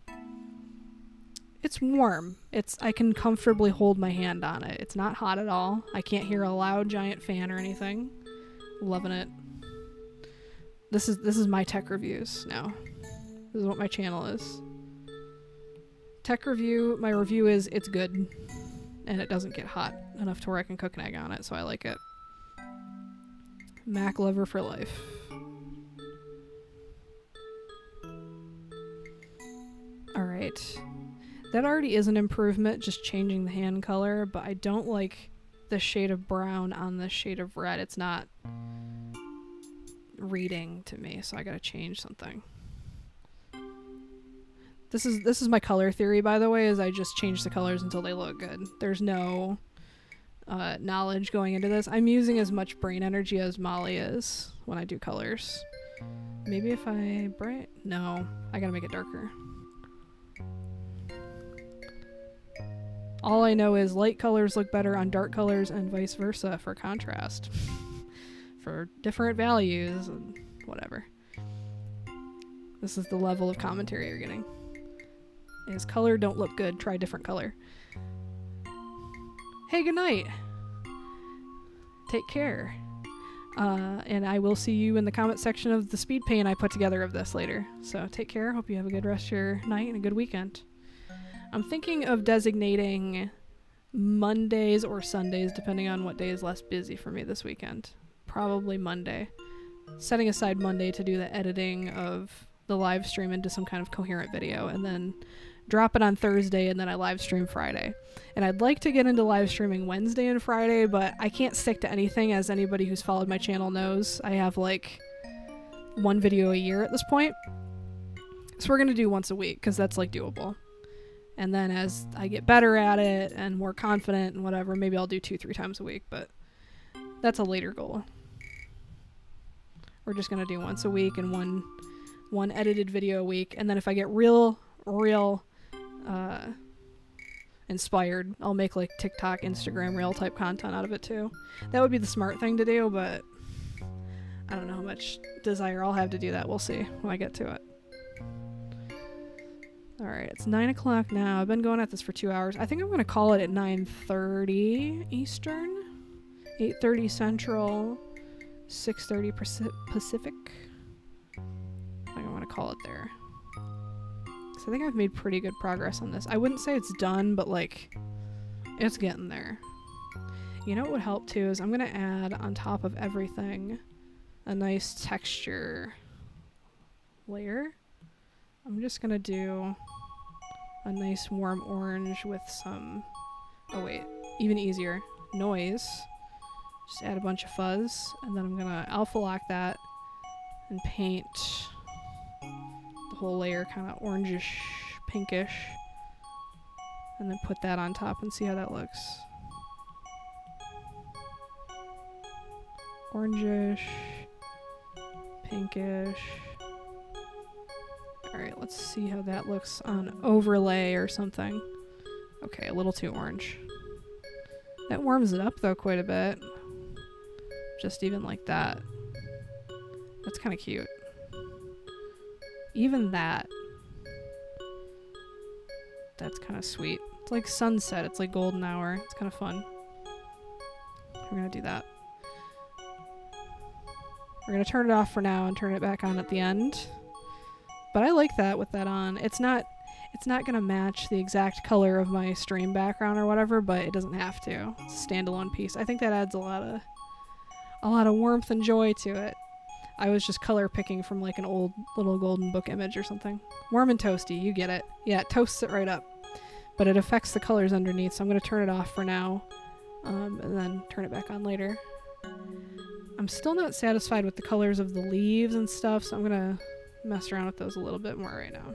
It's warm. I can comfortably hold my hand on it. It's not hot at all. I can't hear a loud giant fan or anything. Loving it. This is my tech reviews now. This is what my channel is. Tech review, my review is it's good. And it doesn't get hot enough to where I can cook an egg on it, so I like it. Mac lover for life. Alright. That already is an improvement, just changing the hand color, but I don't like the shade of brown on the shade of red. It's not reading to me, so I gotta change something. This is my color theory, by the way, is I just change the colors until they look good. There's no knowledge going into this. I'm using as much brain energy as Molly is when I do colors. Maybe if I no, I gotta make it darker. All I know is light colors look better on dark colors and vice versa for contrast. For different values and whatever. This is the level of commentary you're getting. Is color don't look good, try different color. Hey, good night. Take care. And I will see you in the comment section of the speed paint I put together of this later. So take care. Hope you have a good rest of your night and a good weekend. I'm thinking of designating Mondays or Sundays, depending on what day is less busy for me this weekend. Probably Monday. Setting aside Monday to do the editing of the live stream into some kind of coherent video, and then drop it on Thursday, and then I live stream Friday. And I'd like to get into live streaming Wednesday and Friday, but I can't stick to anything, as anybody who's followed my channel knows. I have like one video a year at this point. So we're gonna do once a week, because that's like doable. And then as I get better at it and more confident and whatever, maybe I'll do 2-3 times a week, but that's a later goal. We're just gonna do once a week and one edited video a week, and then if I get real inspired, I'll make like TikTok, Instagram reel type content out of it too. That would be the smart thing to do, but I don't know how much desire I'll have to do that. We'll see when I get to it. Alright, it's 9 o'clock now. I've been going at this for 2 hours. I think I'm going to call it at 9:30 Eastern, 8:30 Central, 6:30 Pacific. I think I want to call it there. So I think I've made pretty good progress on this. I wouldn't say it's done, but like, it's getting there. You know what would help too is I'm going to add on top of everything a nice texture layer. I'm just going to do a nice warm orange with some, oh wait, even easier, noise. Just add a bunch of fuzz, and then I'm going to alpha lock that and paint the whole layer kind of orangish, pinkish, and then put that on top and see how that looks. Orangish, pinkish. Alright, let's see how that looks on overlay or something. Okay, a little too orange. That warms it up though quite a bit. Just even like that. That's kind of cute. Even that. That's kind of sweet. It's like sunset. It's like golden hour. It's kind of fun. We're going to do that. We're going to turn it off for now and turn it back on at the end. But I like that with that on. It's not going to match the exact color of my stream background or whatever, but it doesn't have to. It's a standalone piece. I think that adds a lot of warmth and joy to it. I was just color picking from like an old little golden book image or something. Warm and toasty, you get it. Yeah, it toasts it right up. But it affects the colors underneath, so I'm going to turn it off for now, and then turn it back on later. I'm still not satisfied with the colors of the leaves and stuff, so I'm going to mess around with those a little bit more right now.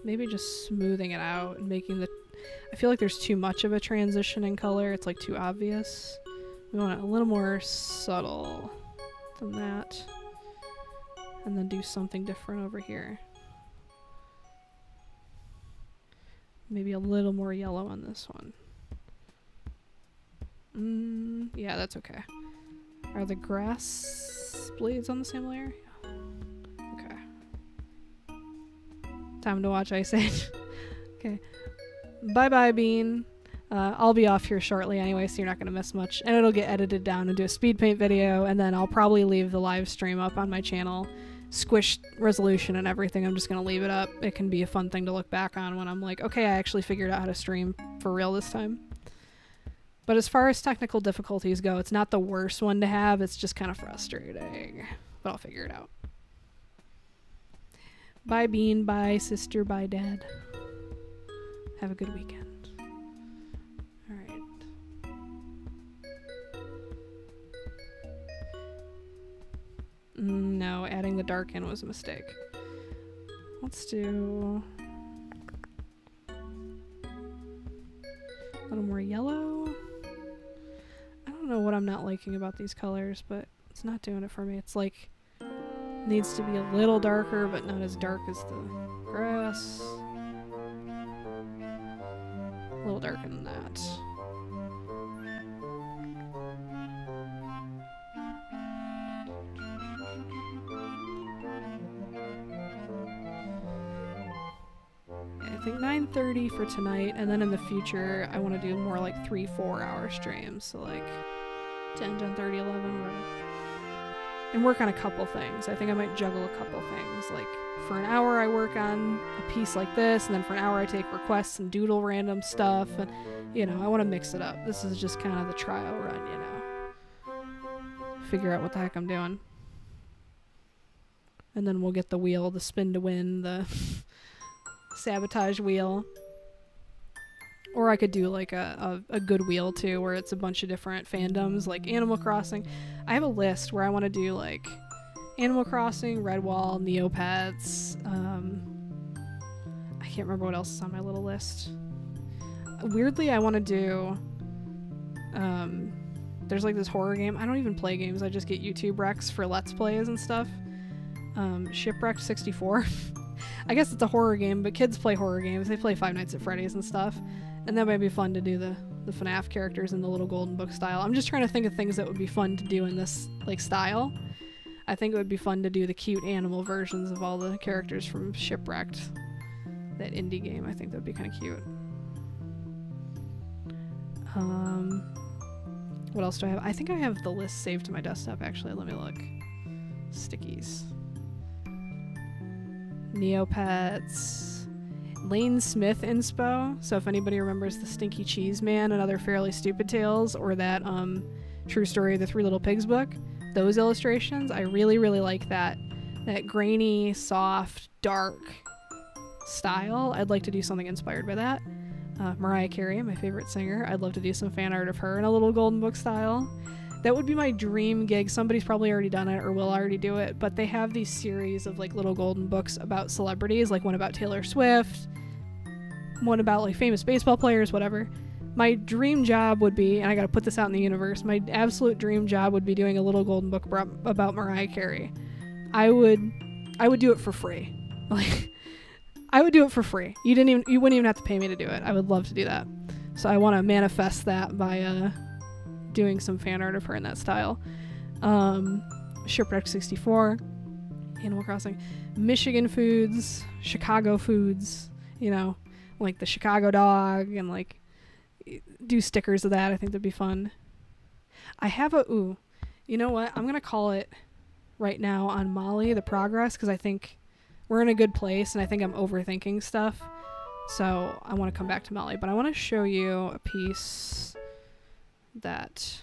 Maybe just smoothing it out and making the... I feel like there's too much of a transition in color. It's like too obvious. We want it a little more subtle than that. And then do something different over here. Maybe a little more yellow on this one. Yeah, that's okay. Are the grass blades on the same layer? Yeah. Okay. Time to watch Ice Age. Okay. Bye-bye, Bean. I'll be off here shortly anyway, so you're not going to miss much. And it'll get edited down into a speed paint video, and then I'll probably leave the live stream up on my channel. Squished resolution and everything, I'm just going to leave it up. It can be a fun thing to look back on when I'm like, okay, I actually figured out how to stream for real this time. But as far as technical difficulties go, it's not the worst one to have, it's just kind of frustrating. But I'll figure it out. Bye, Bean. Bye, sister. Bye, Dad. Have a good weekend. No, adding the dark in was a mistake. Let's do a little more yellow. I don't know what I'm not liking about these colors, but it's not doing it for me. It's like needs to be a little darker, but not as dark as the grass. A little darker than that. I think 9:30 for tonight, and then in the future I want to do more like 3-4 hour streams, so like 10, 10:30, 11, whatever. And work on a couple things. I think I might juggle a couple things. Like for an hour I work on a piece like this, and then for an hour I take requests and doodle random stuff, and you know, I want to mix it up. This is just kind of the trial run, you know. Figure out what the heck I'm doing. And then we'll get the wheel, the spin to win, the sabotage wheel. Or I could do like a good wheel too, where it's a bunch of different fandoms, like Animal Crossing. I have a list where I want to do like Animal Crossing, Redwall, Neopets. I can't remember what else is on my little list. Weirdly, I want to do there's like this horror game. I don't even play games. I just get YouTube recs for Let's Plays and stuff. Shipwrecked 64. I guess it's a horror game, but kids play horror games. They play Five Nights at Freddy's and stuff. And that might be fun to do the FNAF characters in the little golden book style. I'm just trying to think of things that would be fun to do in this like style. I think it would be fun to do the cute animal versions of all the characters from Shipwrecked. That indie game. I think that would be kind of cute. What else do I have? I think I have the list saved to my desktop, actually. Let me look. Stickies. Neopets. Lane Smith inspo. So if anybody remembers the Stinky Cheese Man and other Fairly Stupid Tales, or that True Story of the Three Little Pigs book, those illustrations, I really, really like that grainy, soft, dark style. I'd like to do something inspired by that. Mariah Carey, my favorite singer. I'd love to do some fan art of her in a little golden book style. That would be my dream gig. Somebody's probably already done it or will already do it, but they have these series of like little golden books about celebrities, like one about Taylor Swift, one about like famous baseball players, whatever. My dream job would be, and I gotta put this out in the universe, my absolute dream job would be doing a little golden book about Mariah Carey. I would do it for free. Like, I would do it for free. You wouldn't even have to pay me to do it. I would love to do that. So I want to manifest that by doing some fan art of her in that style. Shipwreck 64, Animal Crossing, Michigan foods, Chicago foods, you know, like the Chicago dog, and like do stickers of that. I think that'd be fun. I have you know what? I'm going to call it right now on Molly, the progress, because I think we're in a good place, and I think I'm overthinking stuff. So I want to come back to Molly, but I want to show you a piece that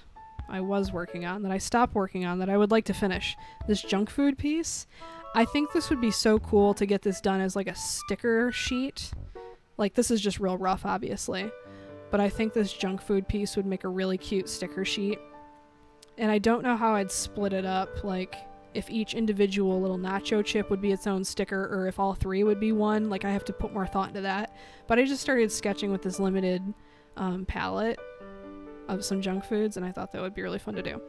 I was working on, that I stopped working on, that I would like to finish. This junk food piece. I think this would be so cool to get this done as like a sticker sheet. Like, this is just real rough, obviously, but I think this junk food piece would make a really cute sticker sheet. And I don't know how I'd split it up, like if each individual little nacho chip would be its own sticker, or if all three would be one. Like, I have to put more thought into that. But I just started sketching with this limited palette of some junk foods, and I thought that would be really fun to do.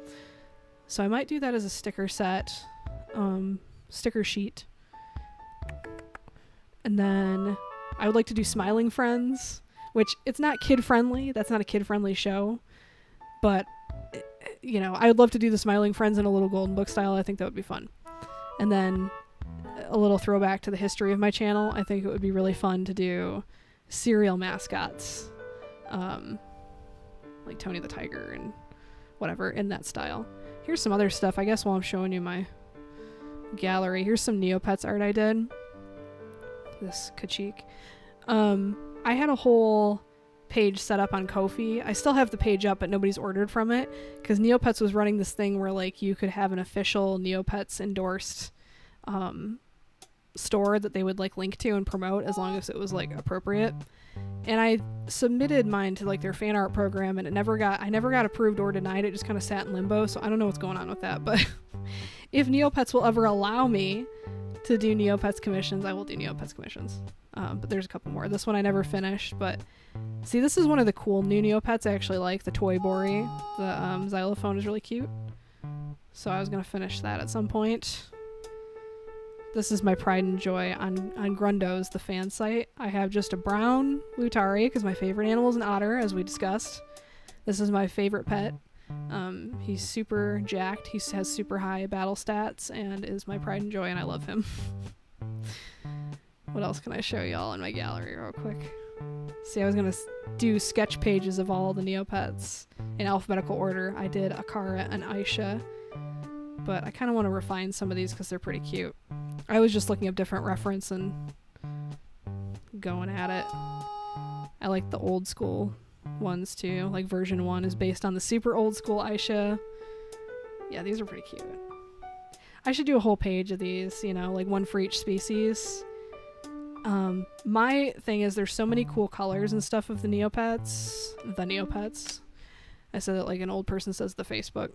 So I might do that as a sticker set, sticker sheet. And then I would like to do Smiling Friends, which it's not kid friendly. That's not a kid friendly show, but you know, I would love to do the Smiling Friends in a little golden book style. I think that would be fun. And then a little throwback to the history of my channel. I think it would be really fun to do cereal mascots, like Tony the Tiger and whatever, in that style. Here's some other stuff, I guess, while I'm showing you my gallery. Here's some Neopets art I did. This Kachik. I had a whole page set up on Ko-fi. I still have the page up, but nobody's ordered from it, because Neopets was running this thing where like you could have an official Neopets endorsed store that they would like link to and promote as long as it was like appropriate. And I submitted mine to like their fan art program, and I never got approved or denied. It just kind of sat in limbo, so I don't know what's going on with that. But if Neopets will ever allow me to do Neopets commissions, I will do Neopets commissions. But there's a couple more. This one I never finished, but see, this is one of the cool new Neopets I actually like, the Toy Bori. The xylophone is really cute. So I was going to finish that at some point. This is my pride and joy on Grundo's, the fan site. I have just a brown Lutari, because my favorite animal is an otter, as we discussed. This is my favorite pet. He's super jacked. He has super high battle stats and is my pride and joy, and I love him. What else can I show y'all in my gallery real quick? See, I was going to do sketch pages of all the Neopets in alphabetical order. I did Akara and Aisha, but I kind of want to refine some of these because they're pretty cute. I was just looking up different reference and going at it. I like the old school ones too. Like version 1 is based on the super old school Aisha. Yeah, these are pretty cute. I should do a whole page of these, you know, like one for each species. My thing is there's so many cool colors and stuff of the Neopets. The Neopets. I said it like an old person says the Facebook.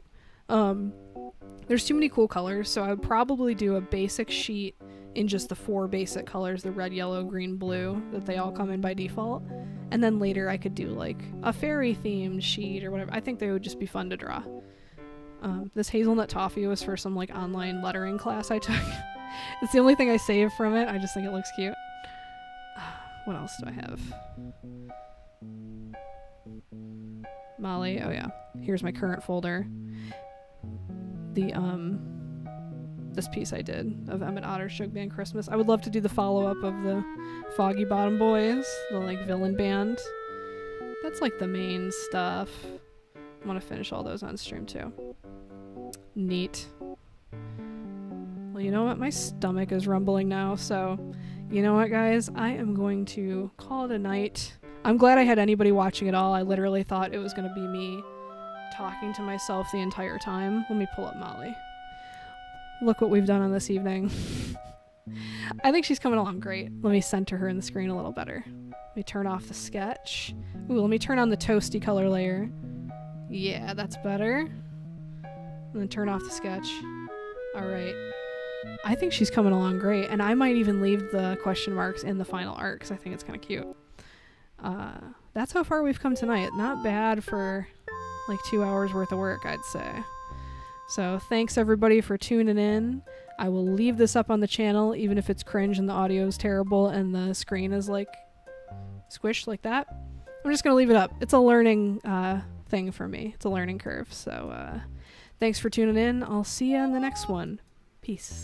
There's too many cool colors, so I would probably do a basic sheet in just the 4 basic colors, the red, yellow, green, blue, that they all come in by default. And then later I could do like a fairy themed sheet or whatever. I think they would just be fun to draw. This hazelnut toffee was for some like online lettering class I took. It's the only thing I saved from it. I just think it looks cute. What else do I have? Molly. Oh yeah. Here's my current folder. This piece I did of Emmett Otter's Jug Band Christmas. I would love to do the follow-up of the Foggy Bottom Boys, the like villain band. That's like the main stuff. I want to finish all those on stream too. Neat. Well, you know what? My stomach is rumbling now, so you know what, guys? I am going to call it a night. I'm glad I had anybody watching at all. I literally thought it was going to be me talking to myself the entire time. Let me pull up Molly. Look what we've done on this evening. I think she's coming along great. Let me center her in the screen a little better. Let me turn off the sketch. Ooh, let me turn on the toasty color layer. Yeah, that's better. And then turn off the sketch. All right. I think she's coming along great, and I might even leave the question marks in the final art because I think it's kind of cute. That's how far we've come tonight. Not bad for like 2 hours worth of work, I'd say. So thanks everybody for tuning in. I will leave this up on the channel even if it's cringe and the audio is terrible and the screen is like squished like that. I'm just gonna leave it up. It's a learning thing for me. It's a learning curve. So thanks for tuning in. I'll see you in the next one. Peace.